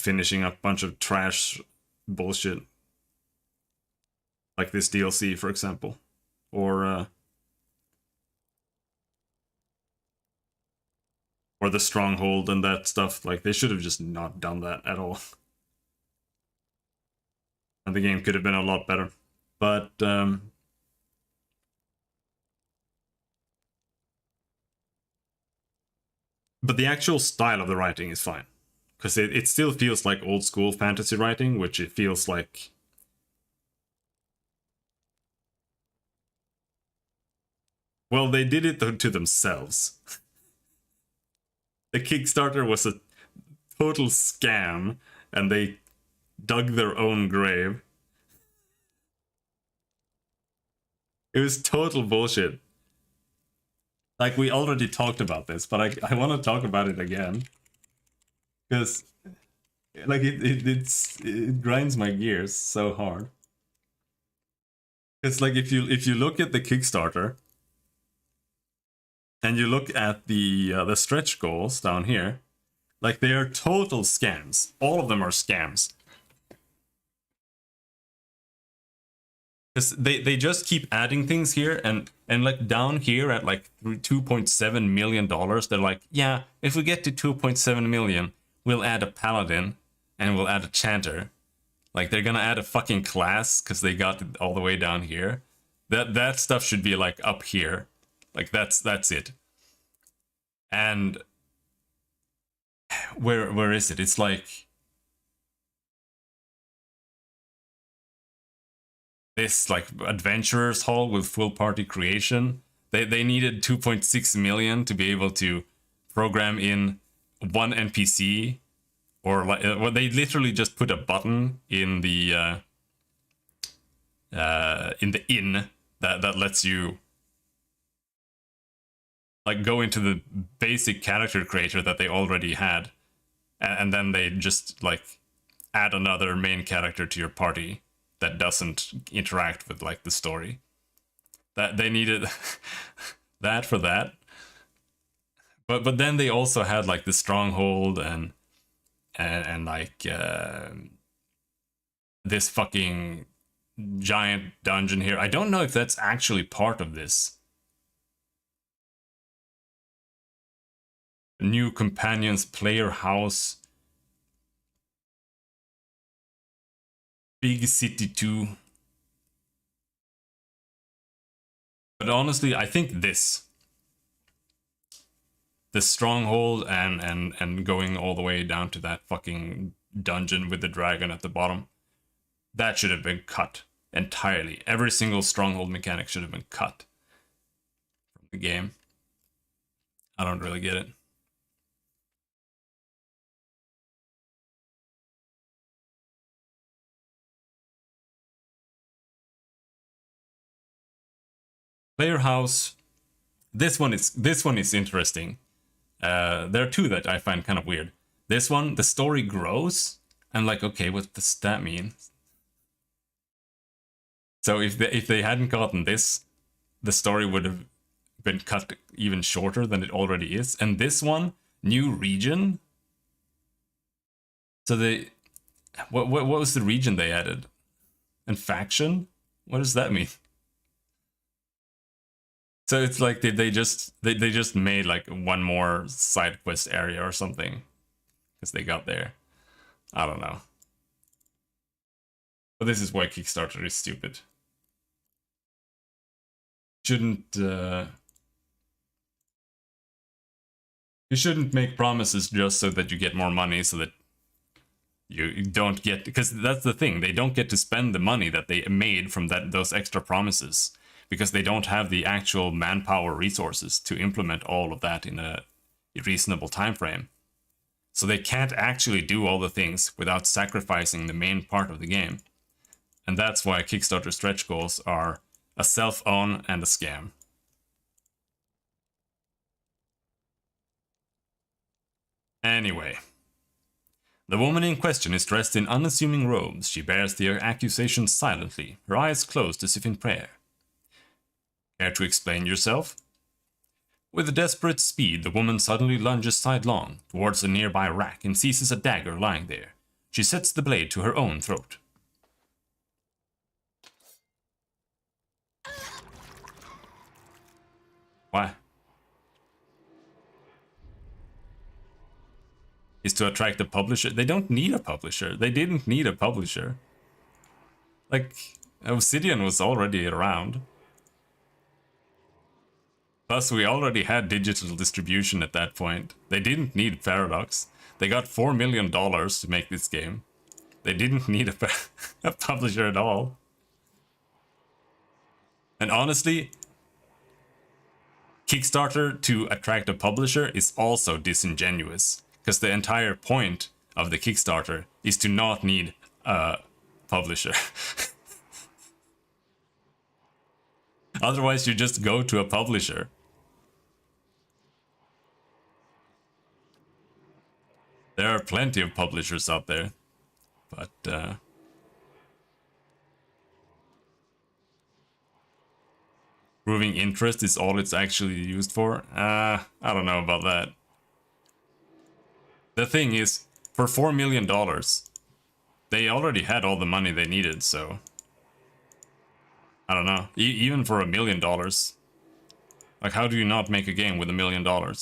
finishing up a bunch of trash bullshit. Like this DLC, for example. Or the Stronghold and that stuff. Like, they should have just not done that at all. And the game could have been a lot better. But the actual style of the writing is fine. Because it still feels like old school fantasy writing, which it feels like... Well, they did it to themselves. The Kickstarter was a total scam, and they dug their own grave. It was total bullshit. Like, we already talked about this, but I want to talk about it again. Because, like, it grinds my gears so hard. It's like, if you look at the Kickstarter, and you look at the stretch goals down here, like, they are total scams. All of them are scams. Because they just keep adding things here, and like down here at like $2.7 million, they're like, yeah, if we get to 2.7 million, we'll add a paladin and we'll add a chanter. Like, they're gonna add a fucking class because they got it all the way down here. That stuff should be like up here. Like, that's it. And where is it? It's like this like adventurers hall with full party creation. They needed 2.6 million to be able to program in one NPC, or like well, they literally just put a button in the inn that lets you like go into the basic character creator that they already had, and then they just like add another main character to your party that doesn't interact with like the story. That they needed that for that. But then they also had like the stronghold and like this fucking giant dungeon here. I don't know if that's actually part of this. New companions, player house, big city 2. But honestly, I think this, the stronghold and going all the way down to that fucking dungeon with the dragon at the bottom, that should have been cut entirely. Every single stronghold mechanic should have been cut from the game. I don't really get it. Player house. This one is interesting. There are two that I find kind of weird. This one, the story grows. I'm like, okay, what does that mean? So if they hadn't gotten this, the story would have been cut even shorter than it already is. And this one, new region. So they, what was the region they added? And faction? What does that mean? So it's like they just made like one more side quest area or something because they got there. I don't know. But this is why Kickstarter is stupid. You shouldn't make promises just so that you get more money, so that you don't get, because that's the thing, they don't get to spend the money that they made from those extra promises, because they don't have the actual manpower resources to implement all of that in a reasonable time frame. So they can't actually do all the things without sacrificing the main part of the game. And that's why Kickstarter stretch goals are a self-own and a scam. Anyway. The woman in question is dressed in unassuming robes. She bears the accusations silently, her eyes closed as if in prayer. Care to explain yourself? With desperate speed, the woman suddenly lunges sidelong towards a nearby rack and seizes a dagger lying there. She sets the blade to her own throat. Why? Is to attract a publisher. They don't need a publisher. They didn't need a publisher. Like, Obsidian was already around. Plus, we already had digital distribution at that point. They didn't need Paradox. They got $4 million to make this game. They didn't need a publisher at all. And honestly, Kickstarter to attract a publisher is also disingenuous. Because the entire point of the Kickstarter is to not need a publisher. Otherwise, you just go to a publisher. There are plenty of publishers out there, but proving interest is all it's actually used for? I don't know about that. The thing is, for $4 million, they already had all the money they needed, so... I don't know. Even for $1 million. Like, how do you not make a game with $1 million? Like,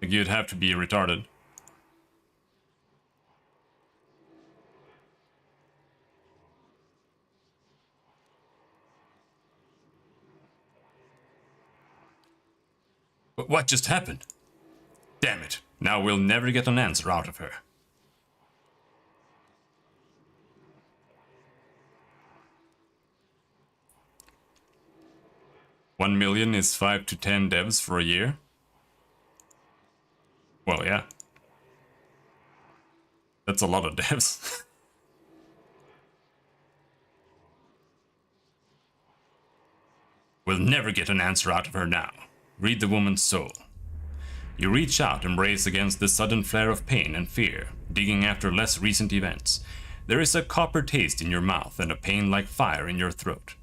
you'd have to be retarded. But what just happened? Damn it. Now we'll never get an answer out of her. $1 million is 5 to 10 devs for a year? Well, yeah. That's a lot of devs. We'll never get an answer out of her now. Read the woman's soul. You reach out and brace against the sudden flare of pain and fear, digging after less recent events. There is a copper taste in your mouth and a pain like fire in your throat.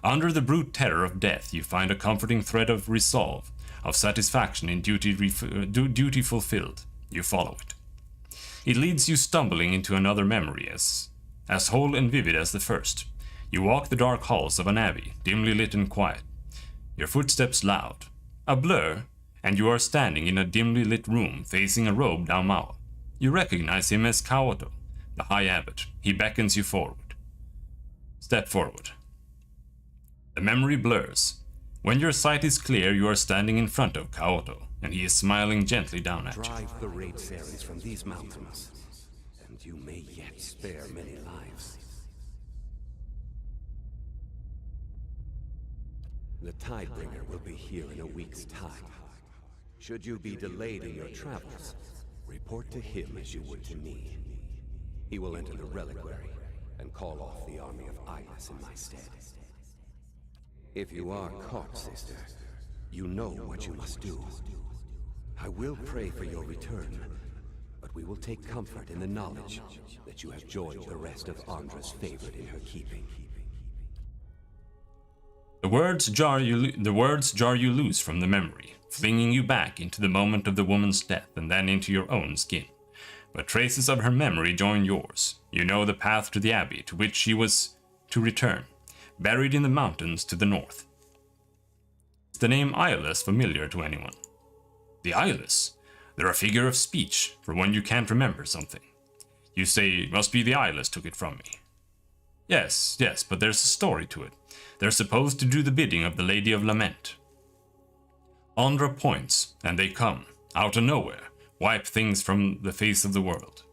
Under the brute terror of death, you find a comforting thread of resolve, of satisfaction in duty fulfilled. You follow it. It leads you stumbling into another memory as whole and vivid as the first. You walk the dark halls of an abbey, dimly lit and quiet. Your footsteps loud. A blur, and you are standing in a dimly lit room facing a robed Daumaua. You recognize him as Kaoto, the High Abbot. He beckons you forward. Step forward. The memory blurs. When your sight is clear, you are standing in front of Kaoto, and he is smiling gently down at you. Drive the raid Sarens from these mountains, and you may yet spare many lives. The Tidebringer will be here in a week's time. Should you be delayed in your travels, report to him as you would to me. He will enter the reliquary and call off the army of Eyeless in my stead. If you are caught, sister, you know what you must do. I will pray for your return, but we will take comfort in the knowledge that you have joined the rest of Andra's favorite in her keeping. The words jar you loose from the memory, flinging you back into the moment of the woman's death and then into your own skin. But traces of her memory join yours. You know the path to the abbey to which she was to return, buried in the mountains to the north. Is the name Eyeless familiar to anyone? The Eyeless? They're a figure of speech for when you can't remember something. You say, must be the Eyeless took it from me. Yes, but there's a story to it. They're supposed to do the bidding of the Lady of Lament. Andra points, and they come, out of nowhere, wipe things from the face of the world.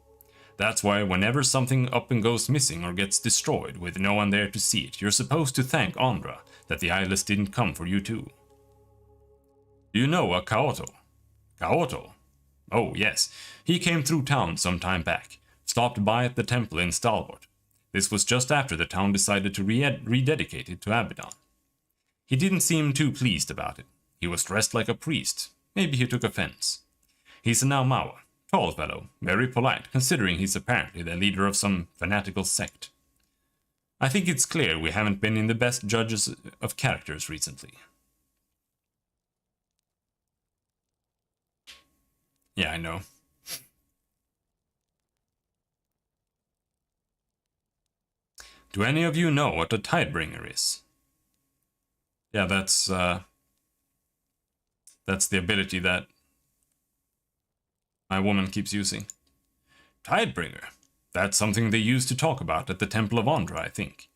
That's why whenever something up and goes missing or gets destroyed with no one there to see it, you're supposed to thank Andra that the Eyeless didn't come for you too. Do you know a Kaoto? Kaoto? Oh yes, he came through town some time back, stopped by at the temple in Stalwart. This was just after the town decided to rededicate it to Abaddon. He didn't seem too pleased about it. He was dressed like a priest. Maybe he took offense. He's a Daumaua, tall fellow, very polite, considering he's apparently the leader of some fanatical sect. I think it's clear we haven't been in the best judges of characters recently. Yeah, I know. Do any of you know what a Tidebringer is? Yeah, that's the ability that my woman keeps using. Tidebringer. That's something they used to talk about at the Temple of Andra, I think.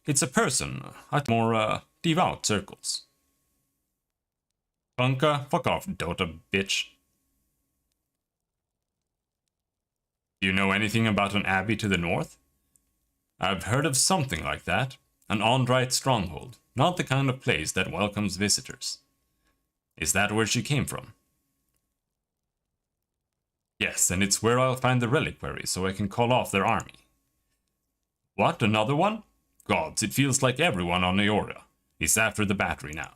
It's a person at more devout circles. Funka, fuck off, Dota bitch. Do you know anything about an abbey to the north? I've heard of something like that. An Andrite stronghold. Not the kind of place that welcomes visitors. Is that where she came from? Yes, and it's where I'll find the reliquary so I can call off their army. What, another one? Gods, it feels like everyone on Eoria is after the battery now.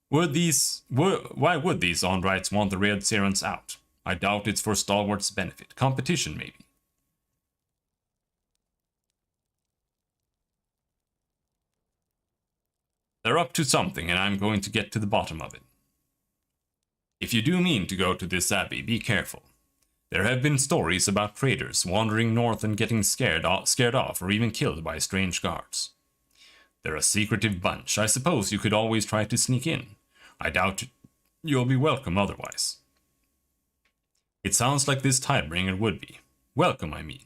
Why would these Andrites want the Red Sarens out? I doubt it's for Stalwart's benefit. Competition, maybe. They're up to something, and I'm going to get to the bottom of it. If you do mean to go to this abbey, be careful. There have been stories about traders wandering north and getting scared off or even killed by strange guards. They're a secretive bunch. I suppose you could always try to sneak in. I doubt you'll be welcome otherwise. It sounds like this Tidebringer would be. Welcome, I mean.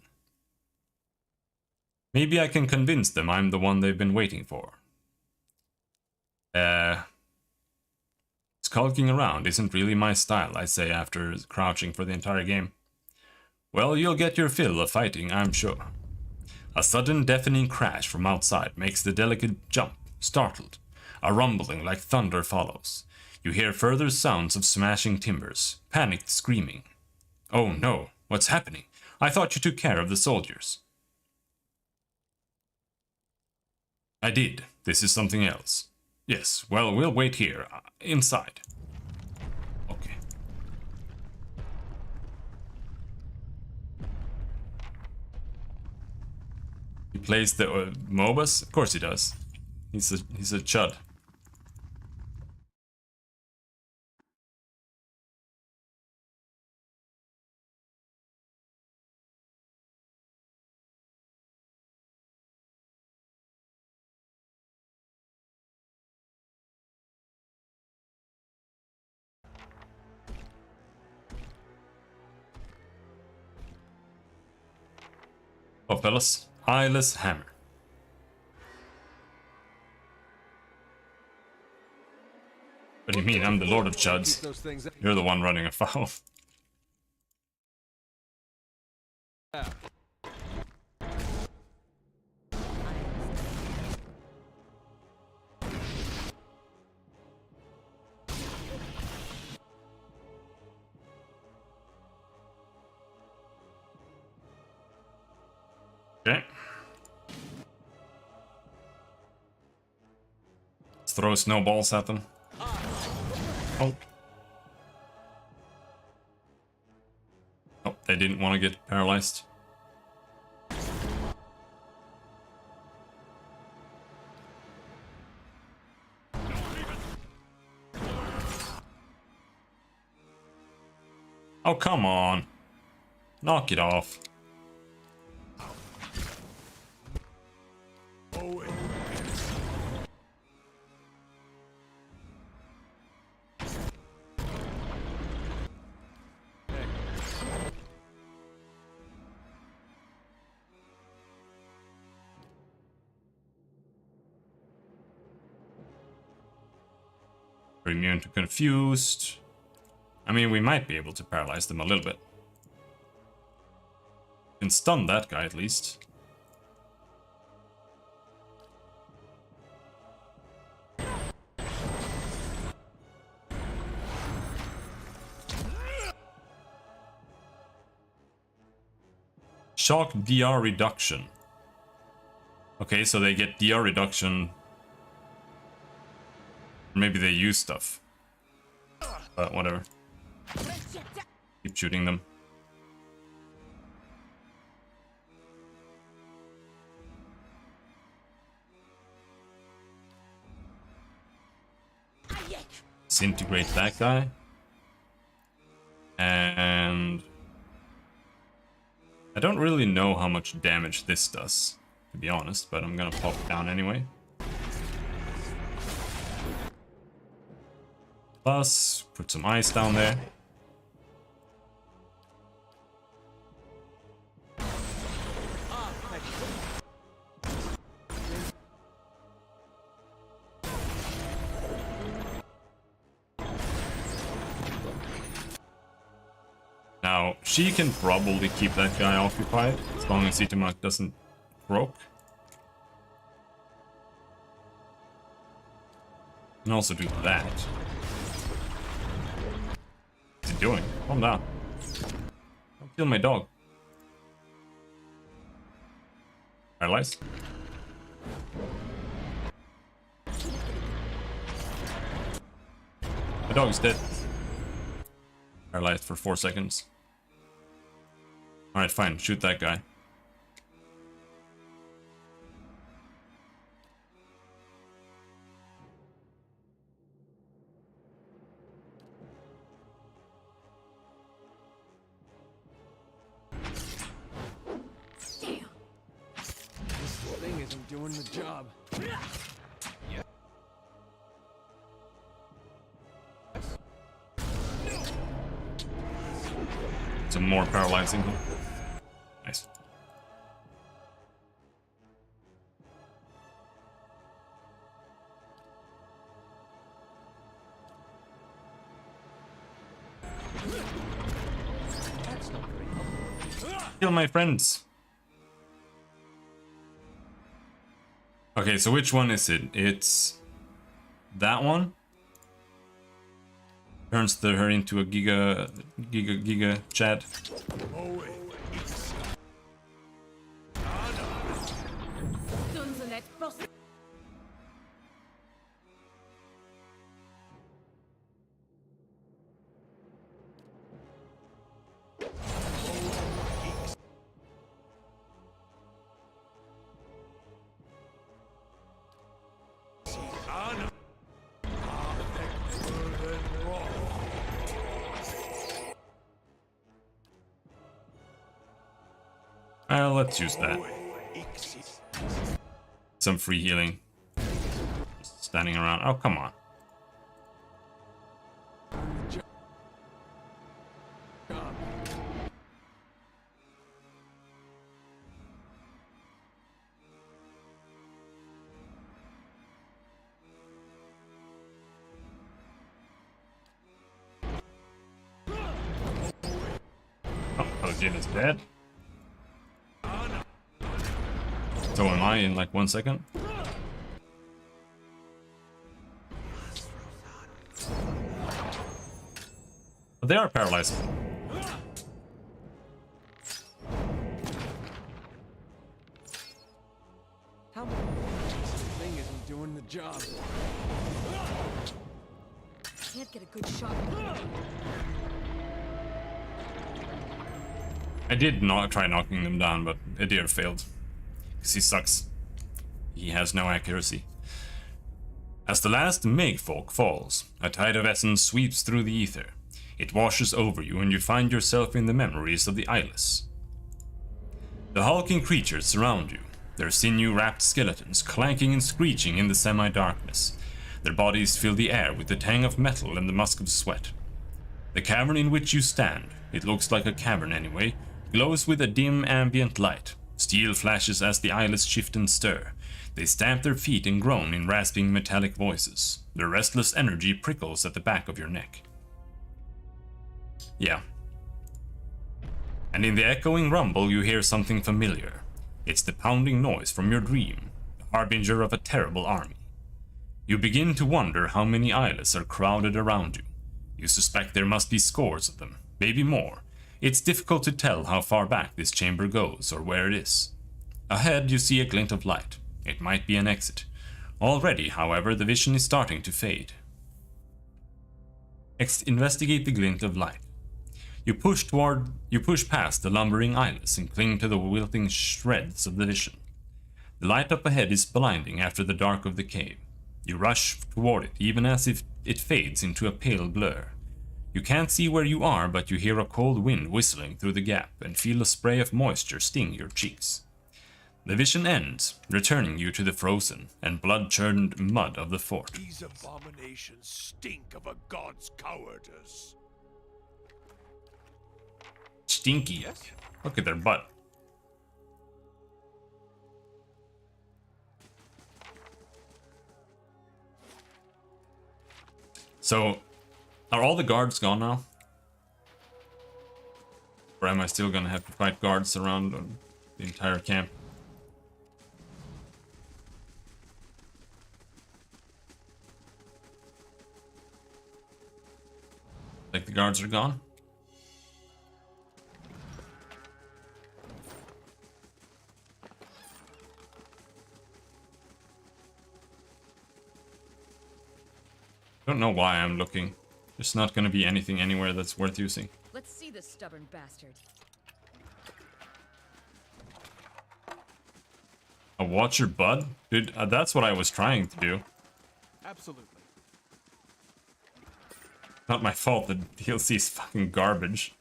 Maybe I can convince them I'm the one they've been waiting for. It's skulking around isn't really my style, I say after crouching for the entire game. Well, you'll get your fill of fighting, I'm sure. A sudden deafening crash from outside makes the delegate jump, startled. A rumbling like thunder follows. You hear further sounds of smashing timbers, panicked screaming. Oh no, what's happening? I thought you took care of the soldiers. I did. This is something else. Yes, well, we'll wait here, inside. Okay. He plays the MOBAs? Of course he does. He's a chud. Oh, fellas, eyeless hammer. What do you mean? I'm the Lord of Chuds. You're the one running afoul. Okay. Let's throw snowballs at them. Oh. Oh, they didn't want to get paralyzed. Oh, come on. Knock it off. Immune to confused. I mean, we might be able to paralyze them a little bit. Can stun that guy at least. Shock DR reduction. Okay, so they get DR reduction. Maybe they use stuff. But whatever. Keep shooting them. Disintegrate that guy. And I don't really know how much damage this does, to be honest, but I'm gonna pop it down anyway. Plus, put some ice down there. Now, she can probably keep that guy occupied, as long as Itamak doesn't croak. And also do that. What's he doing? Calm down. Don't kill my dog. Paralyzed. My dog's dead. Paralyzed for 4 seconds. Alright, fine. Shoot that guy. Doing the job. Yeah. Some more paralyzing. Nice. Kill my friends. Okay, so which one is it? It's that one. Turns her into a giga Chad. Let's use that. Some free healing. Just standing around. Oh, come on. Oh, Jin is dead. So am I in like 1 second? But they are paralyzed. How this thing isn't doing the job. Can't get a good shot. I did not try knocking them down, but Adir failed. Because he sucks. He has no accuracy. As the last Megfolk falls, a tide of essence sweeps through the ether. It washes over you and you find yourself in the memories of the Eyeless. The hulking creatures surround you, their sinew-wrapped skeletons clanking and screeching in the semi-darkness. Their bodies fill the air with the tang of metal and the musk of sweat. The cavern in which you stand, it looks like a cavern anyway, glows with a dim ambient light. Steel flashes as the Eyeless shift and stir. They stamp their feet and groan in rasping metallic voices. Their restless energy prickles at the back of your neck. Yeah. And in the echoing rumble you hear something familiar. It's the pounding noise from your dream, the harbinger of a terrible army. You begin to wonder how many Eyeless are crowded around you. You suspect there must be scores of them, maybe more. It's difficult to tell how far back this chamber goes or where it is. Ahead you see a glint of light. It might be an exit. Already, however, the vision is starting to fade. Investigate the glint of light. You push past the lumbering Eyeless and cling to the wilting shreds of the vision. The light up ahead is blinding after the dark of the cave. You rush toward it, even as if it fades into a pale blur. You can't see where you are, but you hear a cold wind whistling through the gap and feel a spray of moisture sting your cheeks. The vision ends, returning you to the frozen and blood-churned mud of the fort. These abominations stink of a god's cowardice. Stinky. Yes? Look at their butt. So, are all the guards gone now? Or am I still gonna have to fight guards around the entire camp? Like the guards are gone? I don't know why I'm looking. There's not gonna be anything anywhere that's worth using. Let's see this stubborn bastard. Watch your butt? Dude, that's what I was trying to do. Absolutely. Not my fault that DLC is fucking garbage.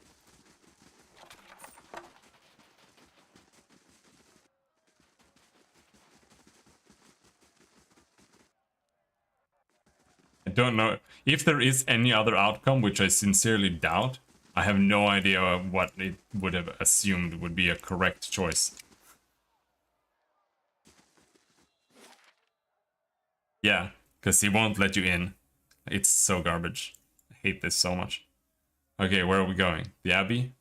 I don't know. If there is any other outcome, which I sincerely doubt, I have no idea what it would have assumed would be a correct choice. Yeah, because he won't let you in. It's so garbage. I hate this so much. Okay, where are we going? The Abbey?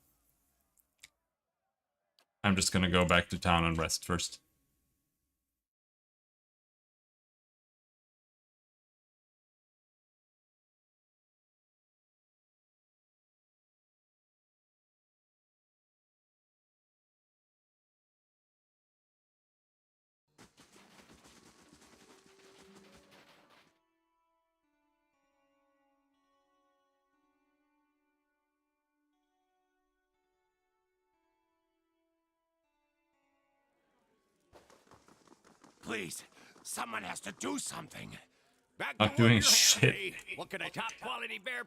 I'm just gonna go back to town and rest first. Please, someone has to do something. Back Not to doing work, shit. Harry. What can a top quality bear?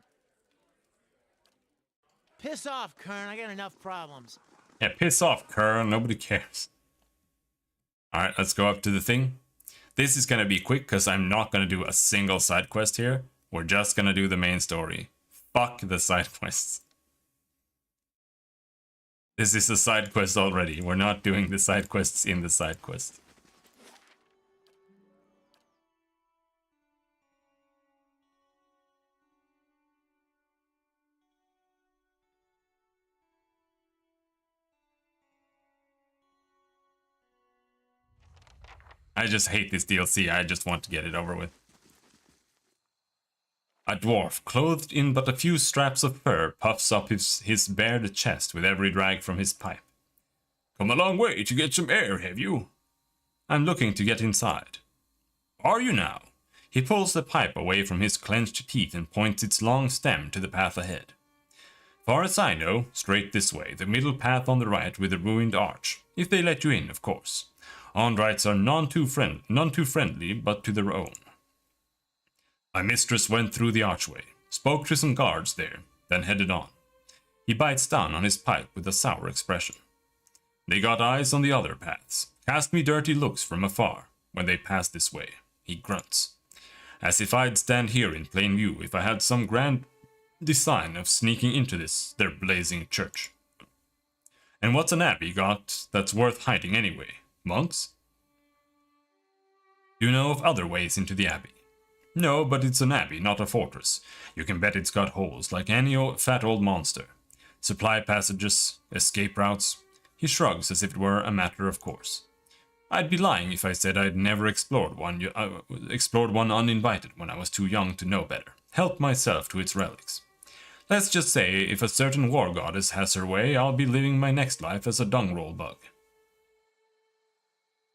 Piss off, Kern. I got enough problems. Yeah, piss off, Kern. Nobody cares. Alright, let's go up to the thing. This is gonna be quick because I'm not gonna do a single side quest here. We're just gonna do the main story. Fuck the side quests. This is a side quest already. We're not doing the side quests in the side quest. I just hate this DLC. I just want to get it over with. A dwarf, clothed in but a few straps of fur, puffs up his bared chest with every drag from his pipe. Come a long way to get some air, have you? I'm looking to get inside. Are you now? He pulls the pipe away from his clenched teeth and points its long stem to the path ahead. Far as I know, straight this way, the middle path on the right with the ruined arch. If they let you in, of course. Andrites are none too friendly, but to their own. My mistress went through the archway, spoke to some guards there, then headed on. He bites down on his pipe with a sour expression. They got eyes on the other paths, cast me dirty looks from afar when they passed this way. He grunts. As if I'd stand here in plain view if I had some grand design of sneaking into this, their blazing church. And what's an abbey got that's worth hiding anyway? Monks? You know of other ways into the abbey? No, but it's an abbey, not a fortress. You can bet it's got holes like any fat old monster. Supply passages, escape routes. He shrugs as if it were a matter of course. I'd be lying if I said I'd never explored one uninvited when I was too young to know better. Helped myself to its relics. Let's just say, if a certain war goddess has her way, I'll be living my next life as a dung roll bug.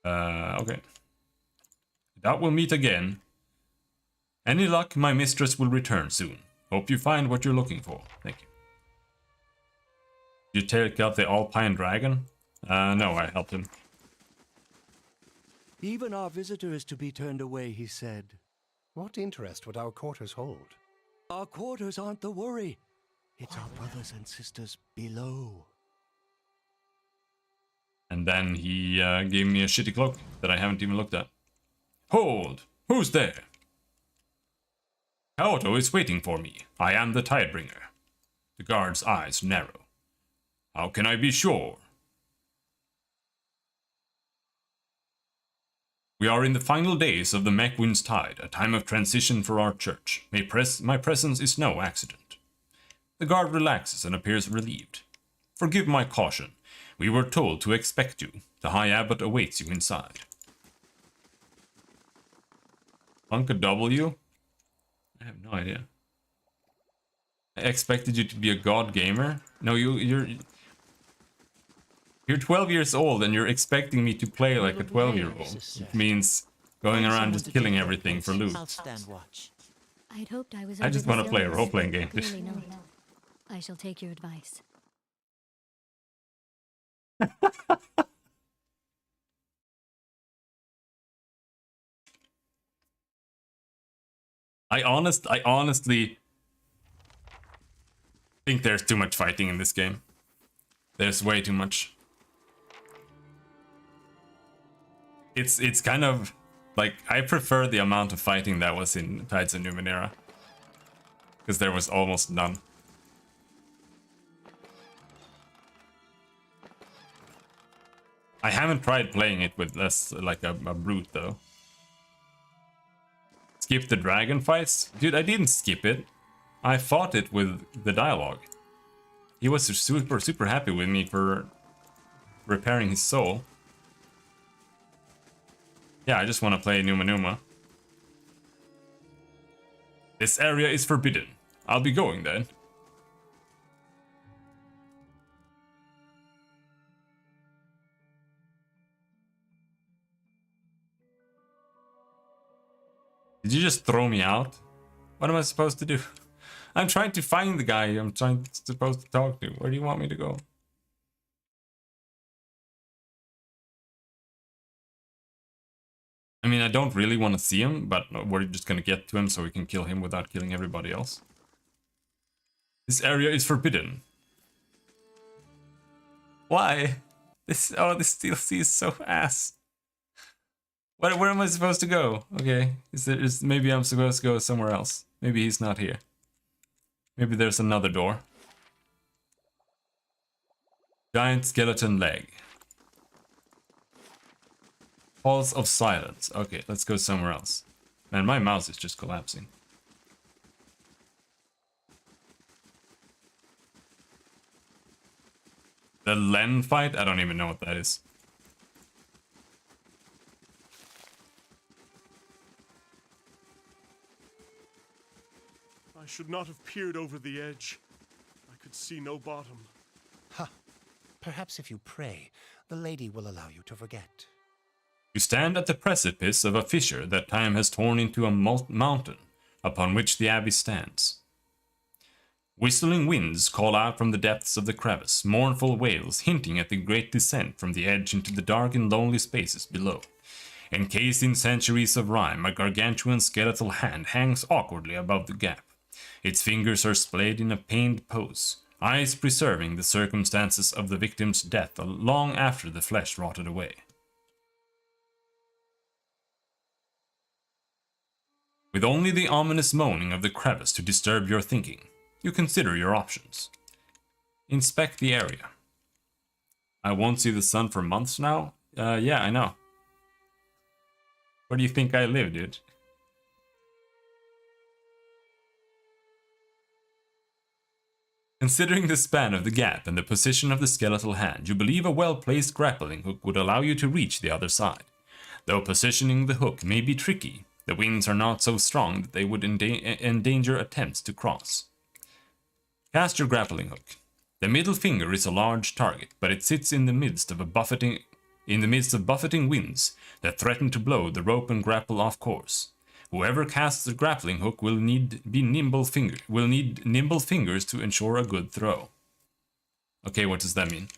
Okay. Doubt we'll meet again. Any luck, my mistress will return soon. Hope you find what you're looking for. Thank you. Did you take out the Alpine Dragon? No, I helped him. Even our visitor is to be turned away, he said. What interest would our quarters hold? Our quarters aren't the worry. It's our brothers and sisters below. And then he gave me a shitty cloak that I haven't even looked at. Hold! Who's there? Kaoto is waiting for me. I am the Tidebringer. The guard's eyes narrow. How can I be sure? We are in the final days of the Mechwind's Tide, a time of transition for our church. My presence is no accident. The guard relaxes and appears relieved. Forgive my caution. We were told to expect you. The High Abbot awaits you inside. Uncle W? I have no idea. I expected you to be a god gamer? No, you're 12 years old and you're expecting me to play like a 12-year-old. It means going around just killing everything for loot. I'll stand watch. I'd hoped I was I just want to play a role-playing game. Clearly not. I shall take your advice. I honestly think there's too much fighting in this game. There's way too much. It's kind of like I prefer the amount of fighting that was in Tides of Numenera, because there was almost none. I haven't tried playing it with less like a brute though. Skip the dragon fights? Dude, I didn't skip it. I fought it with the dialogue. He was super happy with me for repairing his soul. Yeah, I just want to play Numa Numa. This area is forbidden. I'll be going then. Did you just throw me out? What am I supposed to do? I'm trying to find the guy supposed to talk to. Where do you want me to go? I mean, I don't really want to see him, but we're just gonna get to him so we can kill him without killing everybody else. This area is forbidden. Why? This DLC is so ass. Where am I supposed to go? Okay, maybe I'm supposed to go somewhere else. Maybe he's not here. Maybe there's another door. Giant skeleton leg. Halls of silence. Okay, let's go somewhere else. Man, my mouse is just collapsing. The Len fight? I don't even know what that is. I should not have peered over the edge. I could see no bottom. Ha! Perhaps if you pray, the lady will allow you to forget. You stand at the precipice of a fissure that time has torn into a mountain, upon which the abbey stands. Whistling winds call out from the depths of the crevice, mournful wails hinting at the great descent from the edge into the dark and lonely spaces below. Encased in centuries of rime, a gargantuan skeletal hand hangs awkwardly above the gap. Its fingers are splayed in a pained pose, eyes preserving the circumstances of the victim's death long after the flesh rotted away. With only the ominous moaning of the crevice to disturb your thinking, you consider your options. Inspect the area. I won't see the sun for months now? Yeah, I know. Where do you think I live, dude? Considering the span of the gap and the position of the skeletal hand, you believe a well-placed grappling hook would allow you to reach the other side. Though positioning the hook may be tricky, the winds are not so strong that they would endanger attempts to cross. Cast your grappling hook. The middle finger is a large target, but it sits in the midst of buffeting winds that threaten to blow the rope and grapple off course. Whoever casts the grappling hook will need nimble fingers to ensure a good throw. Okay, what does that mean?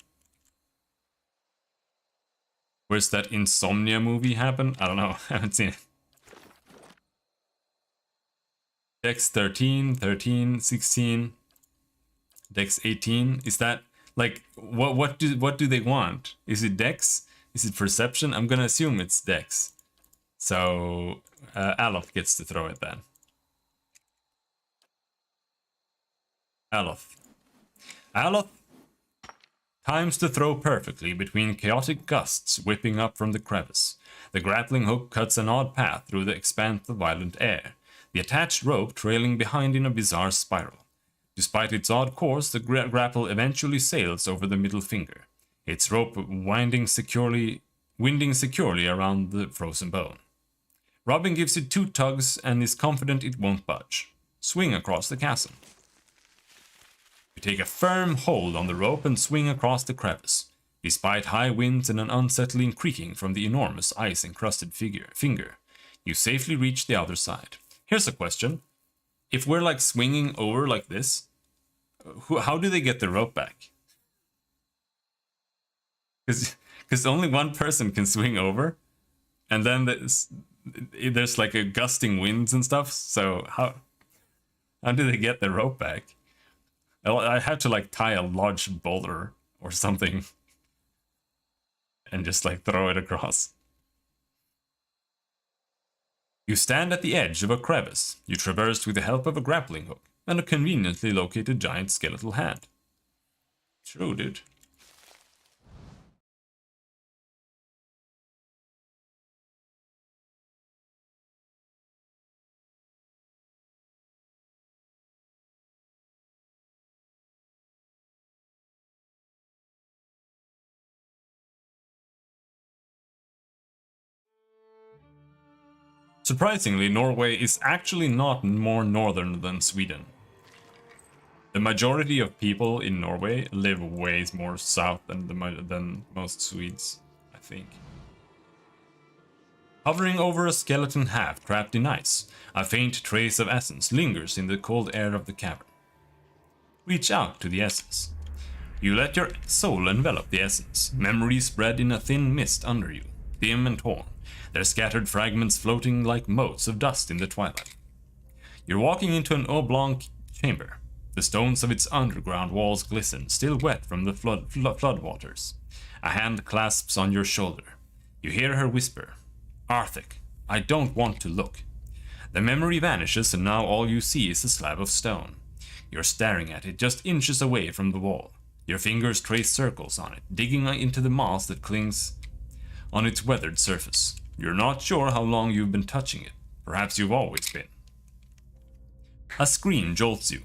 Where's that Insomnia movie happen? I don't know. I haven't seen it. Dex 13, 13, 16, Dex 18. Is that like what do they want? Is it Dex? Is it Perception? I'm gonna assume it's Dex. So Aloth gets to throw it then. Aloth times to throw perfectly between chaotic gusts whipping up from the crevice. The grappling hook cuts an odd path through the expanse of violent air, the attached rope trailing behind in a bizarre spiral. Despite its odd course, the grapple eventually sails over the middle finger, its rope winding securely around the frozen bone. Robin gives it 2 tugs and is confident it won't budge. Swing across the chasm. You take a firm hold on the rope and swing across the crevice. Despite high winds and an unsettling creaking from the enormous ice-encrusted finger, you safely reach the other side. Here's a question. If we're like swinging over like this, how do they get the rope back? Because only one person can swing over, and then there's like a gusting winds and stuff. So how do they get the rope back? I have to like tie a large boulder or something and just like throw it across. You stand at the edge of a crevice. You traverse with the help of a grappling hook and a conveniently located giant skeletal hand. True, dude. Surprisingly, Norway is actually not more northern than Sweden. The majority of people in Norway live way more south than most Swedes, I think. Hovering over a skeleton half trapped in ice, a faint trace of essence lingers in the cold air of the cavern. Reach out to the essence. You let your soul envelop the essence, memories spread in a thin mist under you, dim and torn, their scattered fragments floating like motes of dust in the twilight. You're walking into an oblong chamber. The stones of its underground walls glisten, still wet from the floodwaters. A hand clasps on your shoulder. You hear her whisper, "Arthik, I don't want to look." The memory vanishes and now all you see is a slab of stone. You're staring at it just inches away from the wall. Your fingers trace circles on it, digging into the moss that clings on its weathered surface. You're not sure how long you've been touching it. Perhaps you've always been. A scream jolts you.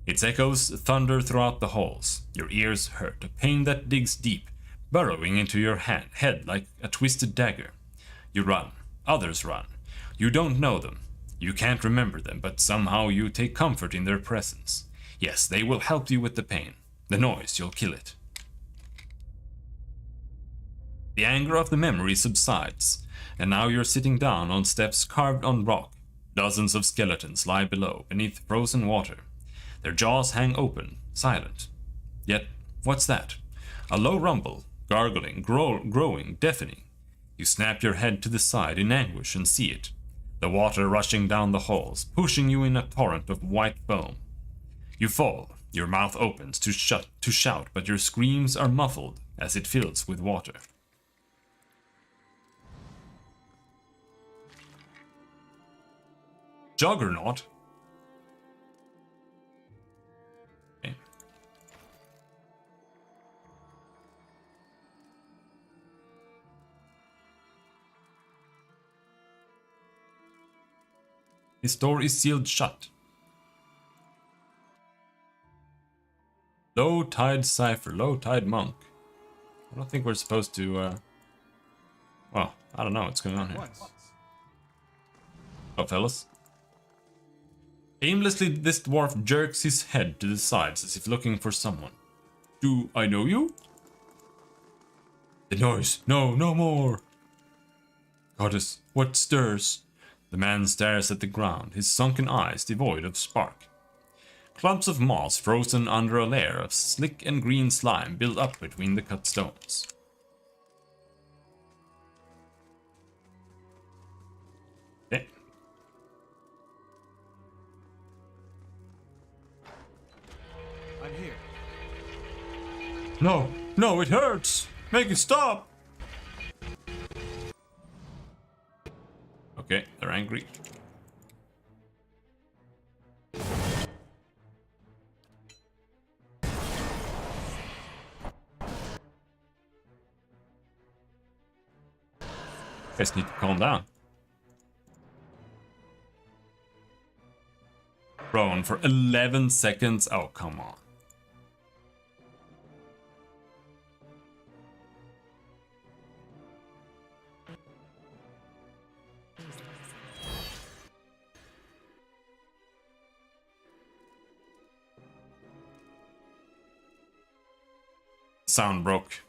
Its echoes thunder throughout the halls. Your ears hurt, a pain that digs deep, burrowing into your head like a twisted dagger. You run. Others run. You don't know them. You can't remember them, but somehow you take comfort in their presence. Yes, they will help you with the pain. The noise, you'll kill it. The anger of the memory subsides, and now you're sitting down on steps carved on rock. Dozens of skeletons lie below, beneath frozen water. Their jaws hang open, silent. Yet, what's that? A low rumble, gargling, growing, deafening. You snap your head to the side in anguish and see it. The water rushing down the halls, pushing you in a torrent of white foam. You fall, your mouth opens to shout, but your screams are muffled as it fills with water. Juggernaut? Okay. His door is sealed shut. Low Tide Cipher, Low Tide Monk. I don't think we're supposed to, well, I don't know what's going on here. Oh, fellas. Aimlessly, this dwarf jerks his head to the sides as if looking for someone. Do I know you? The noise. No, no more. Goddess, what stirs? The man stares at the ground, his sunken eyes devoid of spark. Clumps of moss frozen under a layer of slick and green slime build up between the cut stones. Okay. I'm here. No, no, it hurts! Make it stop! Okay, they're angry. Guys need to calm down. Prone for 11 seconds. Oh, come on. Sound broke.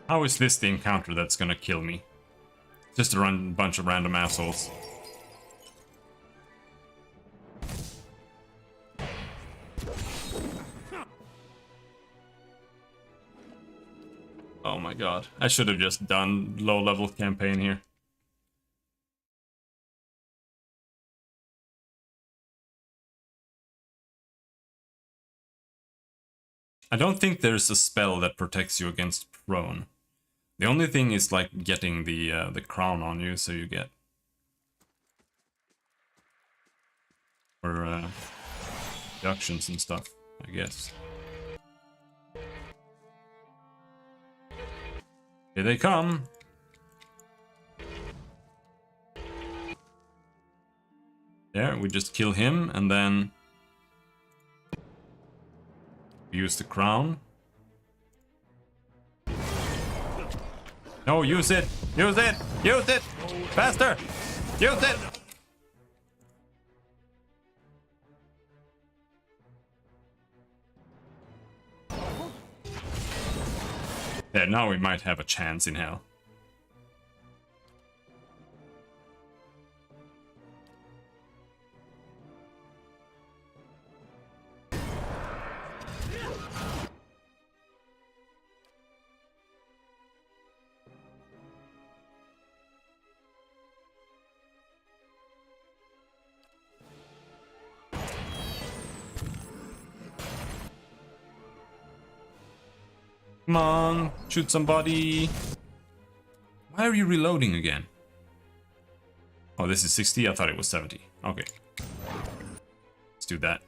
How is this the encounter that's gonna kill me? Just a bunch of random assholes. Oh my god. I should have just done low-level campaign here. I don't think there's a spell that protects you against prone. The only thing is like getting the crown on you, so you get for deductions and stuff. I guess. Here they come. There, we just kill him and then use the crown. No, use it! Use it! Use it! Faster! Use it! Yeah, now we might have a chance in hell. Come on, shoot somebody. Why are you reloading again? Oh, this is 60? I thought it was 70. Okay. Let's do that.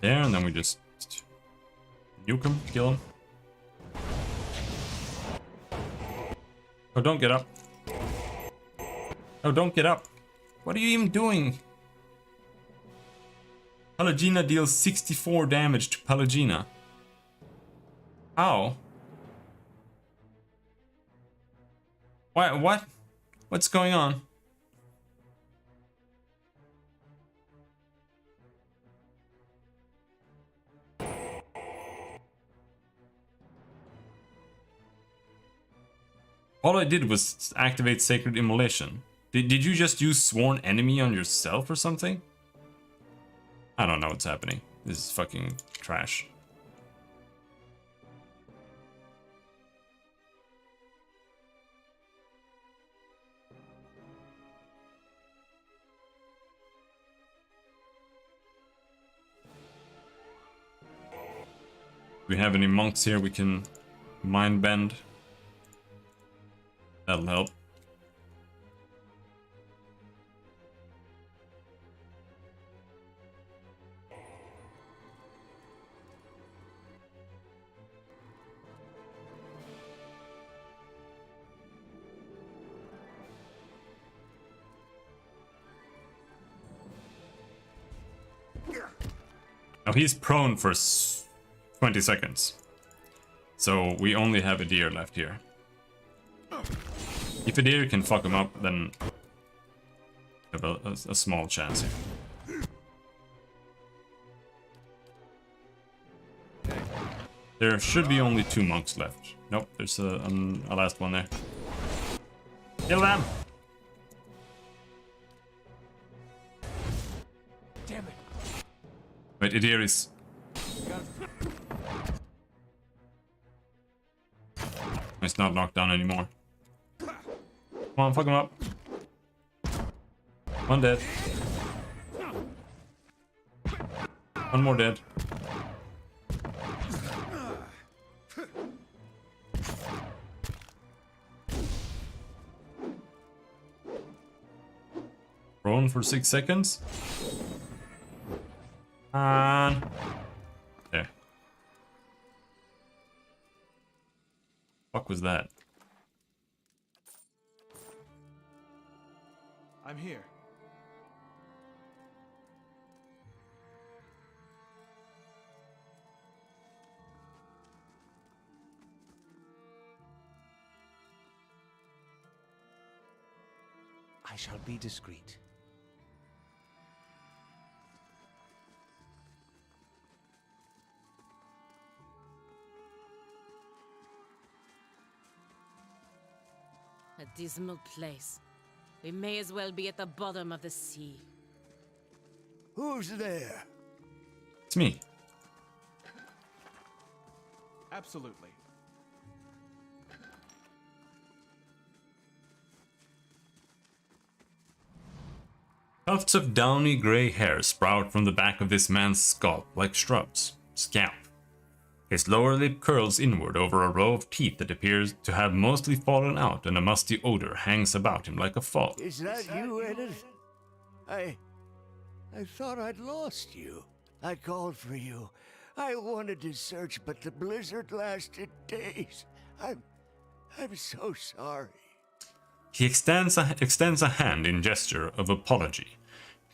There, and then we just nuke him, kill him. Oh, don't get up. Oh, don't get up. What are you even doing? Pallegina deals 64 damage to Pallegina. How? Why, what? What's going on? All I did was activate Sacred Immolation. Did you just use Sworn Enemy on yourself or something? I don't know what's happening. This is fucking trash. Do we have any monks here we can mind bend? That'll help. Now he's prone for 20 seconds. So we only have a deer left here. If a deer can fuck him up, then we have a small chance here. There should be only 2 monks left. Nope, there's a last one there. Kill them! Damn it. Wait, Idir is... It's not knocked down anymore. Come on, fuck him up. One dead. One more dead. Prone for 6 seconds. And... there. Fuck was that? I'm here. I shall be discreet. A dismal place. We may as well be at the bottom of the sea. Who's there? It's me. Absolutely. Tufts of downy grey hair sprout from the back of this man's scalp like shrubs. Scalp. His lower lip curls inward over a row of teeth that appears to have mostly fallen out, and a musty odor hangs about him like a fog. Is that you, Edith? I thought I'd lost you. I called for you. I wanted to search, but the blizzard lasted days. I'm so sorry. He extends a hand in gesture of apology,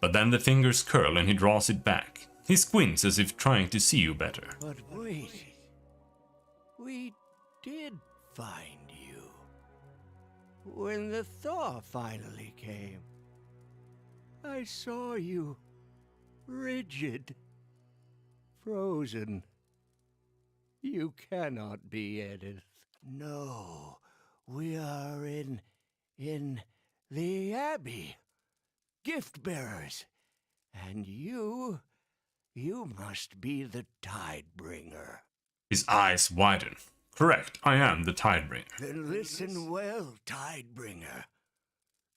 but then the fingers curl and he draws it back. He squints as if trying to see you better. But wait. We did find you. When the thaw finally came, I saw you rigid, frozen. You cannot be Edith. No, we are in the Abbey. Gift bearers. And you must be the Tidebringer. His eyes widen. Correct, I am the Tidebringer. Then listen well, Tidebringer.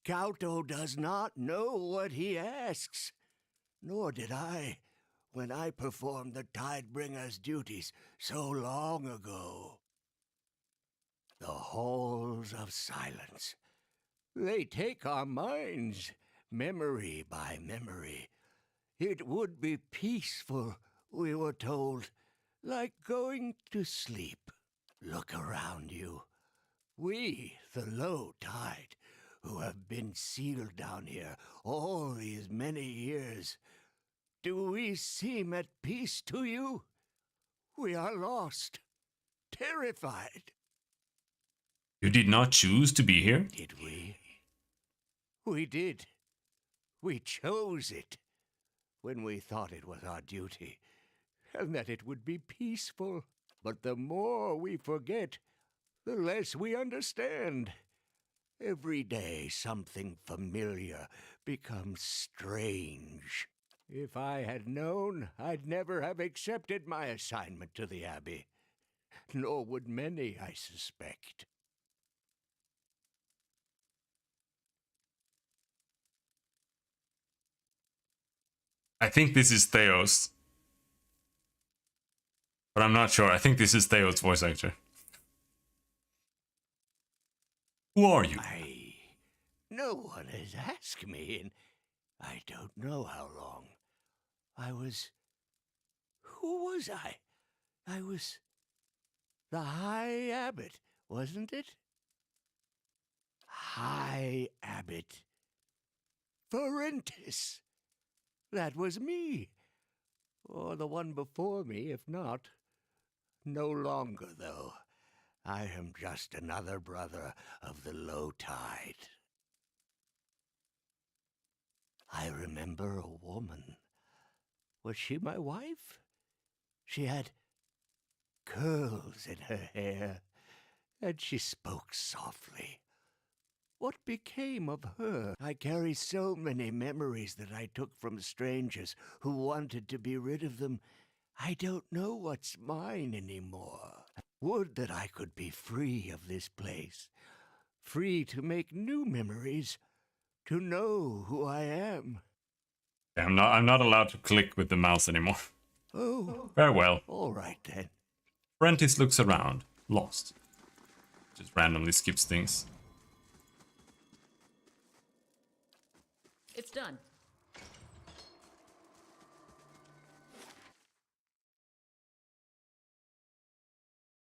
Kauto does not know what he asks. Nor did I, when I performed the Tidebringer's duties so long ago. The halls of silence. They take our minds, memory by memory. It would be peaceful, we were told, like going to sleep. Look around you. We, the low tide, who have been sealed down here all these many years, do we seem at peace to you? We are lost, terrified. You did not choose to be here? Did we? We did. We chose it when we thought it was our duty, and that it would be peaceful. But the more we forget, the less we understand. Every day something familiar becomes strange. If I had known, I'd never have accepted my assignment to the Abbey. Nor would many, I suspect. I think this is Theos. But I'm not sure. I think this is Theos' voice actor. Who are you? No one has asked me in I don't know how long. Who was I? I was the High Abbot, wasn't it? High Abbot Ferentis. That was me. Or the one before me, if not. No longer, though. I am just another brother of the low tide. I remember a woman. Was she my wife? She had curls in her hair, and she spoke softly. What became of her? I carry so many memories that I took from strangers who wanted to be rid of them. I don't know what's mine anymore. Would that I could be free of this place. Free to make new memories. To know who I am. I'm not allowed to click with the mouse anymore. Oh. Farewell. All right then. Ferentis looks around, lost. Just randomly skips things. It's done.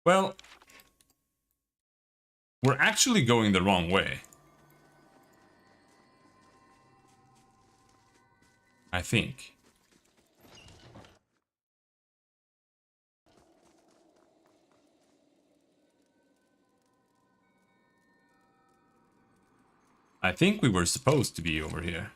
Well, we're actually going the wrong way. I think. I think we were supposed to be over here.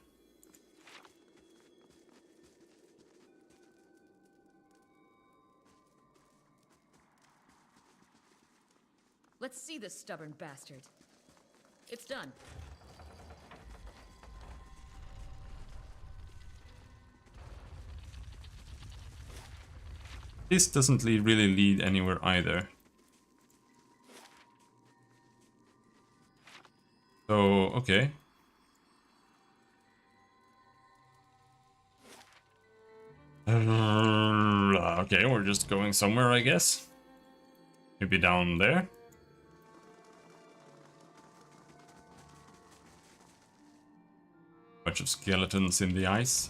Let's see this stubborn bastard. It's done. This doesn't really lead anywhere either. So, okay. Okay, we're just going somewhere, I guess. Maybe down there. Bunch of skeletons in the ice.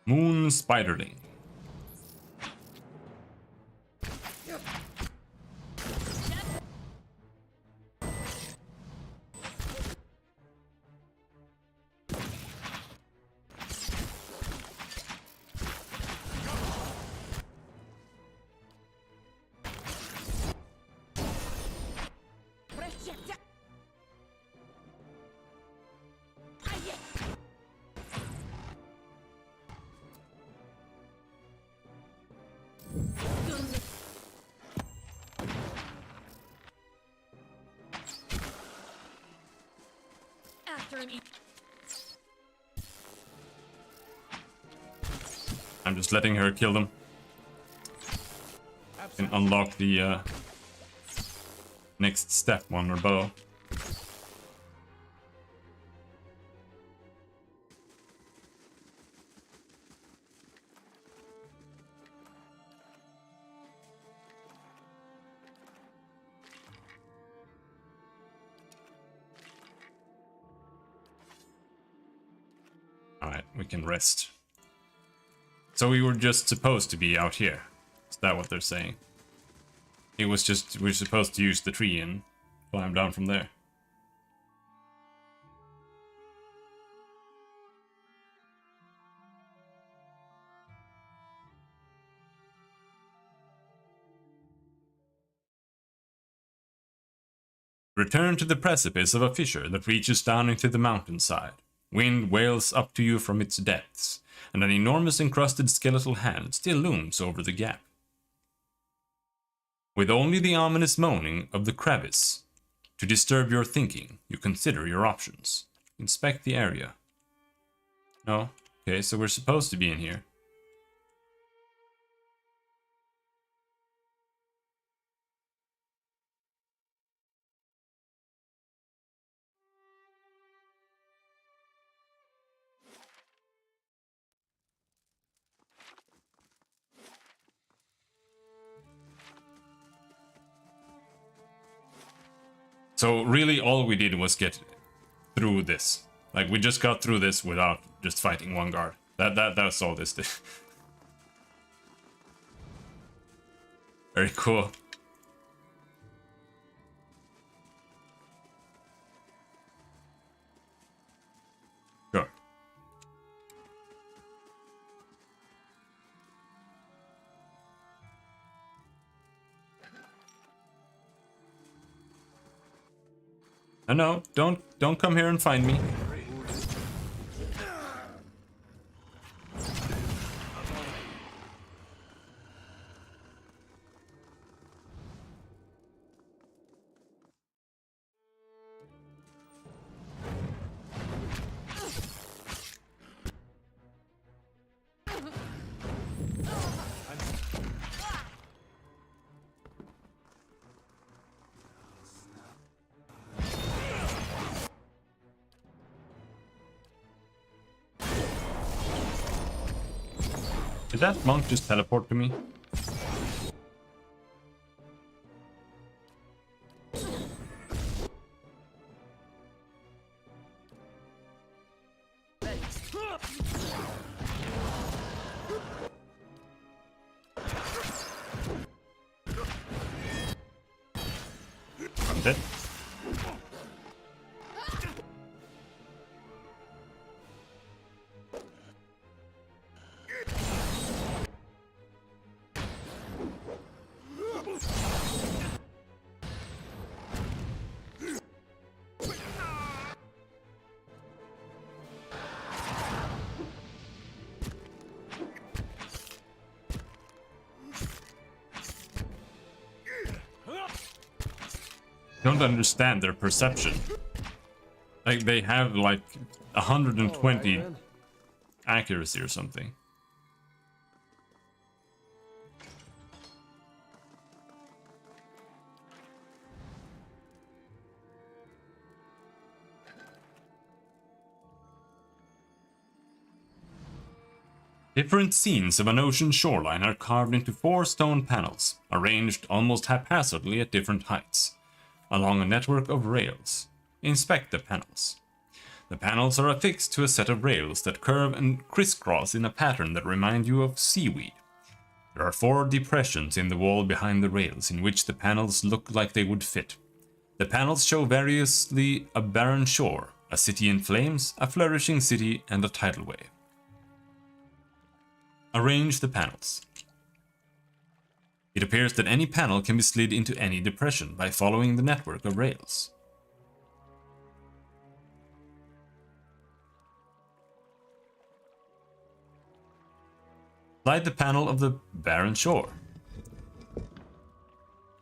Moon Spiderling. I'm just letting her kill them. And unlock the next step on her bow. Alright, we can rest. So we were just supposed to be out here. Is that what they're saying? It was just, we're supposed to use the tree and climb down from there. Return to the precipice of a fissure that reaches down into the mountainside. Wind wails up to you from its depths, and an enormous encrusted skeletal hand still looms over the gap. With only the ominous moaning of the crevice to disturb your thinking, you consider your options. Inspect the area. No? Okay, so we're supposed to be in here. So really all we did was get through this. Like we just got through this without just fighting one guard. That's all this did. Very cool. Sure. No, don't come here and find me. Did that monk just teleport to me? I'm dead. Don't understand their perception. Like they have like 120 accuracy or something. Different scenes of an ocean shoreline are carved into 4 stone panels, arranged almost haphazardly at different heights, along a network of rails. Inspect the panels. The panels are affixed to a set of rails that curve and crisscross in a pattern that remind you of seaweed. There are 4 depressions in the wall behind the rails in which the panels look like they would fit. The panels show variously a barren shore, a city in flames, a flourishing city, and a tidal wave. Arrange the panels. It appears that any panel can be slid into any depression by following the network of rails. Slide the panel of the barren shore.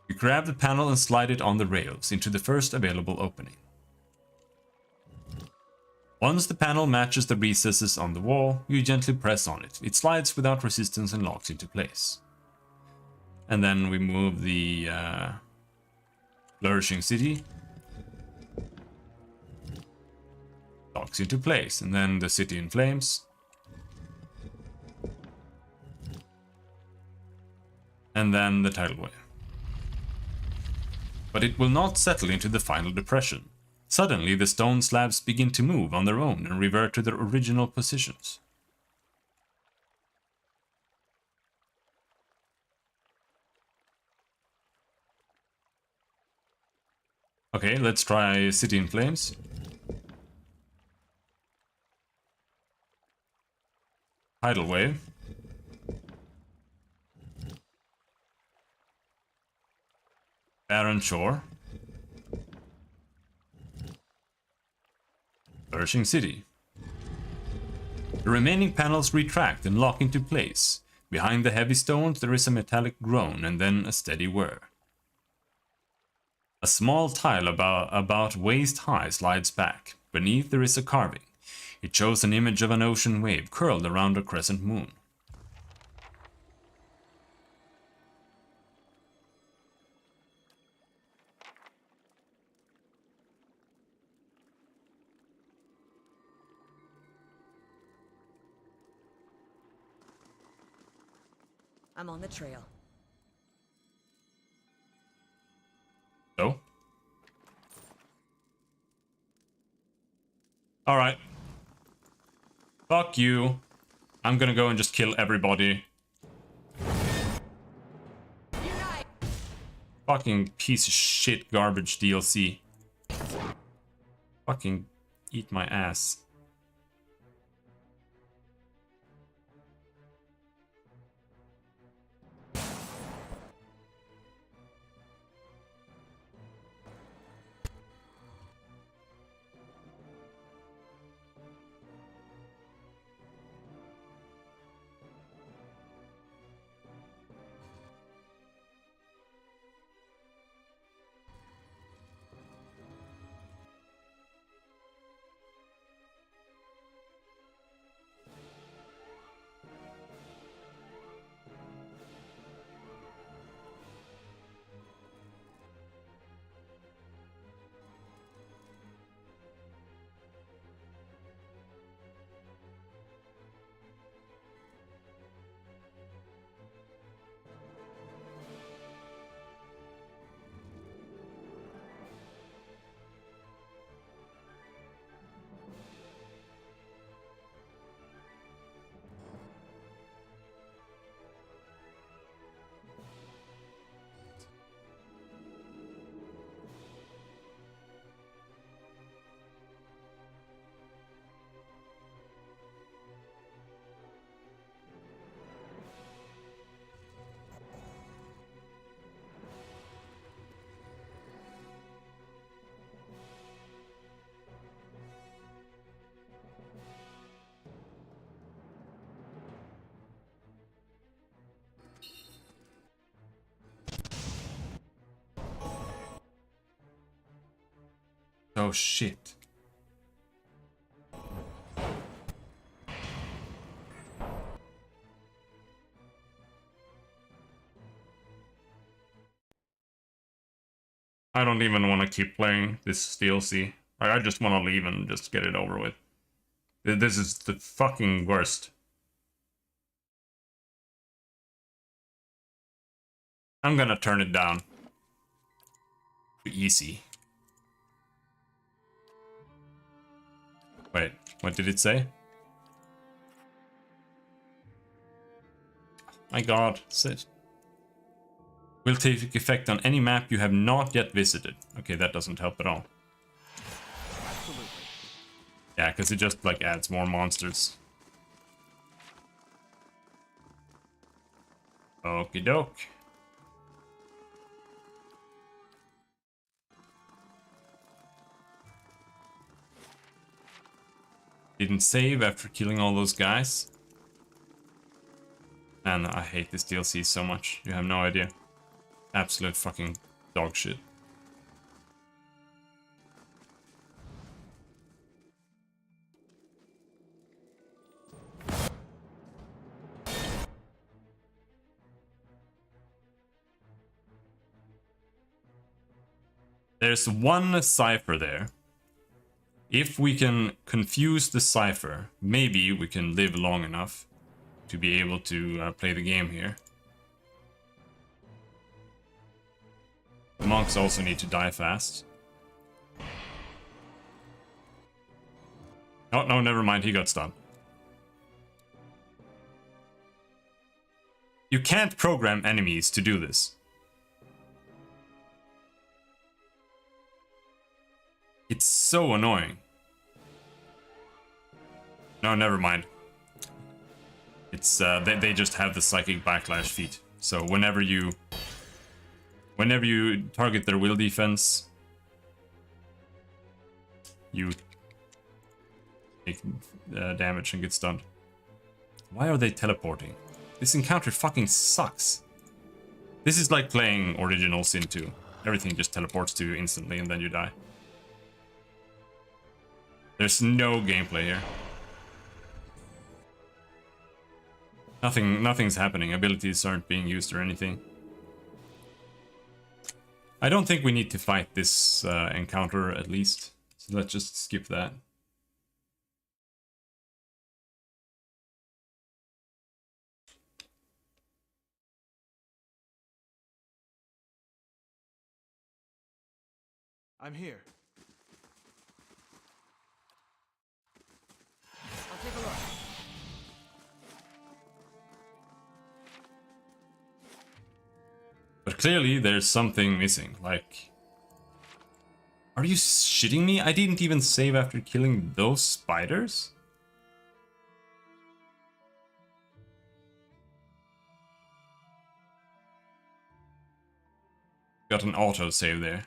You grab the panel and slide it on the rails into the first available opening. Once the panel matches the recesses on the wall, you gently press on it. It slides without resistance and locks into place. And then we move the flourishing city. Locks into place. And then the city in flames. And then the tidal wave. But it will not settle into the final depression. Suddenly, the stone slabs begin to move on their own and revert to their original positions. Okay, let's try City in Flames. Tidal wave. Barren shore. Flourishing city. The remaining panels retract and lock into place. Behind the heavy stones there is a metallic groan and then a steady whir. A small tile about waist high slides back. Beneath there is a carving. It shows an image of an ocean wave curled around a crescent moon. I'm on the trail. So? Alright. Fuck you. I'm gonna go and just kill everybody. Fucking piece of shit garbage DLC. Fucking eat my ass. Oh shit. I don't even want to keep playing this DLC. I just want to leave and just get it over with. This is the fucking worst. I'm gonna turn it down. Easy. Wait, what did it say? My god, sit. Will take effect on any map you have not yet visited. Okay, that doesn't help at all. Absolutely. Yeah, because it just like adds more monsters. Okie doke. Didn't save after killing all those guys. Man, I hate this DLC so much. You have no idea. Absolute fucking dog shit. There's one cipher there. If we can confuse the cipher, maybe we can live long enough to be able to play the game here. The monks also need to die fast. Oh, no, never mind, he got stunned. You can't program enemies to do this. It's so annoying. No, never mind. It's they just have the psychic backlash feat. So whenever you target their will defense, you take damage and get stunned. Why are they teleporting? This encounter fucking sucks. This is like playing original Sin 2. Everything just teleports to you instantly and then you die. There's no gameplay here. Nothing's happening. Abilities aren't being used or anything. I don't think we need to fight this encounter at least. So let's just skip that. I'm here. I'll take a look. But clearly there's something missing, like... Are you shitting me? I didn't even save after killing those spiders? Got an auto save there.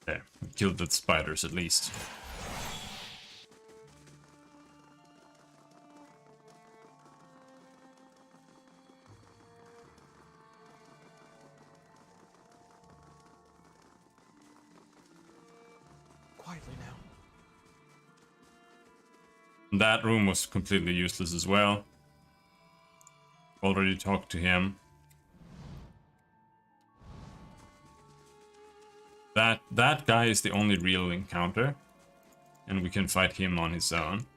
There, killed the spiders at least. Quietly now. That room was completely useless as well. Already talked to him. That guy is the only real encounter, and we can fight him on his own.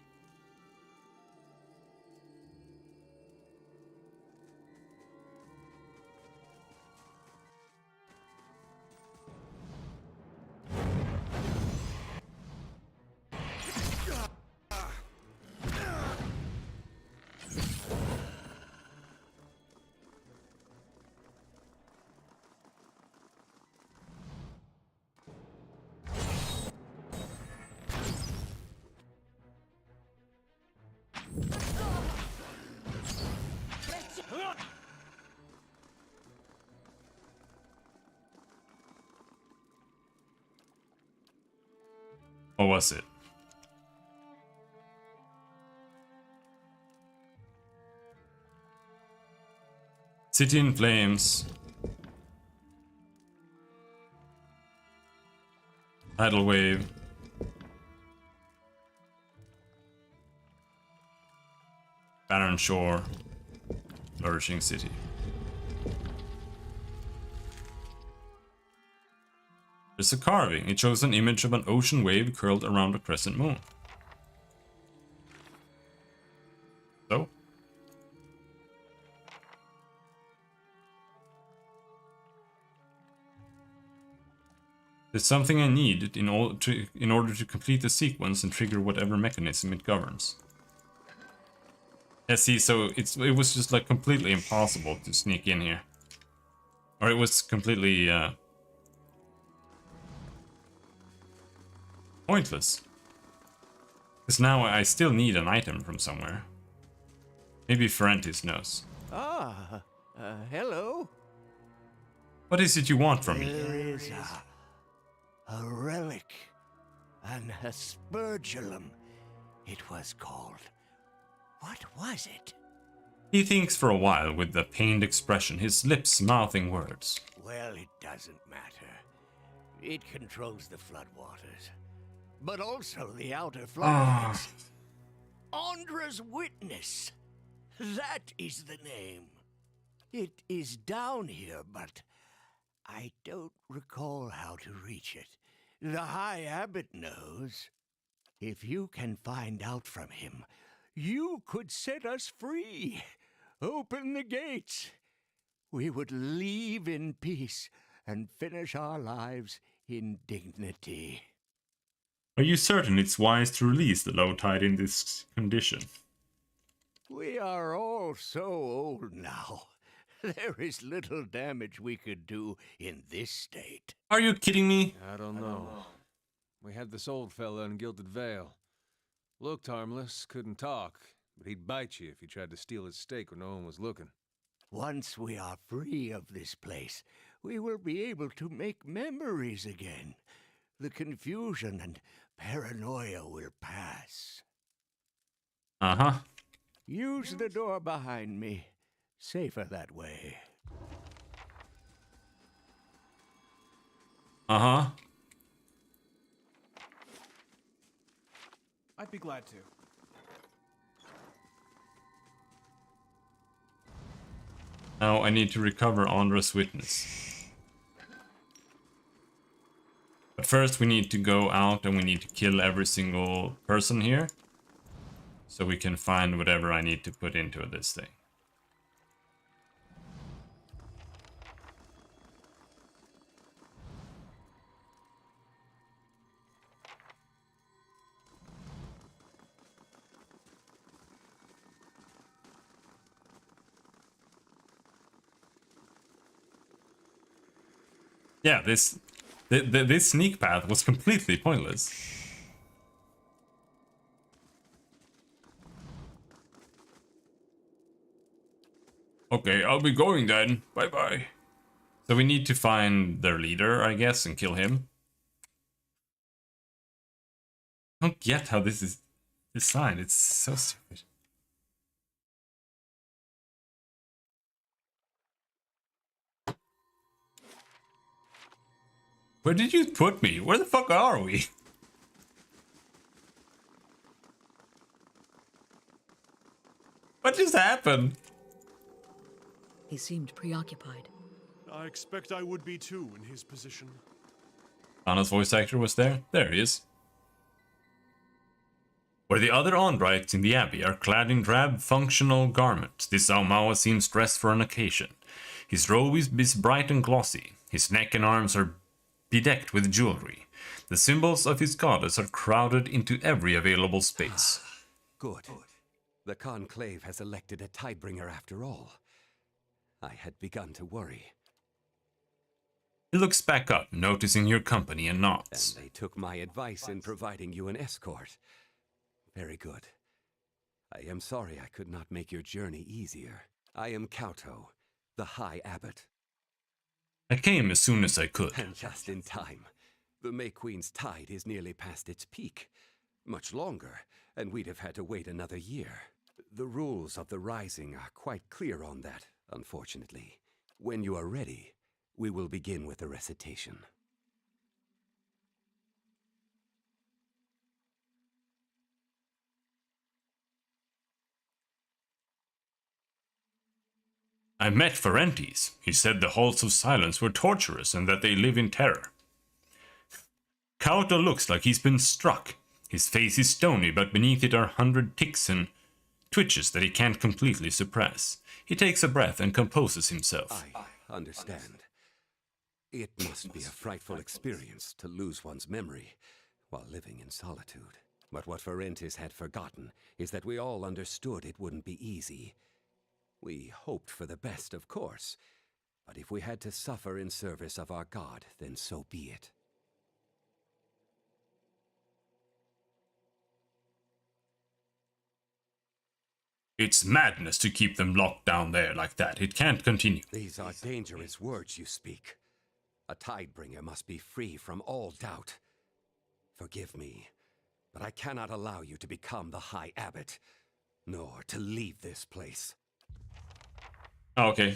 Or was it? City in Flames. Tidal Wave. Barren Shore. Flourishing City. There's a carving. It shows an image of an ocean wave curled around a crescent moon. So? There's something I need in order to complete the sequence and trigger whatever mechanism it governs. Yeah, see, so it was just like completely impossible to sneak in here. Or it was completely pointless. Because now I still need an item from somewhere. Maybe Ferentis knows. Ah, hello. What is it you want from me? There is a relic, an aspergillum, it was called. What was it? He thinks for a while with a pained expression, his lips mouthing words. Well, it doesn't matter. It controls the floodwaters, but also the outer floodwaters. Andra's Witness. That is the name. It is down here, but I don't recall how to reach it. The High Abbot knows. If you can find out from him, you could set us free. Open the gates. We would leave in peace and finish our lives in dignity. Are you certain it's wise to release the low tide in this condition? We are all so old now. There is little damage we could do in this state. Are you kidding me? I don't know. We had this old fella in Gilded Vale. Looked harmless, couldn't talk, but he'd bite you if you tried to steal his steak when no one was looking. Once we are free of this place, we will be able to make memories again. The confusion and paranoia will pass. Uh-huh. Use the door behind me. Safer that way. Uh-huh. I'd be glad to. Now I need to recover Andra's Witness. But first we need to go out and we need to kill every single person here. So we can find whatever I need to put into this thing. Yeah, this sneak path was completely pointless. Okay, I'll be going then. Bye-bye. So we need to find their leader, I guess, and kill him. I don't get how this is designed. It's so stupid. Where did you put me? Where the fuck are we? What just happened? He seemed preoccupied. I expect I would be too in his position. Anna's voice actor was there. There he is. Where the other Ondrites in the Abbey are clad in drab, functional garments, this Aumaua seems dressed for an occasion. His robe is bright and glossy. His neck and arms are bedecked with jewelry. The symbols of his goddess are crowded into every available space. Good. The Conclave has elected a Tidebringer after all. I had begun to worry. He looks back up, noticing your company and nods. And they took my advice in providing you an escort. Very good. I am sorry I could not make your journey easier. I am Kauto, the High Abbot. I came as soon as I could. And just in time. The May Queen's tide is nearly past its peak. Much longer, and we'd have had to wait another year. The rules of the Rising are quite clear on that, unfortunately. When you are ready, we will begin with the recitation. I met Ferentis. He said the halls of silence were torturous and that they live in terror. Kauto looks like he's been struck. His face is stony, but beneath it are 100 ticks and twitches that he can't completely suppress. He takes a breath and composes himself. I understand. It must be a frightful experience to lose one's memory while living in solitude. But what Ferentis had forgotten is that we all understood it wouldn't be easy. We hoped for the best, of course, but if we had to suffer in service of our god, then so be it. It's madness to keep them locked down there like that. It can't continue. These are dangerous words you speak. A Tidebringer must be free from all doubt. Forgive me, but I cannot allow you to become the High Abbot, nor to leave this place. Okay.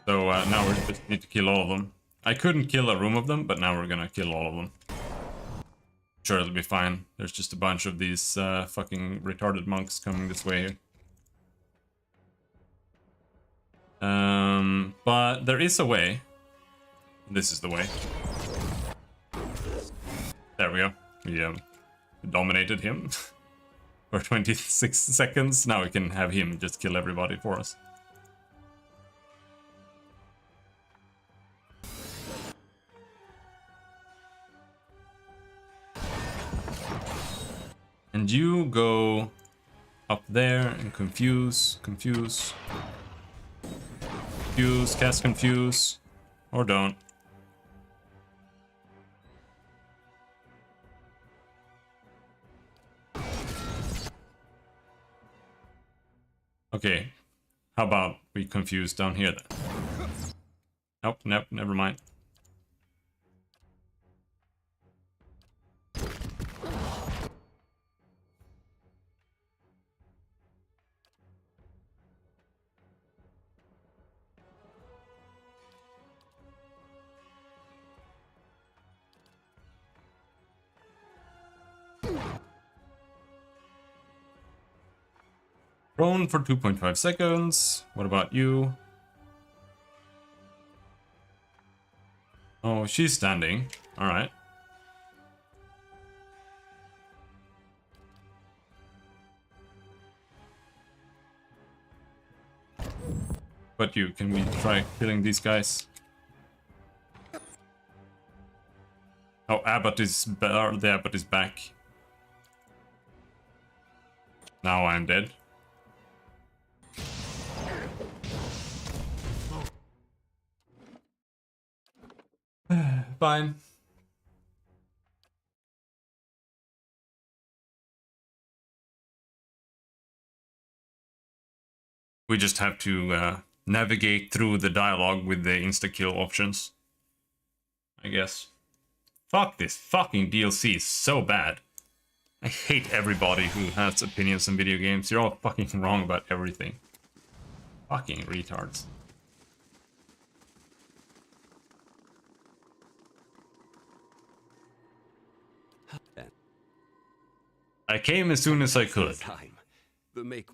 So now we just need to kill all of them. I couldn't kill a room of them, but now we're gonna kill all of them. Sure, it'll be fine. There's just a bunch of these fucking retarded monks coming this way here. But there is a way. This is the way. There we go. We dominated him for 26 seconds. Now we can have him just kill everybody for us. And you go up there and confuse, cast confuse, or don't. Okay, how about we confuse down here then? Nope, never mind. Prone for 2.5 seconds. What about you? Oh, she's standing. Alright. But you, can we try killing these guys? Oh, Abbot is better. The Abbot is back. Now I'm dead. Fine. We just have to navigate through the dialogue with the insta-kill options, I guess. Fuck, this fucking DLC is so bad. I hate everybody who has opinions on video games. You're all fucking wrong about everything. Fucking retards. I came as soon as I could. Time. The make.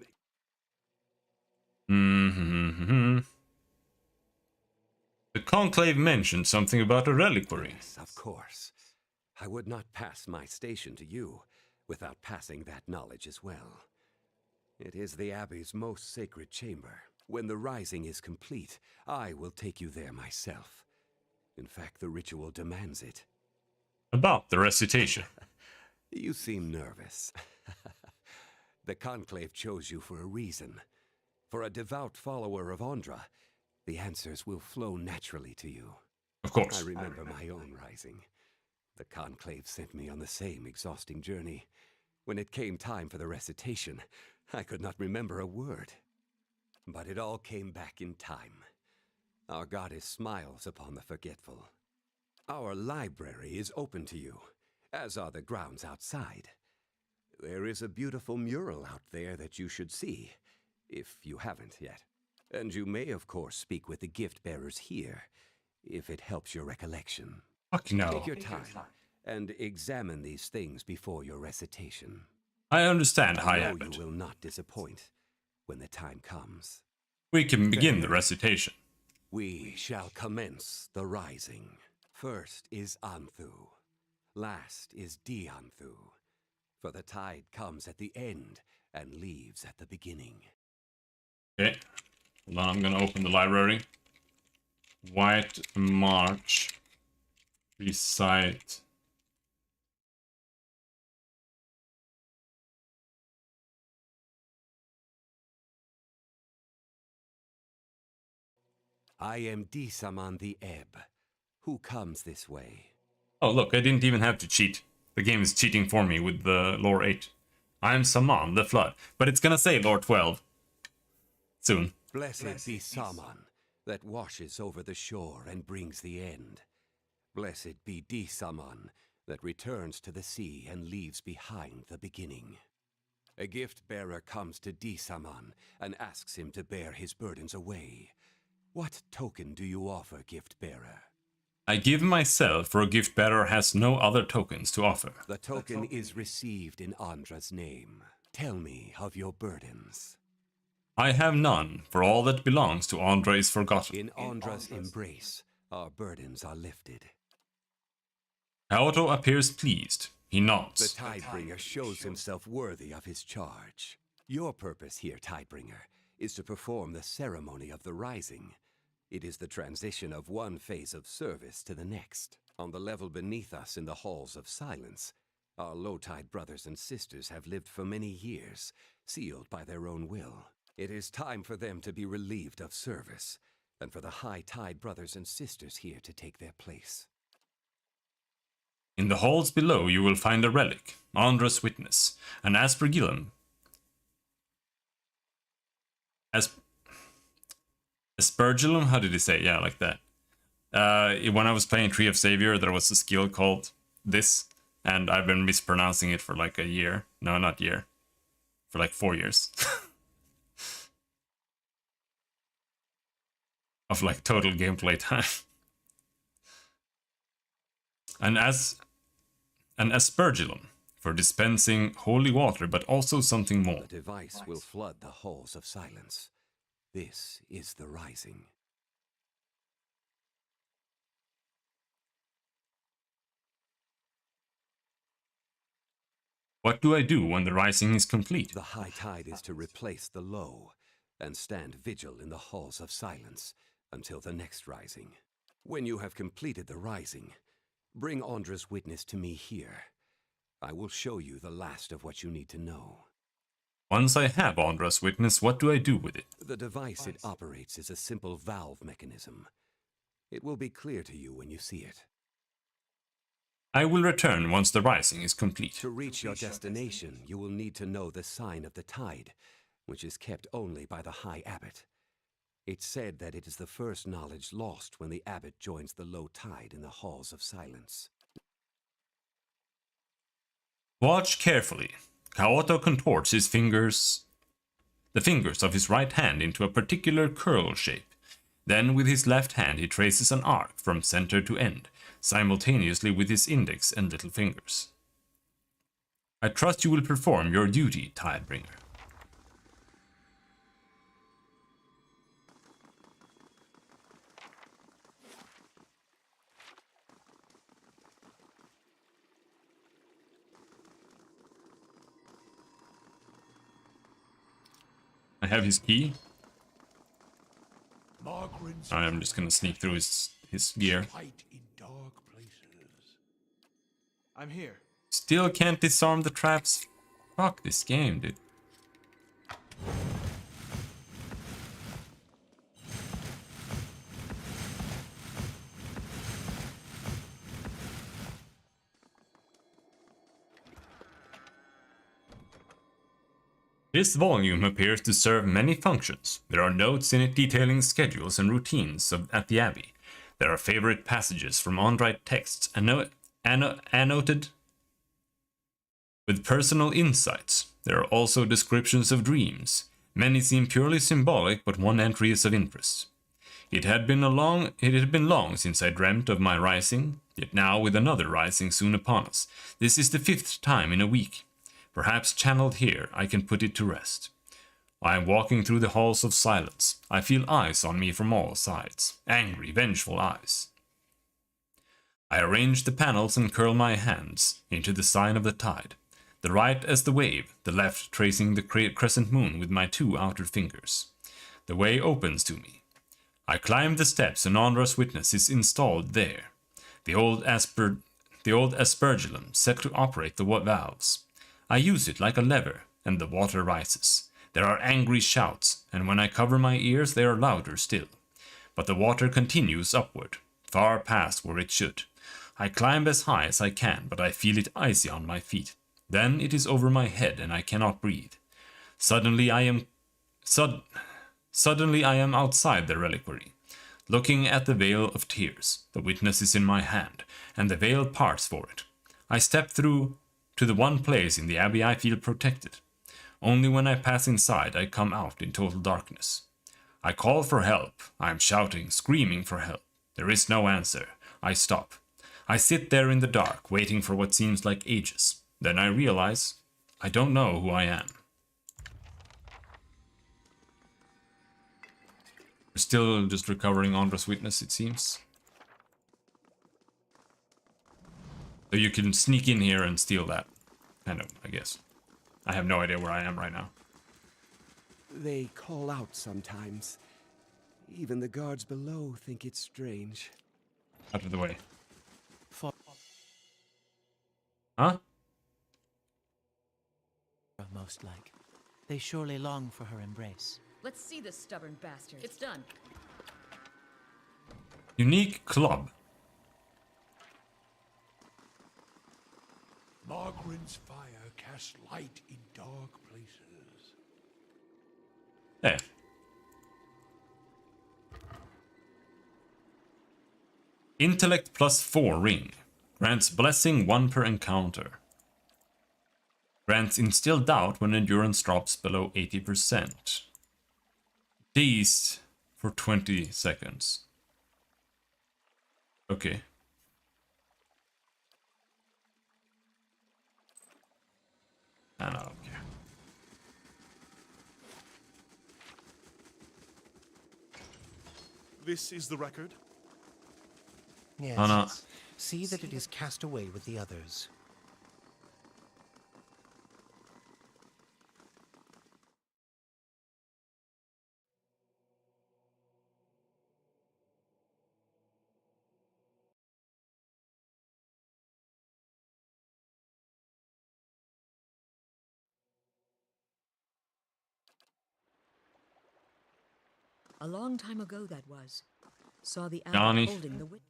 The Conclave mentioned something about a reliquary. Yes, of course. I would not pass my station to you without passing that knowledge as well. It is the Abbey's most sacred chamber. When the rising is complete, I will take you there myself. In fact, the ritual demands it. About the recitation. You seem nervous. The Conclave chose you for a reason. For a devout follower of Ondra, the answers will flow naturally to you. Of course. I remember my own rising. The Conclave sent me on the same exhausting journey. When it came time for the recitation, I could not remember a word. But it all came back in time. Our goddess smiles upon the forgetful. Our library is open to you, as are the grounds outside. There is a beautiful mural out there that you should see, if you haven't yet. And you may, of course, speak with the gift bearers here, if it helps your recollection. Fuck no. Take your time and examine these things before your recitation. I understand, High I know Abbot. you will not disappoint when the time comes. We can begin the recitation. We shall commence the rising. First is Anthu. Last is Dianthu, for the tide comes at the end and leaves at the beginning. Okay, hold on, I'm gonna open the library. White March. Recite. I am Disaman the Ebb. Who comes this way? Oh look, I didn't even have to cheat. The game is cheating for me with the lore 8. I am Saman the Flood, but it's gonna say lore 12 soon. Blessed be Saman, that washes over the shore and brings the end. Blessed be Disaman, that returns to the sea and leaves behind the beginning. A gift-bearer comes to Disaman and asks him to bear his burdens away. What token do you offer, gift-bearer? I give myself, for a gift-bearer has no other tokens to offer. The token is received in Andra's name. Tell me of your burdens. I have none, for all that belongs to Andra is forgotten. In Andra's embrace, our burdens are lifted. Kaoto appears pleased. He nods. The Tidebringer shows himself worthy of his charge. Your purpose here, Tidebringer, is to perform the ceremony of the Rising. It is the transition of one phase of service to the next. On the level beneath us in the Halls of Silence, our low-tide brothers and sisters have lived for many years, sealed by their own will. It is time for them to be relieved of service, and for the high-tide brothers and sisters here to take their place. In the halls below you will find a relic, Andra's witness, an Aspergillum. Aspergillum? How did he say? Yeah, like that. When I was playing Tree of Savior, there was a skill called this, and I've been mispronouncing it for like a year. No, not year. For like 4 years. Of like total gameplay time. An Aspergillum for dispensing holy water, but also something more. The device will flood the Halls of Silence. This is the Rising. What do I do when the Rising is complete? The high tide is to replace the low, and stand vigil in the Halls of Silence until the next Rising. When you have completed the Rising, bring Andra's witness to me here. I will show you the last of what you need to know. Once I have Andra's witness, what do I do with it? The device it operates is a simple valve mechanism. It will be clear to you when you see it. I will return once the Rising is complete. To reach your destination, you will need to know the sign of the tide, which is kept only by the High Abbot. It's said that it is the first knowledge lost when the Abbot joins the low tide in the Halls of Silence. Watch carefully. Kaoto contorts his fingers, the fingers of his right hand into a particular curl shape. Then with his left hand he traces an arc from center to end, simultaneously with his index and little fingers. I trust you will perform your duty, Tidebringer. I have his key. I'm just gonna sneak through his gear. I'm here. Still can't disarm the traps. Fuck this game, dude. This volume appears to serve many functions. There are notes in it detailing schedules and routines at the Abbey. There are favorite passages from Andrite texts annotated with personal insights. There are also descriptions of dreams. Many seem purely symbolic, but one entry is of interest. It had been long since I dreamt of my rising, yet now with another rising soon upon us. This is the 5th time in a week. Perhaps channeled here, I can put it to rest. I am walking through the halls of silence. I feel eyes on me from all sides. Angry, vengeful eyes. I arrange the panels and curl my hands into the sign of the tide. The right as the wave, the left tracing the crescent moon with my 2 outer fingers. The way opens to me. I climb the steps and Ondra's witness is installed there. The old aspergillum set to operate the valves. I use it like a lever, and the water rises. There are angry shouts, and when I cover my ears they are louder still. But the water continues upward, far past where it should. I climb as high as I can, but I feel it icy on my feet. Then it is over my head and I cannot breathe. Suddenly I am outside the reliquary, looking at the Veil of Tears. The witness is in my hand, and the veil parts for it. I step through to the one place in the abbey I feel protected. Only when I pass inside I come out in total darkness. I call for help. I am shouting, screaming for help. There is no answer. I stop. I sit there in the dark, waiting for what seems like ages. Then I realize I don't know who I am. We're still just recovering Ondra's witness, it seems. So you can sneak in here and steal that. Kind of, I guess. I have no idea where I am right now. They call out sometimes. Even the guards below think it's strange. Out of the way. Huh? Most like. They surely long for her embrace. Let's see this stubborn bastard. It's done. Unique club. Margren's fire casts light in dark places. There. Intellect +4 ring. Grants blessing 1 per encounter. Grants instill doubt when endurance drops below 80%. Dazed for 20 seconds. Okay. I don't care. This is the record? Yes. Oh, no. See that it is cast away with the others. A long time ago that was. Saw the Johnny. abbot holding the wit.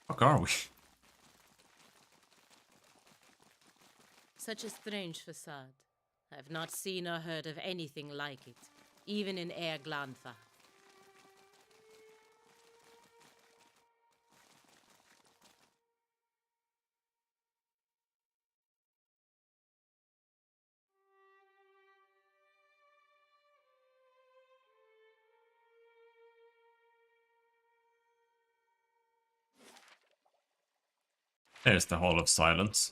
Fuck are we? Such a strange facade. I've not seen or heard of anything like it, even in Air Glanfa. There's the Hall of Silence.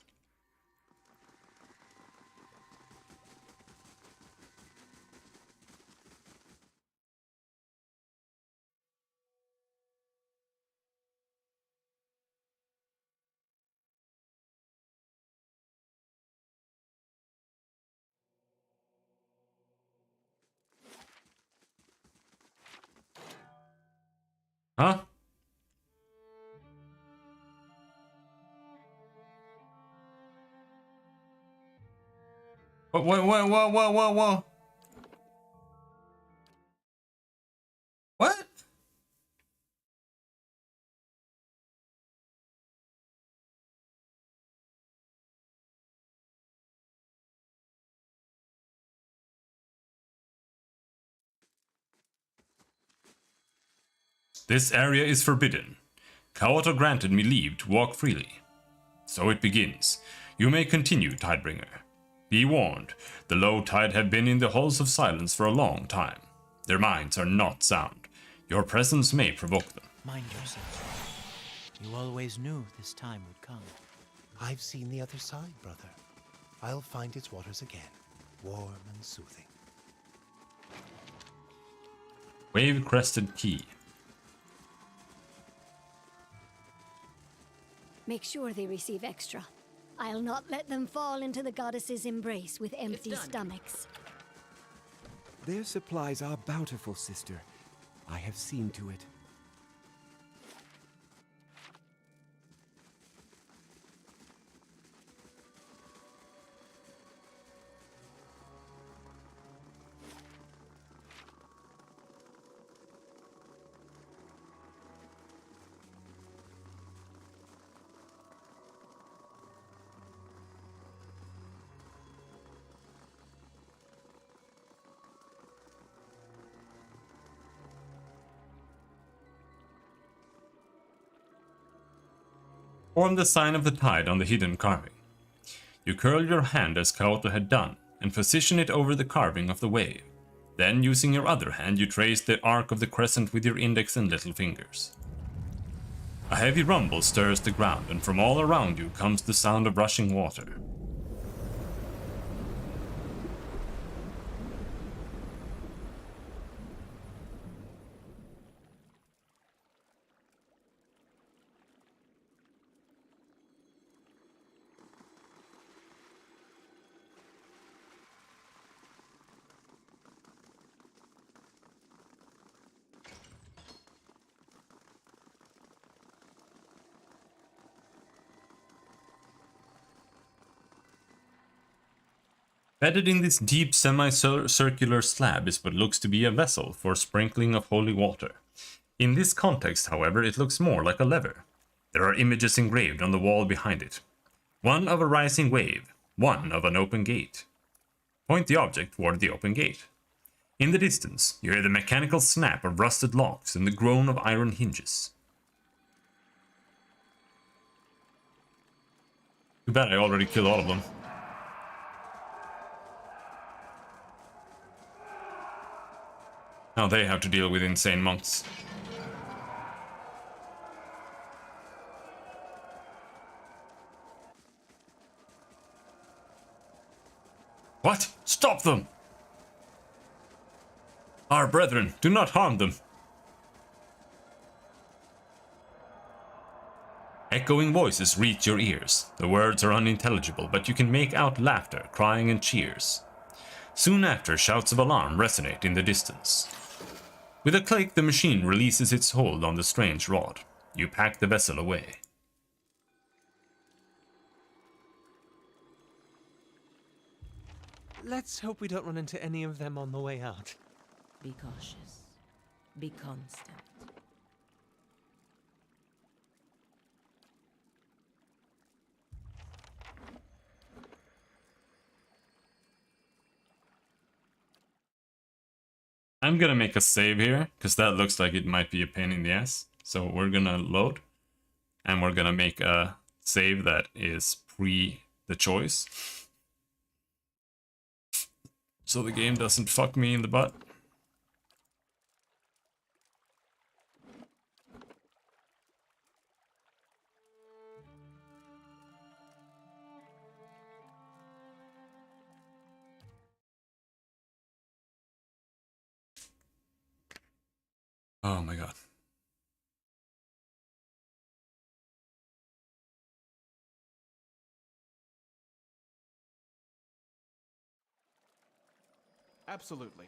Huh? Whoa. What? This area is forbidden. Kaoto granted me leave to walk freely. So it begins. You may continue, Tidebringer. Be warned, the low tide have been in the halls of silence for a long time. Their minds are not sound. Your presence may provoke them. Mind yourself. You always knew this time would come. I've seen the other side, brother. I'll find its waters again, warm and soothing. Wave-crested key. Make sure they receive extra. I'll not let them fall into the goddess's embrace with empty stomachs. Their supplies are bountiful, sister. I have seen to it. Form the sign of the tide on the hidden carving. You curl your hand as Kaoto had done, and position it over the carving of the wave. Then, using your other hand, you trace the arc of the crescent with your index and little fingers. A heavy rumble stirs the ground, and from all around you comes the sound of rushing water. Bedded in this deep semicircular slab is what looks to be a vessel for sprinkling of holy water. In this context, however, it looks more like a lever. There are images engraved on the wall behind it. One of a rising wave, one of an open gate. Point the object toward the open gate. In the distance, you hear the mechanical snap of rusted locks and the groan of iron hinges. Too bad I already killed all of them. Now they have to deal with insane monks. What? Stop them! Our brethren, do not harm them. Echoing voices reach your ears. The words are unintelligible, but you can make out laughter, crying, and cheers. Soon after, shouts of alarm resonate in the distance. With a click, the machine releases its hold on the strange rod. You pack the vessel away. Let's hope we don't run into any of them on the way out. Be cautious. Be constant. I'm gonna make a save here, because that looks like it might be a pain in the ass. So we're gonna load, and we're gonna make a save that is pre the choice. So the game doesn't fuck me in the butt. Oh my god. Absolutely.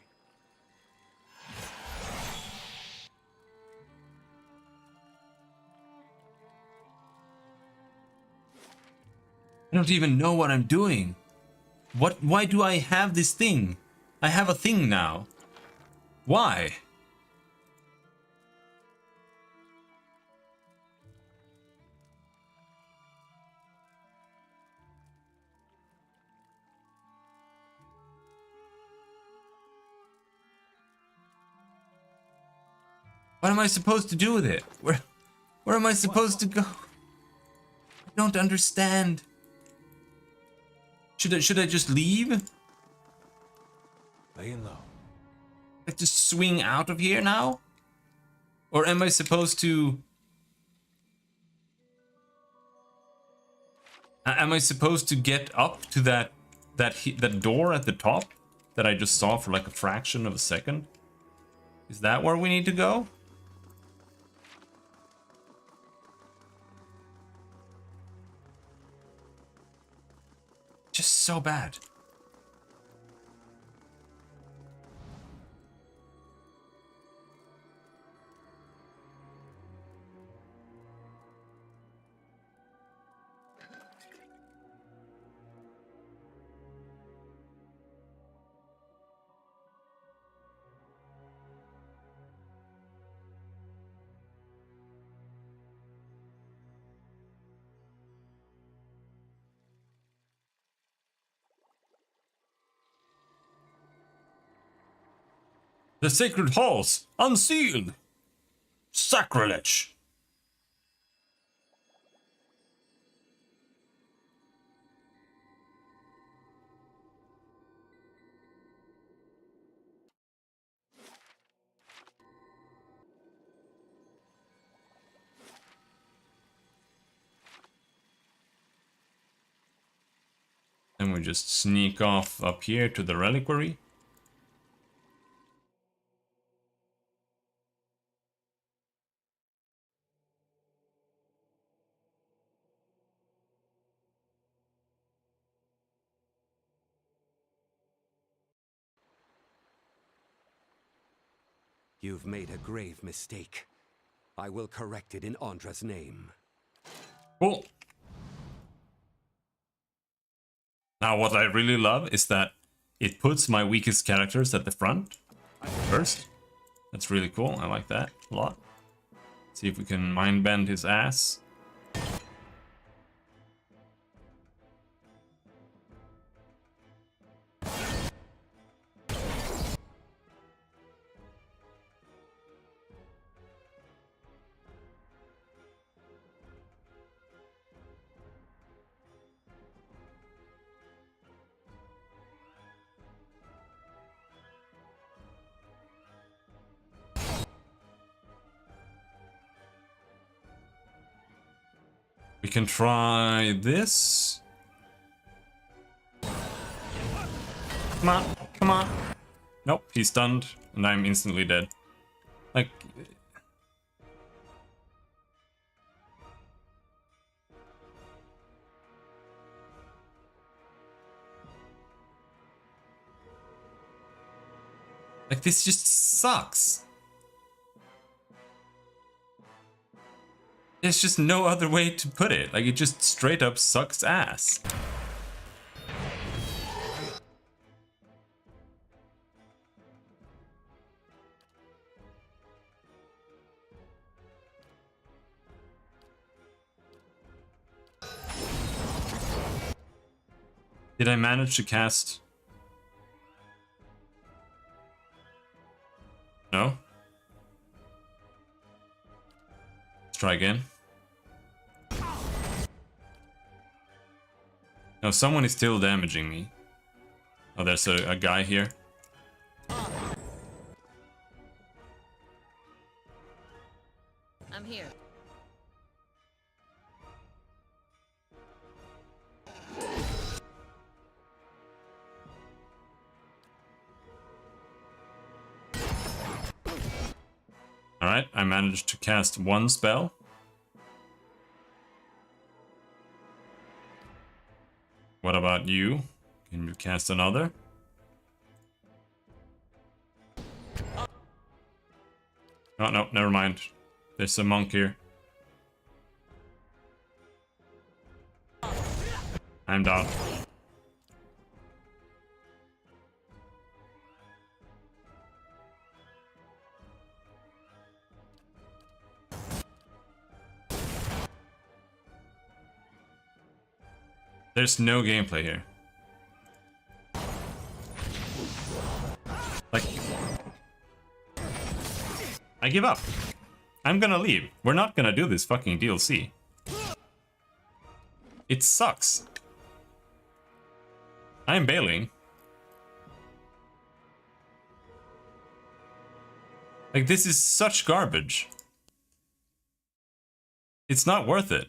I don't even know what I'm doing. Why do I have this thing? I have a thing now. Why? What am I supposed to do with it? Where am I supposed to go? I don't understand. Should I just leave? Laying low. Like just swing out of here now? Or am I supposed to... Am I supposed to get up to that door at the top that I just saw for like a fraction of a second? Is that where we need to go? Just so bad. The sacred halls, unsealed! Sacrilege! Then we just sneak off up here to the reliquary. You've made a grave mistake. I will correct it in Andra's name. Cool. Now what I really love is that it puts my weakest characters at the front first. That's really cool. I like that a lot. See if we can mind bend his ass. We can try this. Come on, come on. Nope, he's stunned, and I'm instantly dead. Like... Like, this just sucks. There's just no other way to put it. Like, it just straight up sucks ass. Did I manage to cast? No? Let's try again. No, someone is still damaging me. Oh, there's a guy here. I'm here. Alright, I managed to cast one spell. What about you? Can you cast another? Oh, no, never mind. There's a monk here. I'm down. There's no gameplay here. Like... I give up. I'm gonna leave. We're not gonna do this fucking DLC. It sucks. I'm bailing. Like, this is such garbage. It's not worth it.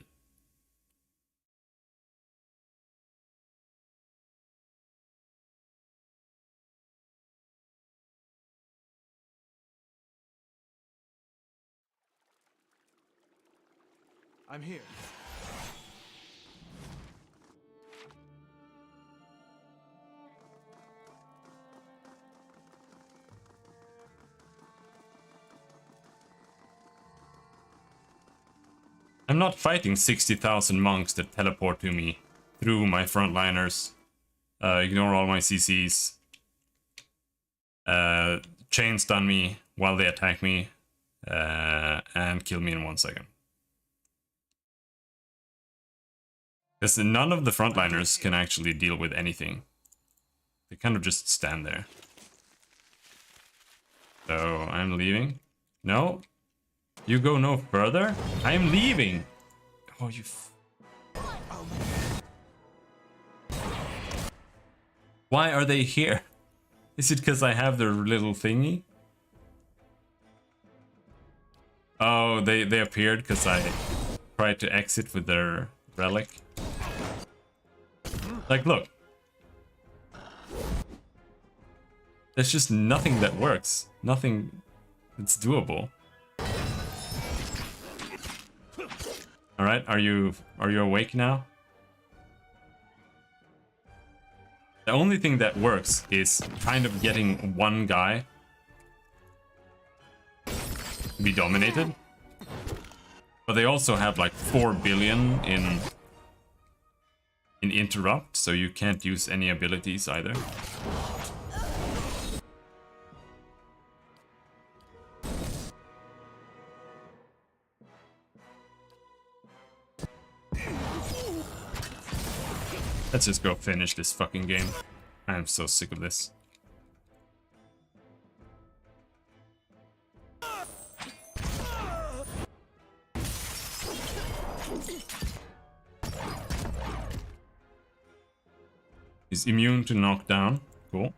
I'm here. I'm not fighting 60,000 monks that teleport to me through my frontliners. Ignore all my CCs. Chain stun me while they attack me. And kill me in 1 second. Because none of the frontliners can actually deal with anything. They kind of just stand there. So, I'm leaving. No. You go no further? I'm leaving! Oh, you Why are they here? Is it because I have their little thingy? Oh, they appeared because I tried to exit with their relic. Like, look. There's just nothing that works. Nothing that's doable. Alright, are you awake now? The only thing that works is kind of getting one guy to be dominated. But they also have like 4 billion in interrupt, so you can't use any abilities either. Let's just go finish this fucking game. I'm so sick of this. He's immune to knockdown. Cool.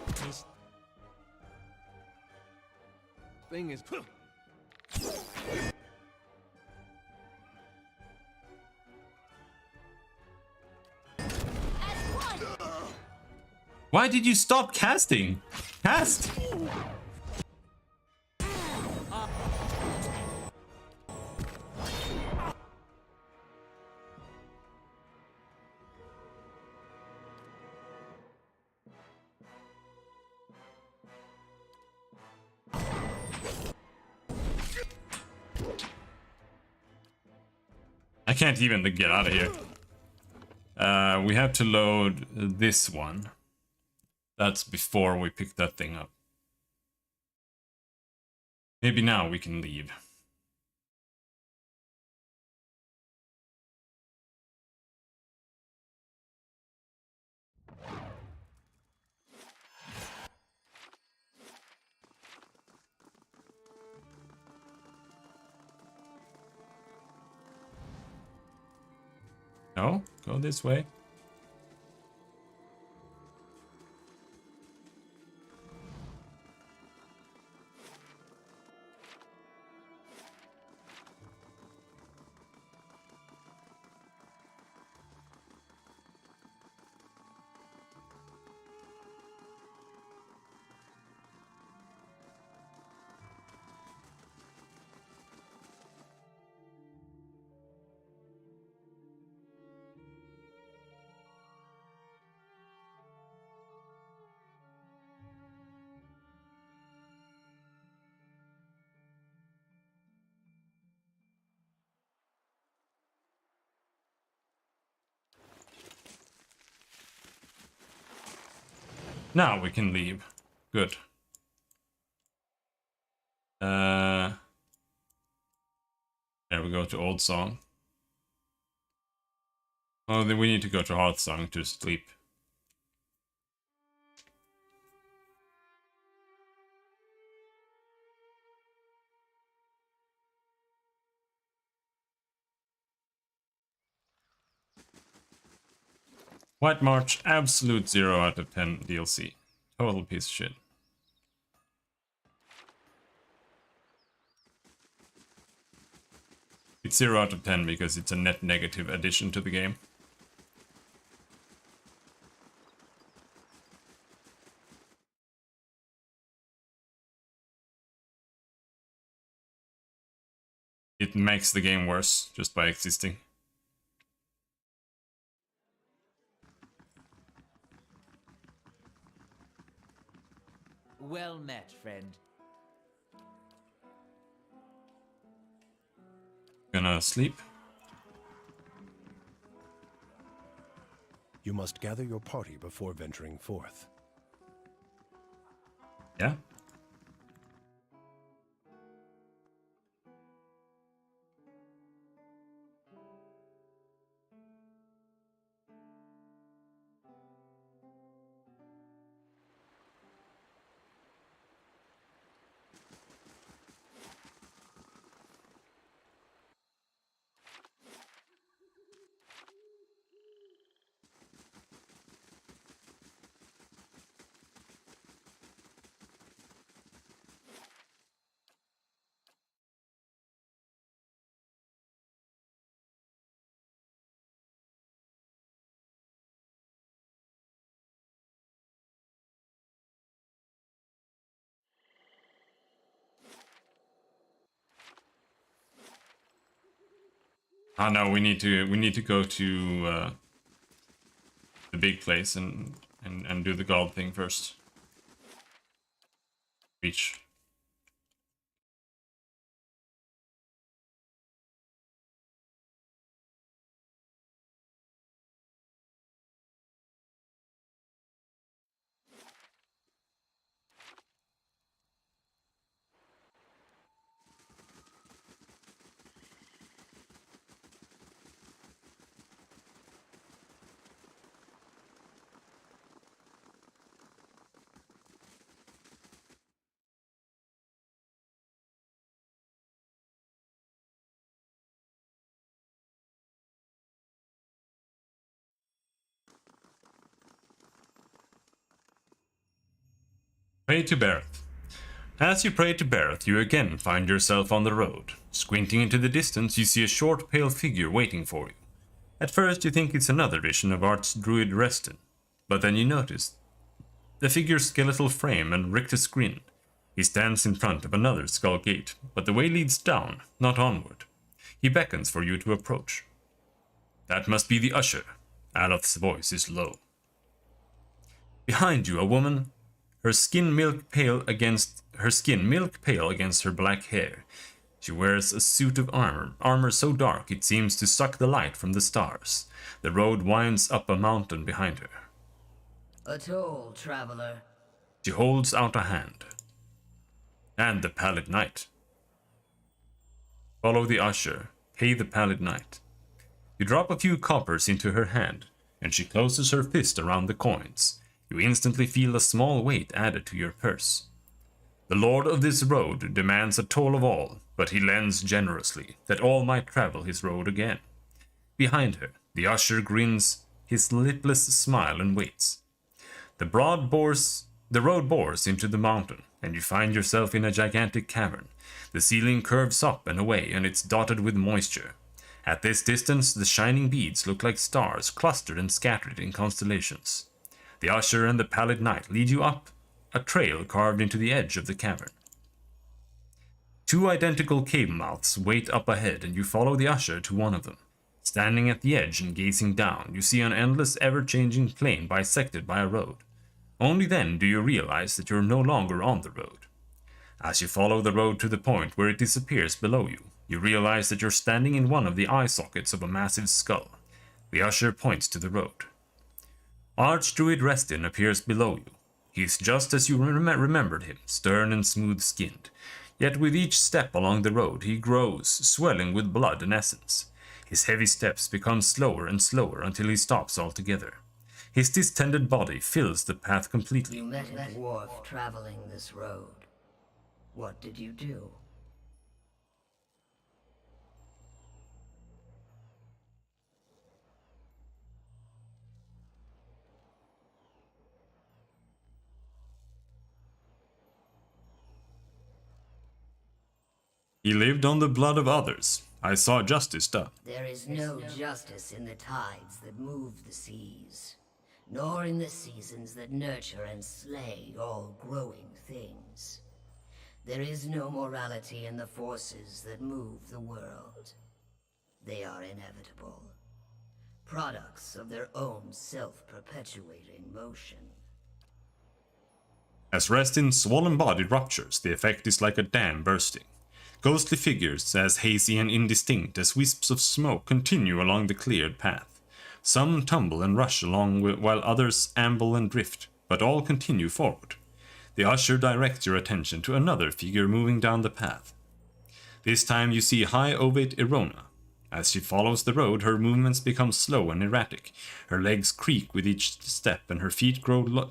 This thing is... Why did you stop casting? Cast! I can't even get out of here. We have to load this one. That's before we pick that thing up. Maybe now we can leave. No, go this way. Now we can leave. Good. There we go to Old Song. Oh, then we need to go to Hearth Song to sleep White March, absolute 0 out of 10 DLC. Total piece of shit. It's 0 out of 10 because it's a net negative addition to the game. It makes the game worse just by existing. Well met, friend. Gonna sleep. You must gather your party before venturing forth. Yeah. Ah no, we need to go to the big place and do the gold thing first. Reach. Pray to Bareth. As you pray to Bareth, you again find yourself on the road. Squinting into the distance, you see a short, pale figure waiting for you. At first, you think it's another vision of Archdruid Reston, but then you notice the figure's skeletal frame and rictus grin. He stands in front of another skull gate, but the way leads down, not onward. He beckons for you to approach. That must be the usher. Aloth's voice is low. Behind you, a woman. Her skin milk pale against her black hair. She wears a suit of armor so dark it seems to suck the light from the stars. The road winds up a mountain behind her. A toll, traveler. She holds out a hand. And the Pallid Knight. Follow the usher. Pay the Pallid Knight. You drop a few coppers into her hand, and she closes her fist around the coins. You instantly feel a small weight added to your purse. The lord of this road demands a toll of all, but he lends generously, that all might travel his road again. Behind her, the usher grins his lipless smile and waits. The road bores into the mountain, and you find yourself in a gigantic cavern. The ceiling curves up and away, and it's dotted with moisture. At this distance, the shining beads look like stars clustered and scattered in constellations. The usher and the Pallid Knight lead you up a trail carved into the edge of the cavern. Two identical cave mouths wait up ahead, and you follow the usher to one of them. Standing at the edge and gazing down, you see an endless, ever-changing plain bisected by a road. Only then do you realize that you're no longer on the road. As you follow the road to the point where it disappears below you, you realize that you're standing in one of the eye sockets of a massive skull. The usher points to the road. Archdruid Reston appears below you. He's just as you remembered him, stern and smooth-skinned. Yet with each step along the road he grows, swelling with blood and essence. His heavy steps become slower and slower until he stops altogether. His distended body fills the path completely. You met a dwarf traveling this road. What did you do? He lived on the blood of others. I saw justice done. There is no justice in the tides that move the seas, nor in the seasons that nurture and slay all growing things. There is no morality in the forces that move the world. They are inevitable, products of their own self-perpetuating motion. As Restin's swollen body ruptures, the effect is like a dam bursting. Ghostly figures, as hazy and indistinct as wisps of smoke, continue along the cleared path. Some tumble and rush along while others amble and drift, but all continue forward. The usher directs your attention to another figure moving down the path. This time you see High Ovate Erona. As she follows the road, her movements become slow and erratic. Her legs creak with each step, and her feet grow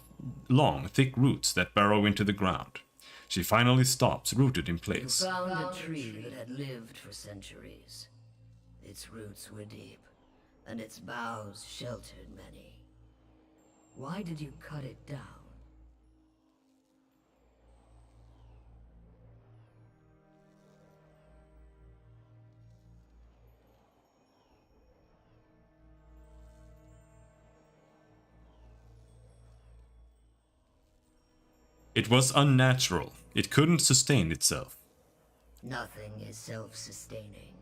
long, thick roots that burrow into the ground. She finally stops, rooted in place. You found a tree that had lived for centuries. Its roots were deep, and its boughs sheltered many. Why did you cut it down? It was unnatural. It couldn't sustain itself. Nothing is self-sustaining.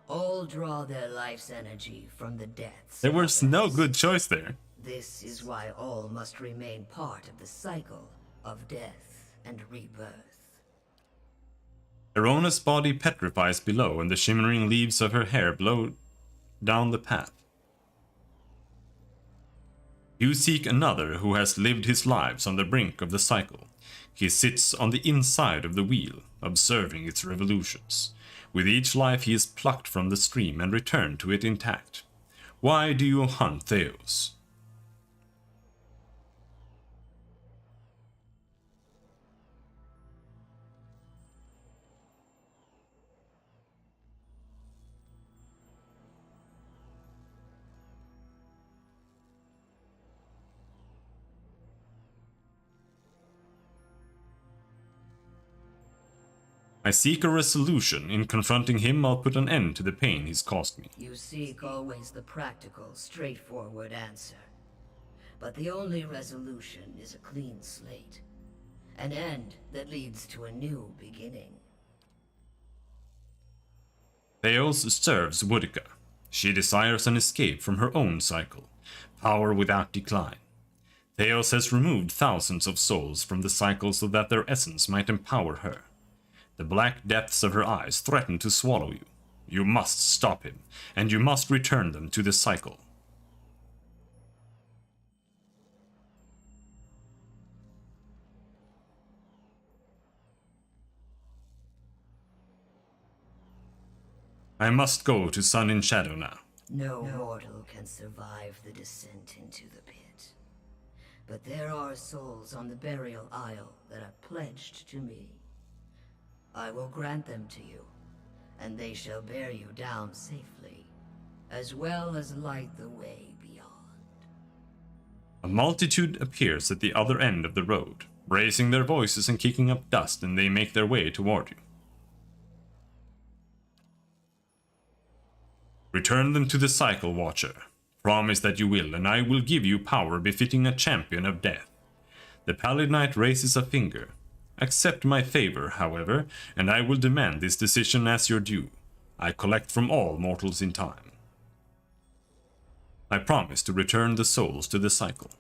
All draw their life's energy from the depths. There was no good choice there. This is why all must remain part of the cycle of death and rebirth. Erona's body petrifies below, and the shimmering leaves of her hair blow down the path. You seek another who has lived his lives on the brink of the cycle. He sits on the inside of the wheel, observing its revolutions. With each life he is plucked from the stream and returned to it intact. Why do you hunt Theos? I seek a resolution. In confronting him, I'll put an end to the pain he's caused me. You seek always the practical, straightforward answer. But the only resolution is a clean slate. An end that leads to a new beginning. Theos serves Boudica. She desires an escape from her own cycle, power without decline. Theos has removed thousands of souls from the cycle so that their essence might empower her. The black depths of her eyes threaten to swallow you. You must stop him, and you must return them to the cycle. I must go to Sun in Shadow now. No mortal can survive the descent into the pit. But there are souls on the burial isle that are pledged to me. I will grant them to you, and they shall bear you down safely, as well as light the way beyond. A multitude appears at the other end of the road, raising their voices and kicking up dust, and they make their way toward you. Return them to the Cycle, Watcher. Promise that you will, and I will give you power befitting a champion of death. The Pallid Knight raises a finger. Accept my favor, however, and I will demand this decision as your due. I collect from all mortals in time. I promise to return the souls to the cycle.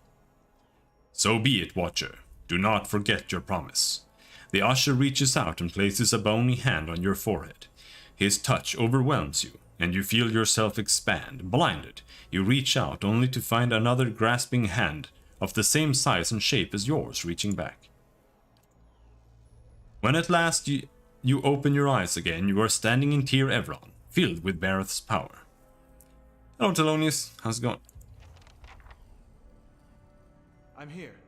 So be it, Watcher. Do not forget your promise. The usher reaches out and places a bony hand on your forehead. His touch overwhelms you, and you feel yourself expand. Blinded, you reach out only to find another grasping hand of the same size and shape as yours reaching back. When at last you open your eyes again, you are standing in Tir Evron, filled with Bareth's power. Hello, Thelonious. How's it going? I'm here.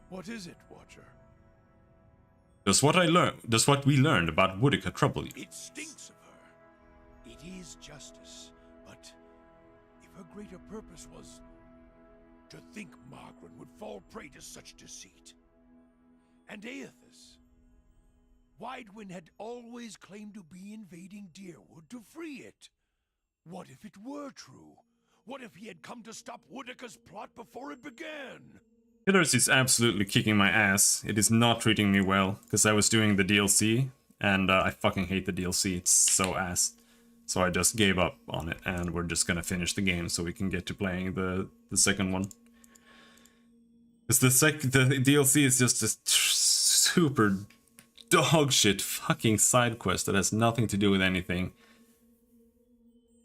What is it, Watcher? Does what we learned about Boudica trouble you? It stinks of her. It is justice, but if her greater purpose was to think Margaret would fall prey to such deceit. And Aethys, Widewind had always claimed to be invading Deerwood to free it. What if it were true? What if he had come to stop Woodica's plot before it began? Pillars is absolutely kicking my ass. It is not treating me well, because I was doing the DLC, and I fucking hate the DLC. It's so ass. So I just gave up on it, and we're just gonna finish the game so we can get to playing the second one. Because the DLC is just a super dog shit fucking side quest that has nothing to do with anything.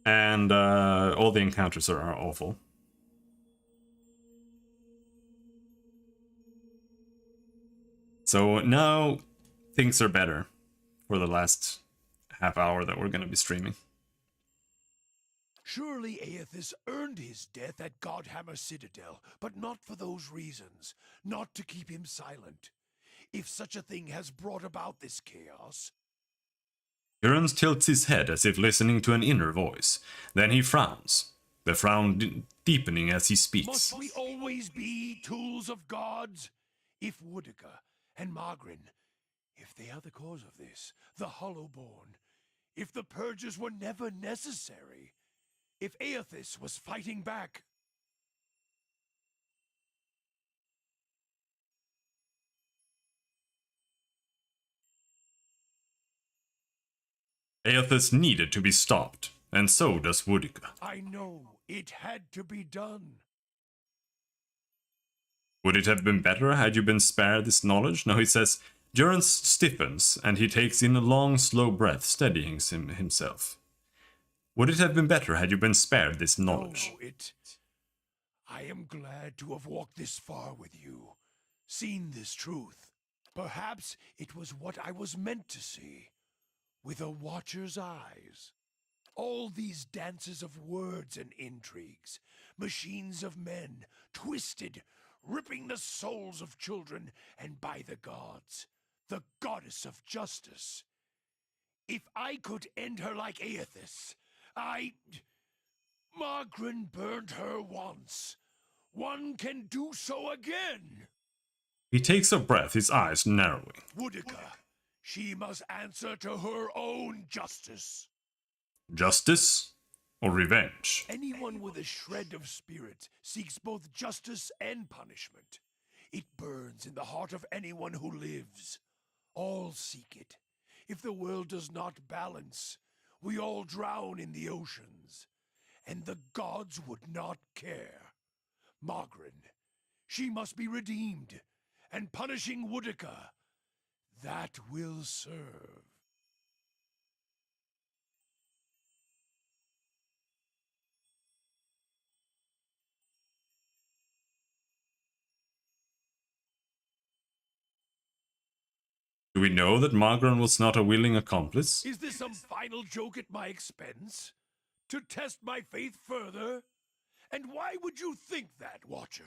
And all the encounters are awful. So now things are better for the last half hour that we're going to be streaming. Surely Aethys earned his death at Godhammer Citadel, but not for those reasons. Not to keep him silent. If such a thing has brought about this chaos... Jurans tilts his head as if listening to an inner voice. Then he frowns, the frown deepening as he speaks. Must we always be tools of gods? If Woodica and Magrin, if they are the cause of this, the Hollowborn, if the Purges were never necessary, if Aethys was fighting back... Aethys needed to be stopped, and so does Woodica. I know it had to be done. Would it have been better had you been spared this knowledge? No, he says, Jurans stiffens, and he takes in a long, slow breath, steadying himself. Would it have been better had you been spared this knowledge? No, I am glad to have walked this far with you, seen this truth. Perhaps it was what I was meant to see. With a watcher's eyes. All these dances of words and intrigues, machines of men, twisted, ripping the souls of children, and by the gods, the goddess of justice. If I could end her like Aethys, Magrin burned her once. One can do so again. He takes a breath, his eyes narrowing. Woodica. She must answer to her own justice. Justice or revenge? Anyone with a shred of spirit seeks both justice and punishment. It burns in the heart of anyone who lives. All seek it. If the world does not balance, we all drown in the oceans. And the gods would not care. Magrin, she must be redeemed. And punishing Woodica, that will serve. Do we know that Magrin was not a willing accomplice? Is this some final joke at my expense? To test my faith further? And why would you think that, Watcher?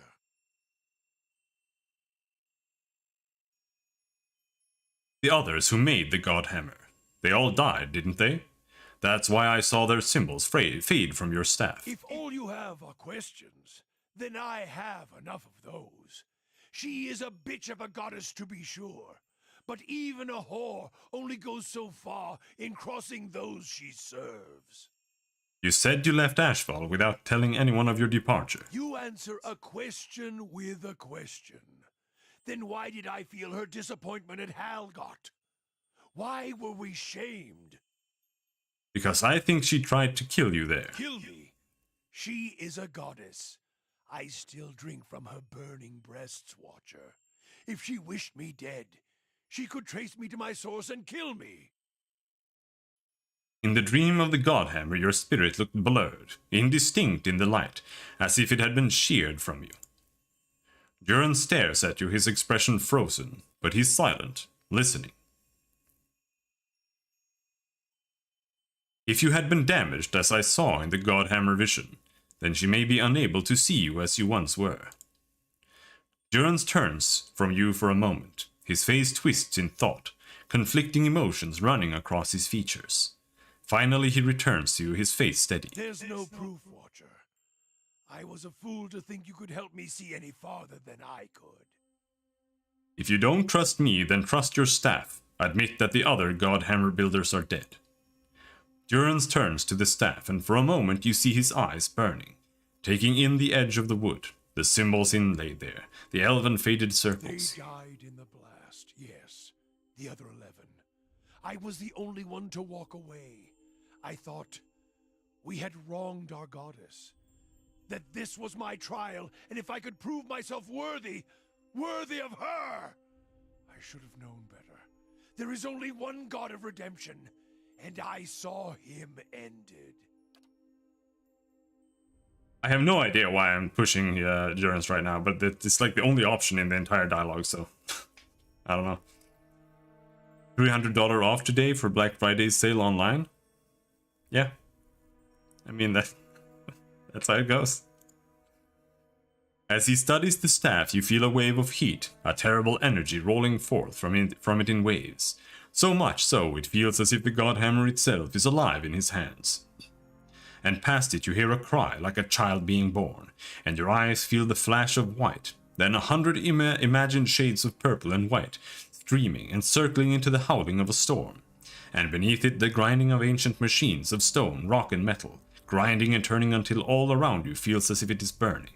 The others who made the Godhammer. They all died, didn't they? That's why I saw their symbols fade from your staff. If all you have are questions, then I have enough of those. She is a bitch of a goddess, to be sure. But even a whore only goes so far in crossing those she serves. You said you left Ashval without telling anyone of your departure. You answer a question with a question. Then why did I feel her disappointment at Halgot? Why were we shamed? Because I think she tried to kill you there. Kill me? She is a goddess. I still drink from her burning breasts, Watcher. If she wished me dead, she could trace me to my source and kill me. In the dream of the Godhammer, your spirit looked blurred, indistinct in the light, as if it had been sheared from you. Juran stares at you, his expression frozen, but he's silent, listening. If you had been damaged, as I saw in the Godhammer vision, then she may be unable to see you as you once were. Juran turns from you for a moment, his face twists in thought, conflicting emotions running across his features. Finally he returns to you, his face steady. There's no proof, Watcher. I was a fool to think you could help me see any farther than I could. If you don't trust me, then trust your staff, Admit that the other Godhammer builders are dead. Durance turns to the staff, and for a moment you see his eyes burning, taking in the edge of the wood, the symbols inlaid there, the elven faded circles. They died in the blast, yes. The other 11. I was the only one to walk away. I thought we had wronged our goddess. That this was my trial, and if I could prove myself worthy of her! I should have known better. There is only one God of redemption, and I saw him ended. I have no idea why I'm pushing Durance right now, but it's like the only option in the entire dialogue, so I don't know. $300 off today for Black Friday's sale online? Yeah. I mean, that's how it goes. As he studies the staff, you feel a wave of heat, a terrible energy rolling forth from it in waves. So much so, it feels as if the Godhammer itself is alive in his hands. And past it you hear a cry like a child being born, and your eyes feel the flash of white, then 100 imagined shades of purple and white, streaming and circling into the howling of a storm. And beneath it the grinding of ancient machines of stone, rock and metal, grinding and turning until all around you feels as if it is burning,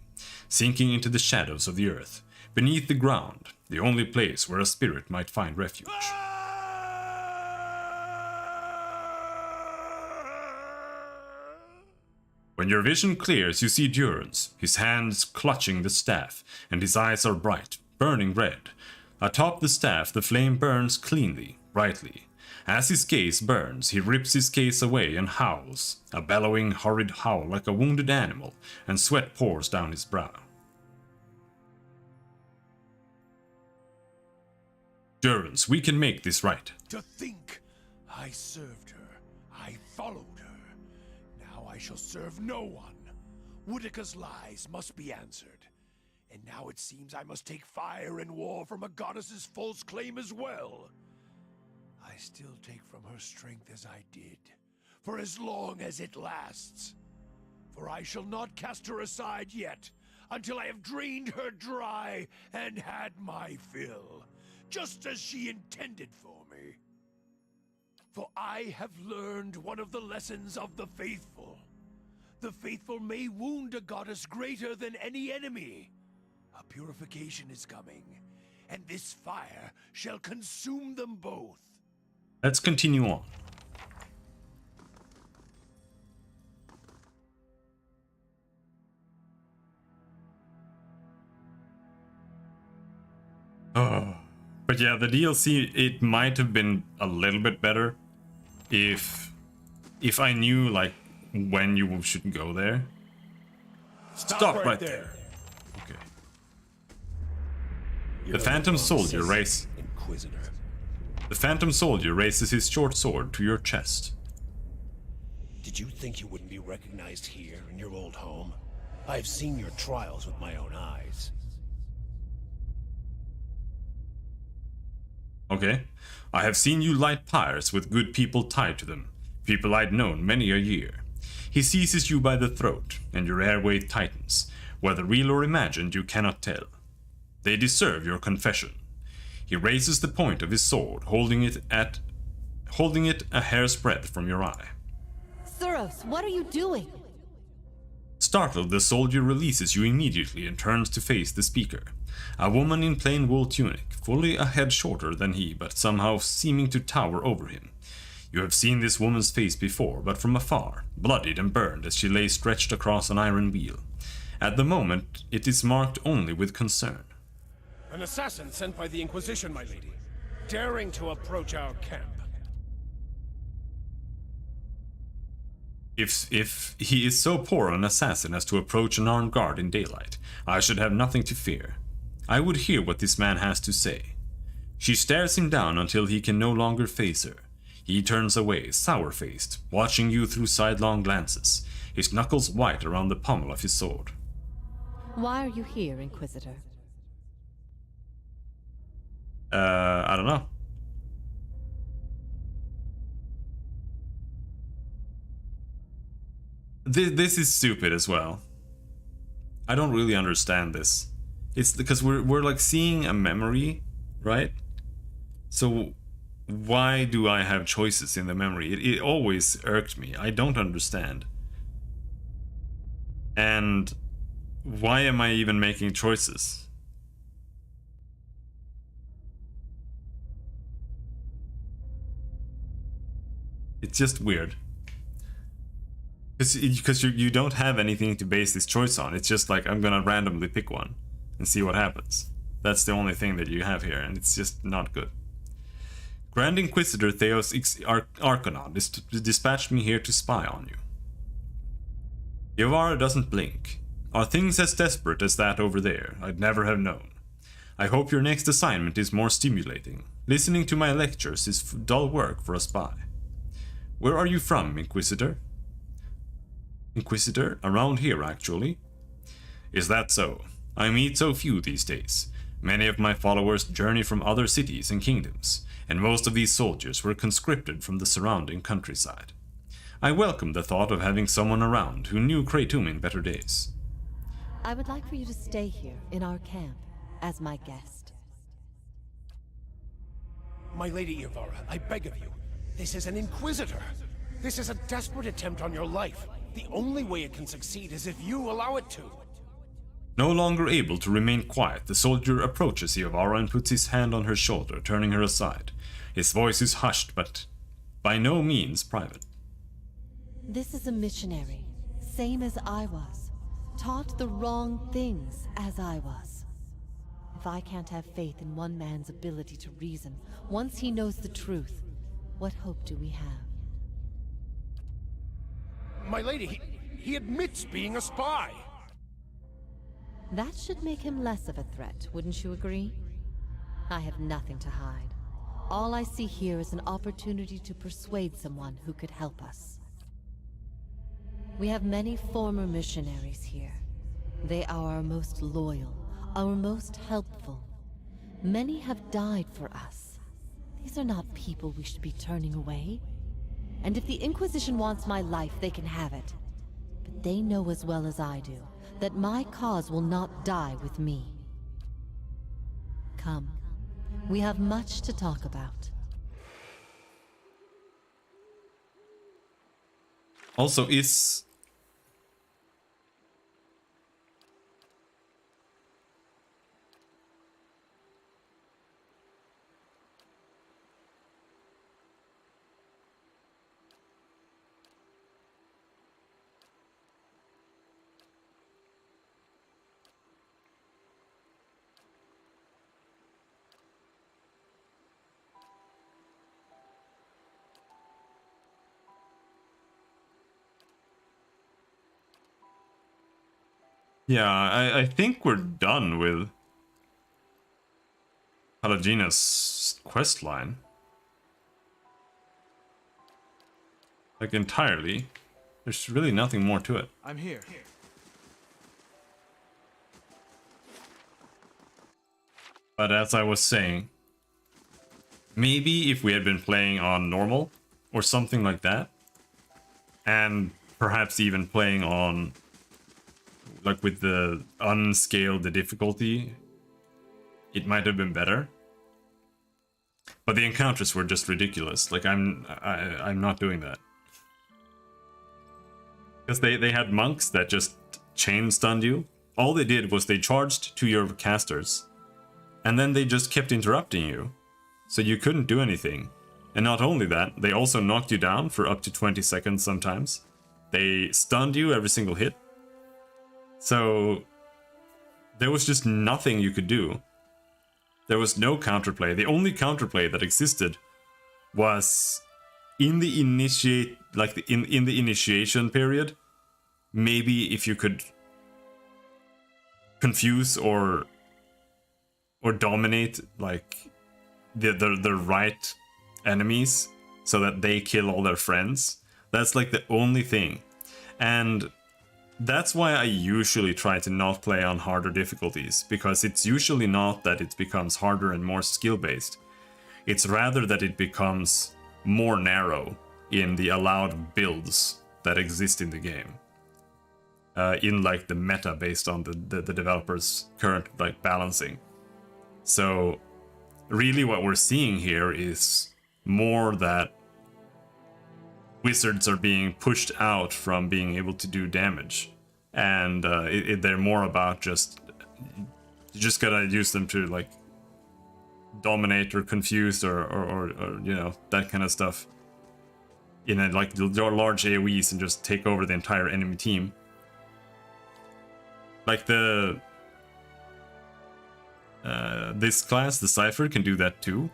sinking into the shadows of the earth, beneath the ground, the only place where a spirit might find refuge. When your vision clears, you see Durance, his hands clutching the staff, and his eyes are bright, burning red. Atop the staff, the flame burns cleanly, brightly. As his gaze burns, he rips his gaze away and howls, a bellowing, horrid howl like a wounded animal, and sweat pours down his brow. Durance, we can make this right. To think I served her, I followed her. Now I shall serve no one. Woodica's lies must be answered. And now it seems I must take fire and war from a goddess's false claim as well. I still take from her strength as I did, for as long as it lasts. For I shall not cast her aside yet, until I have drained her dry and had my fill, just as she intended for me. For I have learned one of the lessons of the faithful. The faithful may wound a goddess greater than any enemy. A purification is coming, and this fire shall consume them both. Let's continue on. Oh. But yeah, the DLC, it might have been a little bit better if I knew like when you should go there. Stop right there. Okay. The Phantom Soldier races. Inquisitor. The Phantom Soldier raises his short sword to your chest. Did you think you wouldn't be recognized here in your old home? I've seen your trials with my own eyes. Okay. I have seen you light pyres with good people tied to them, people I'd known many a year. He seizes you by the throat, and your airway tightens. Whether real or imagined, you cannot tell. They deserve your confession. He raises the point of his sword, holding it a hair's breadth from your eye. Thuros, what are you doing? Startled, the soldier releases you immediately and turns to face the speaker. A woman in plain wool tunic, fully a head shorter than he, but somehow seeming to tower over him. You have seen this woman's face before, but from afar, bloodied and burned as she lay stretched across an iron wheel. At the moment, it is marked only with concern. An assassin sent by the Inquisition, my lady, daring to approach our camp. If he is so poor an assassin as to approach an armed guard in daylight, I should have nothing to fear. I would hear what this man has to say. She stares him down until he can no longer face her. He turns away, sour-faced, watching you through sidelong glances, his knuckles white around the pommel of his sword. Why are you here, Inquisitor? I don't know. This is stupid as well. I don't really understand this. It's because we're like seeing a memory, right? So why do I have choices in the memory? It always irked me. I don't understand. And why am I even making choices? It's just weird. Because you don't have anything to base this choice on. It's just like, I'm gonna randomly pick one and see what happens. That's the only thing that you have here, and it's just not good. Grand Inquisitor Theos Arcanon dispatched me here to spy on you. Yavara doesn't blink. Are things as desperate as that over there? I'd never have known. I hope your next assignment is more stimulating. Listening to my lectures is dull work for a spy. Where are you from, Inquisitor? Inquisitor? Around here, actually. Is that so? I meet so few these days. Many of my followers journey from other cities and kingdoms, and most of these soldiers were conscripted from the surrounding countryside. I welcome the thought of having someone around who knew Kratom in better days. I would like for you to stay here in our camp as my guest. My Lady Yavara, I beg of you. This is an Inquisitor. This is a desperate attempt on your life. The only way it can succeed is if you allow it to. No longer able to remain quiet, the soldier approaches Yavara and puts his hand on her shoulder, turning her aside. His voice is hushed, but by no means private. This is a missionary, same as I was. Taught the wrong things as I was. If I can't have faith in one man's ability to reason, once he knows the truth, what hope do we have? My lady, he admits being a spy. That should make him less of a threat, wouldn't you agree? I have nothing to hide. All I see here is an opportunity to persuade someone who could help us. We have many former missionaries here. They are our most loyal, our most helpful. Many have died for us. These are not people we should be turning away. And if the Inquisition wants my life, they can have it. But they know as well as I do that my cause will not die with me. Come. We have much to talk about. Also, is... Yeah, I think we're done with Palagina's questline. Like, entirely. There's really nothing more to it. I'm here. But as I was saying, maybe if we had been playing on normal or something like that, and perhaps even playing on, like, with the unscaled the difficulty, it might have been better. But the encounters were just ridiculous. Like, I'm not doing that. Because they had monks that just chain stunned you. All they did was they charged to your casters, and then they just kept interrupting you, so you couldn't do anything. And not only that, they also knocked you down for up to 20 seconds sometimes. They stunned you every single hit. So there was just nothing you could do. There was no counterplay. The only counterplay that existed was in the in the initiation period. Maybe if you could confuse or dominate, like, the right enemies so that they kill all their friends. That's like the only thing. And that's why I usually try to not play on harder difficulties, because it's usually not that it becomes harder and more skill-based. It's rather that it becomes more narrow in the allowed builds that exist in the game. In, like, the meta based on the developer's current, like, balancing. So really what we're seeing here is more that wizards are being pushed out from being able to do damage, and they're more about just you just gotta use them to like dominate or confuse or you know, that kind of stuff in a, like large AoEs and just take over the entire enemy team. Like the this class, the Cypher, can do that too,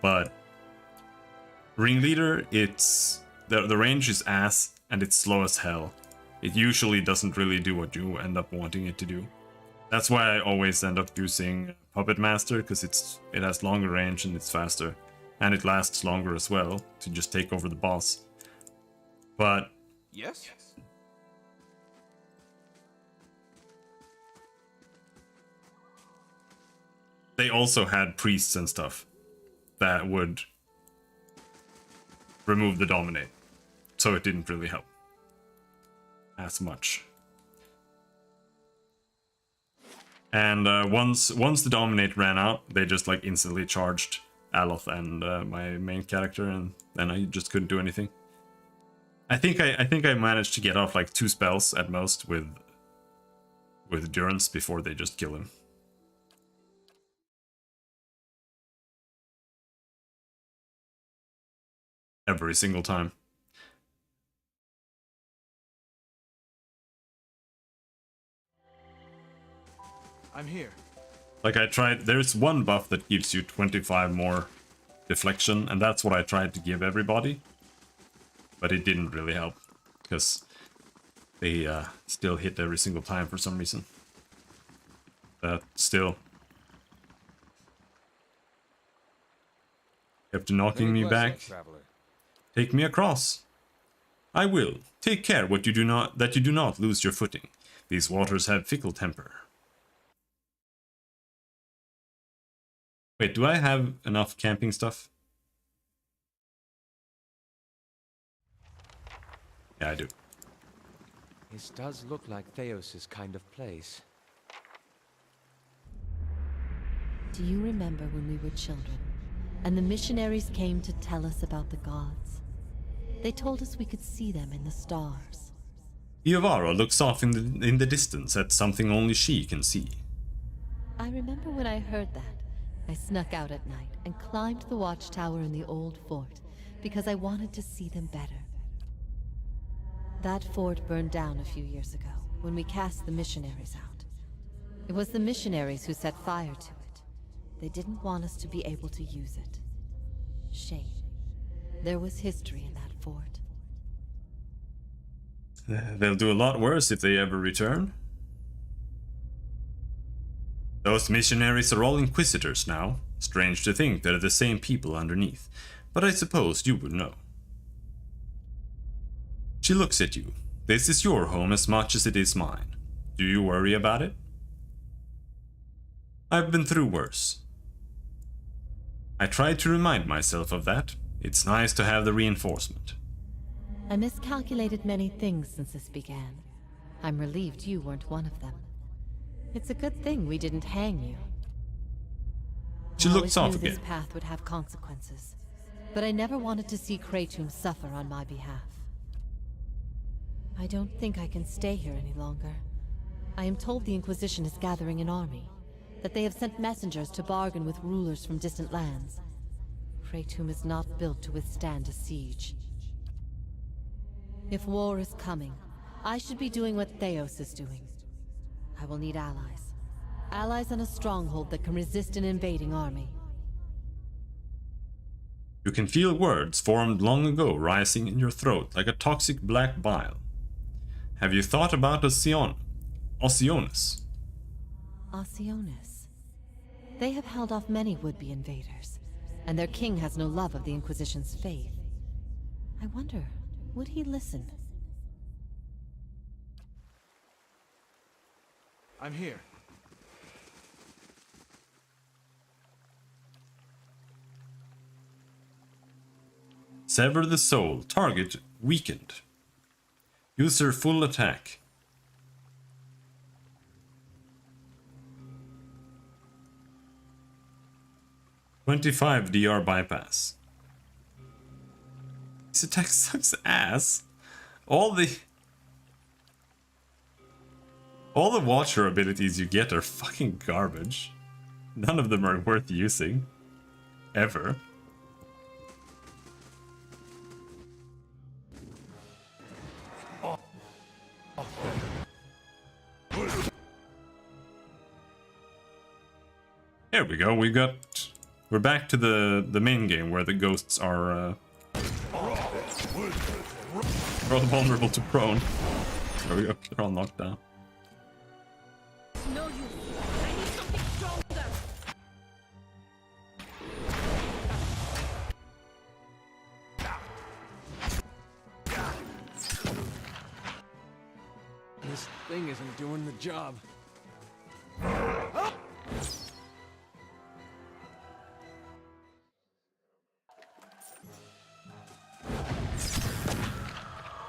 but Ringleader, it's the range is ass and it's slow as hell. It usually doesn't really do what you end up wanting it to do. That's why I always end up using Puppet Master, because it has longer range and it's faster, and it lasts longer as well to just take over the boss. But yes. They also had priests and stuff that would remove the dominate, so it didn't really help as much. And once the dominate ran out, they just like instantly charged Aloth and my main character, and then I just couldn't do anything. I think I managed to get off like 2 spells at most with Durance before they just kill him. Every single time. I'm here. Like I tried, there's one buff that gives you 25 more deflection, and that's what I tried to give everybody. But it didn't really help, because they still hit every single time for some reason. But still. After knocking me back, take me across. I will. Take care that you do not lose your footing. These waters have fickle temper. Wait, do I have enough camping stuff? Yeah, I do. This does look like Theos' kind of place. Do you remember when we were children, and the missionaries came to tell us about the gods? They told us we could see them in the stars. Iovara looks off in the distance at something only she can see. I remember when I heard that. I snuck out at night and climbed the watchtower in the old fort because I wanted to see them better. That fort burned down a few years ago when we cast the missionaries out. It was the missionaries who set fire to it. They didn't want us to be able to use it. Shame. There was history in that fort. They'll do a lot worse if they ever return. Those missionaries are all inquisitors now. Strange to think they're the same people underneath, but I suppose you would know. She looks at you. This is your home as much as it is mine. Do you worry about it? I've been through worse. I tried to remind myself of that. It's nice to have the reinforcement. I miscalculated many things since this began. I'm relieved you weren't one of them. It's a good thing we didn't hang you. She looks off again. This path would have consequences, but I never wanted to see Kratom suffer on my behalf. I don't think I can stay here any longer. I am told the Inquisition is gathering an army, that they have sent messengers to bargain with rulers from distant lands. Kratom is not built to withstand a siege. If war is coming, I should be doing what Theos is doing. I will need allies. Allies in a stronghold that can resist an invading army. You can feel words formed long ago rising in your throat like a toxic black bile. Have you thought about Oceanus? Oceanus. They have held off many would-be invaders, and their king has no love of the Inquisition's faith. I wonder, would he listen? I'm here. Sever the soul. Target weakened. Use her full attack. (25 DR bypass). This attack sucks ass. All the Watcher abilities you get are fucking garbage. None of them are worth using. Ever. There we go, we're back to the main game where the ghosts are all vulnerable to prone. There we go, they're all knocked down. No use. I need something stronger. This thing isn't doing the job.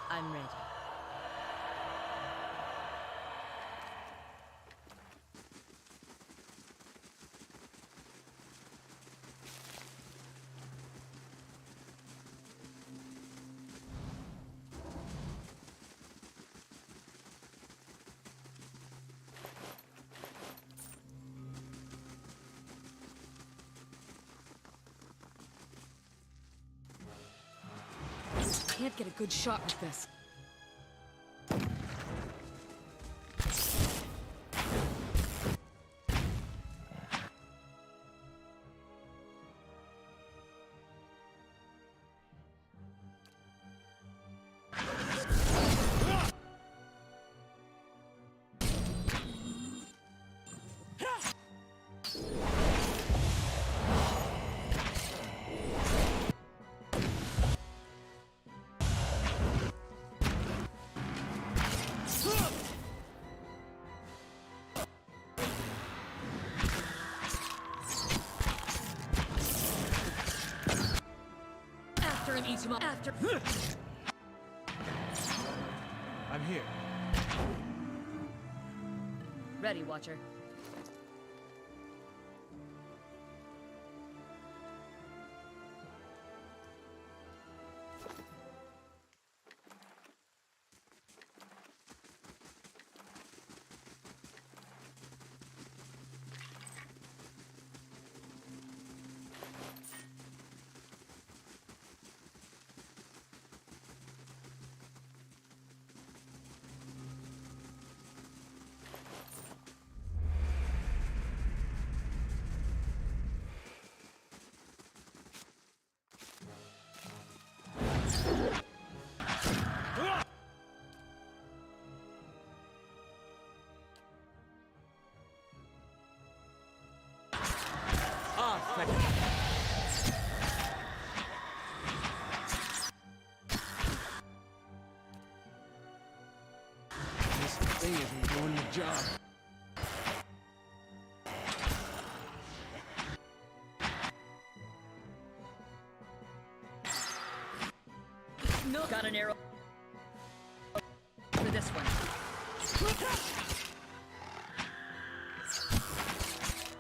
I'm ready. Can't get a good shot with this. After an each month. After. I'm here. Ready, Watcher. This thing isn't doing the job. No. Got an arrow. For this one.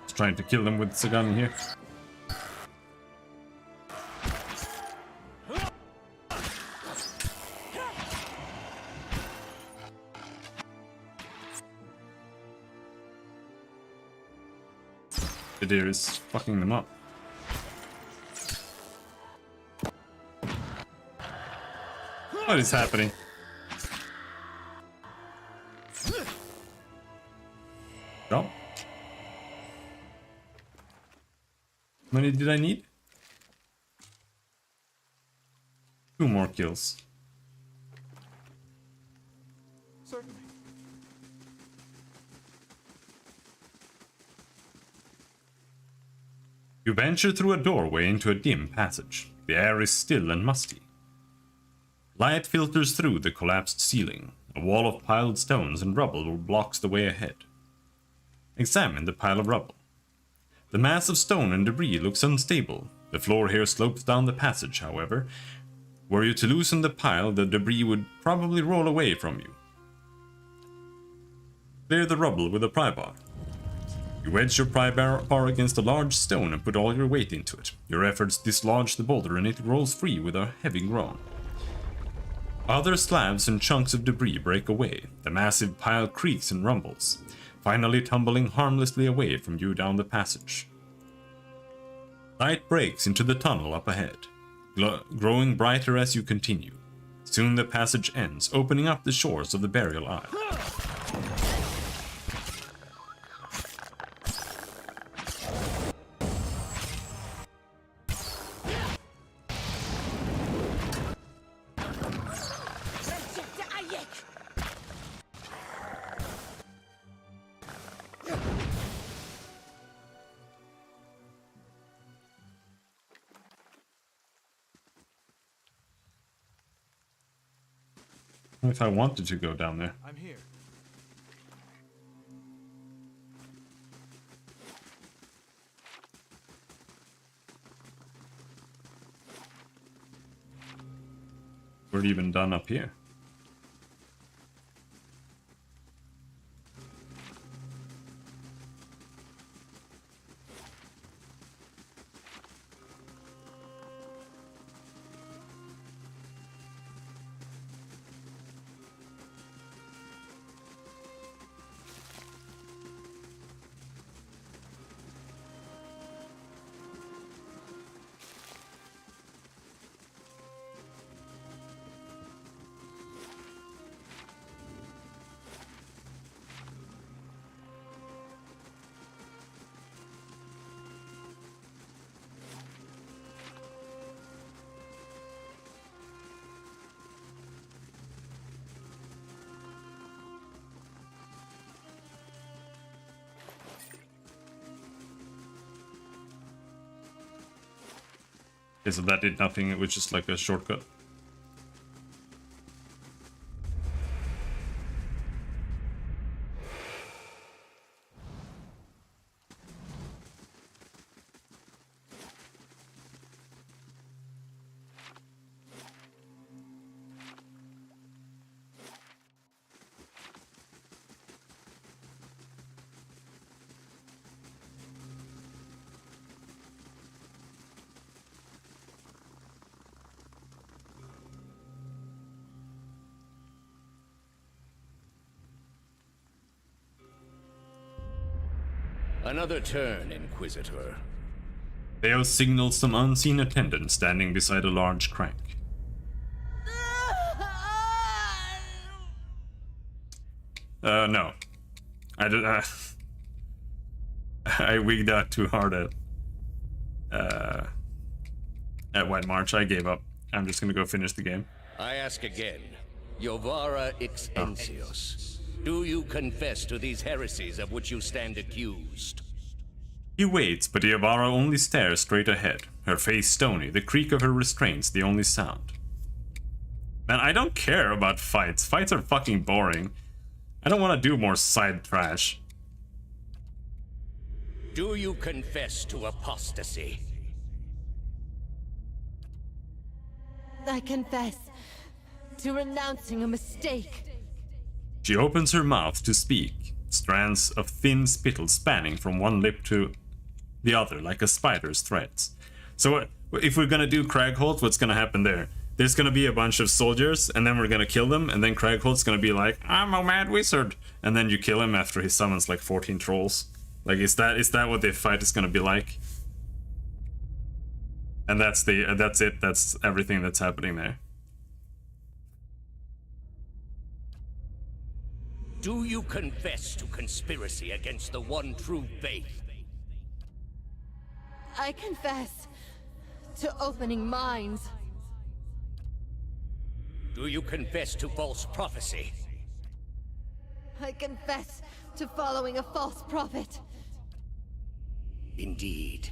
Just trying to kill them with Sagan here. The deer is fucking them up. What is happening? Go. How many did I need? 2 more kills. Certainly. You venture through a doorway into a dim passage. The air is still and musty. Light filters through the collapsed ceiling. A wall of piled stones and rubble blocks the way ahead. Examine the pile of rubble. The mass of stone and debris looks unstable. The floor here slopes down the passage, however. Were you to loosen the pile, the debris would probably roll away from you. Clear the rubble with a pry bar. You wedge your pry bar against a large stone and put all your weight into it. Your efforts dislodge the boulder and it rolls free with a heavy groan. Other slabs and chunks of debris break away. The massive pile creaks and rumbles, finally tumbling harmlessly away from you down the passage. Light breaks into the tunnel up ahead, growing brighter as you continue. Soon the passage ends, opening up the shores of the burial isle. If I wanted to go down there. I'm here. We're even done up here. Okay, so that did nothing, it was just like a shortcut. Another turn, Inquisitor. Theo signals some unseen attendant standing beside a large crank. No. I did. I wigged out too hard at White March. I gave up. I'm just gonna go finish the game. I ask again, Yovara Exensios. Do you confess to these heresies of which you stand accused? He waits, but Yovara only stares straight ahead, her face stony, the creak of her restraints the only sound. Man, I don't care about fights. Fights are fucking boring. I don't want to do more side trash. Do you confess to apostasy? I confess to renouncing a mistake. She opens her mouth to speak, strands of thin spittle spanning from one lip to the other like a spider's threads. So if we're gonna do Cragholt, what's gonna happen there? There's gonna be a bunch of soldiers, and then we're gonna kill them, and then Cragholt's gonna be like, I'm a mad wizard, and then you kill him after he summons like 14 trolls. Like, is that what the fight is gonna be like? And that's it. That's everything that's happening there. Do you confess to conspiracy against the one true faith? I confess to opening minds. Do you confess to false prophecy? I confess to following a false prophet. Indeed.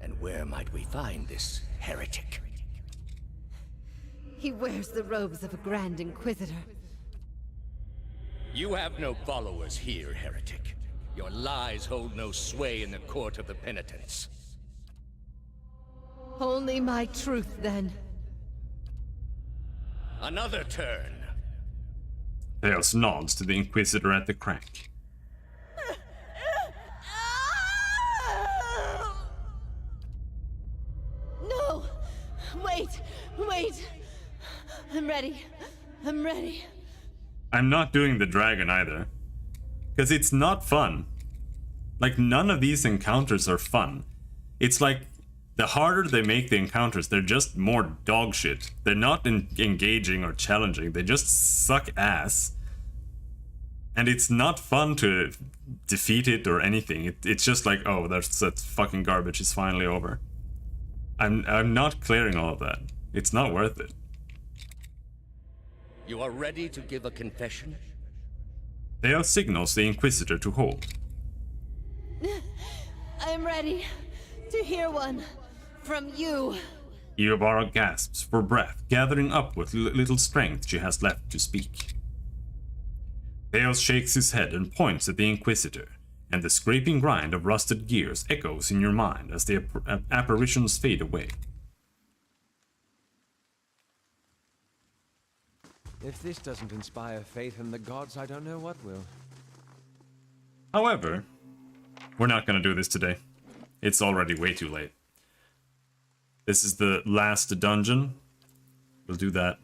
And where might we find this heretic? He wears the robes of a Grand Inquisitor. You have no followers here, heretic. Your lies hold no sway in the court of the penitents. Only my truth, then. Another turn. Theos nods to the Inquisitor at the crank. No! Wait! Wait! I'm ready. I'm ready. I'm not doing the dragon either. Because it's not fun. Like, none of these encounters are fun. It's like, the harder they make the encounters, they're just more dog shit. They're not engaging or challenging. They just suck ass. And it's not fun to defeat it or anything. It's just like, oh, that's fucking garbage. It's finally over. I'm not clearing all of that. It's not worth it. You are ready to give a confession? Theo signals the Inquisitor to hold. I am ready to hear one from you. Iovara gasps for breath, gathering up what little strength she has left to speak. Theos shakes his head and points at the Inquisitor, and the scraping grind of rusted gears echoes in your mind as the apparitions fade away. If this doesn't inspire faith in the gods, I don't know what will. However, we're not going to do this today. It's already way too late. This is the last dungeon. We'll do that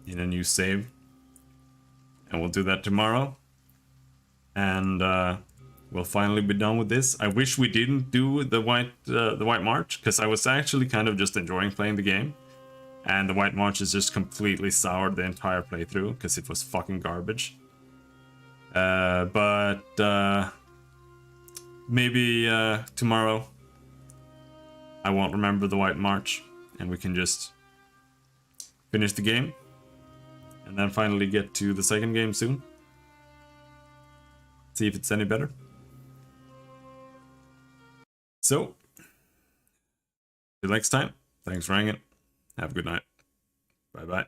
in a new save. And we'll do that tomorrow. And we'll finally be done with this. I wish we didn't do the White March, because I was actually kind of just enjoying playing the game. And the White March is just completely soured the entire playthrough, because it was fucking garbage. But maybe tomorrow I won't remember the White March, and we can just finish the game. And then finally get to the second game soon. See if it's any better. So, till next time, thanks for hanging. Have a good night. Bye bye.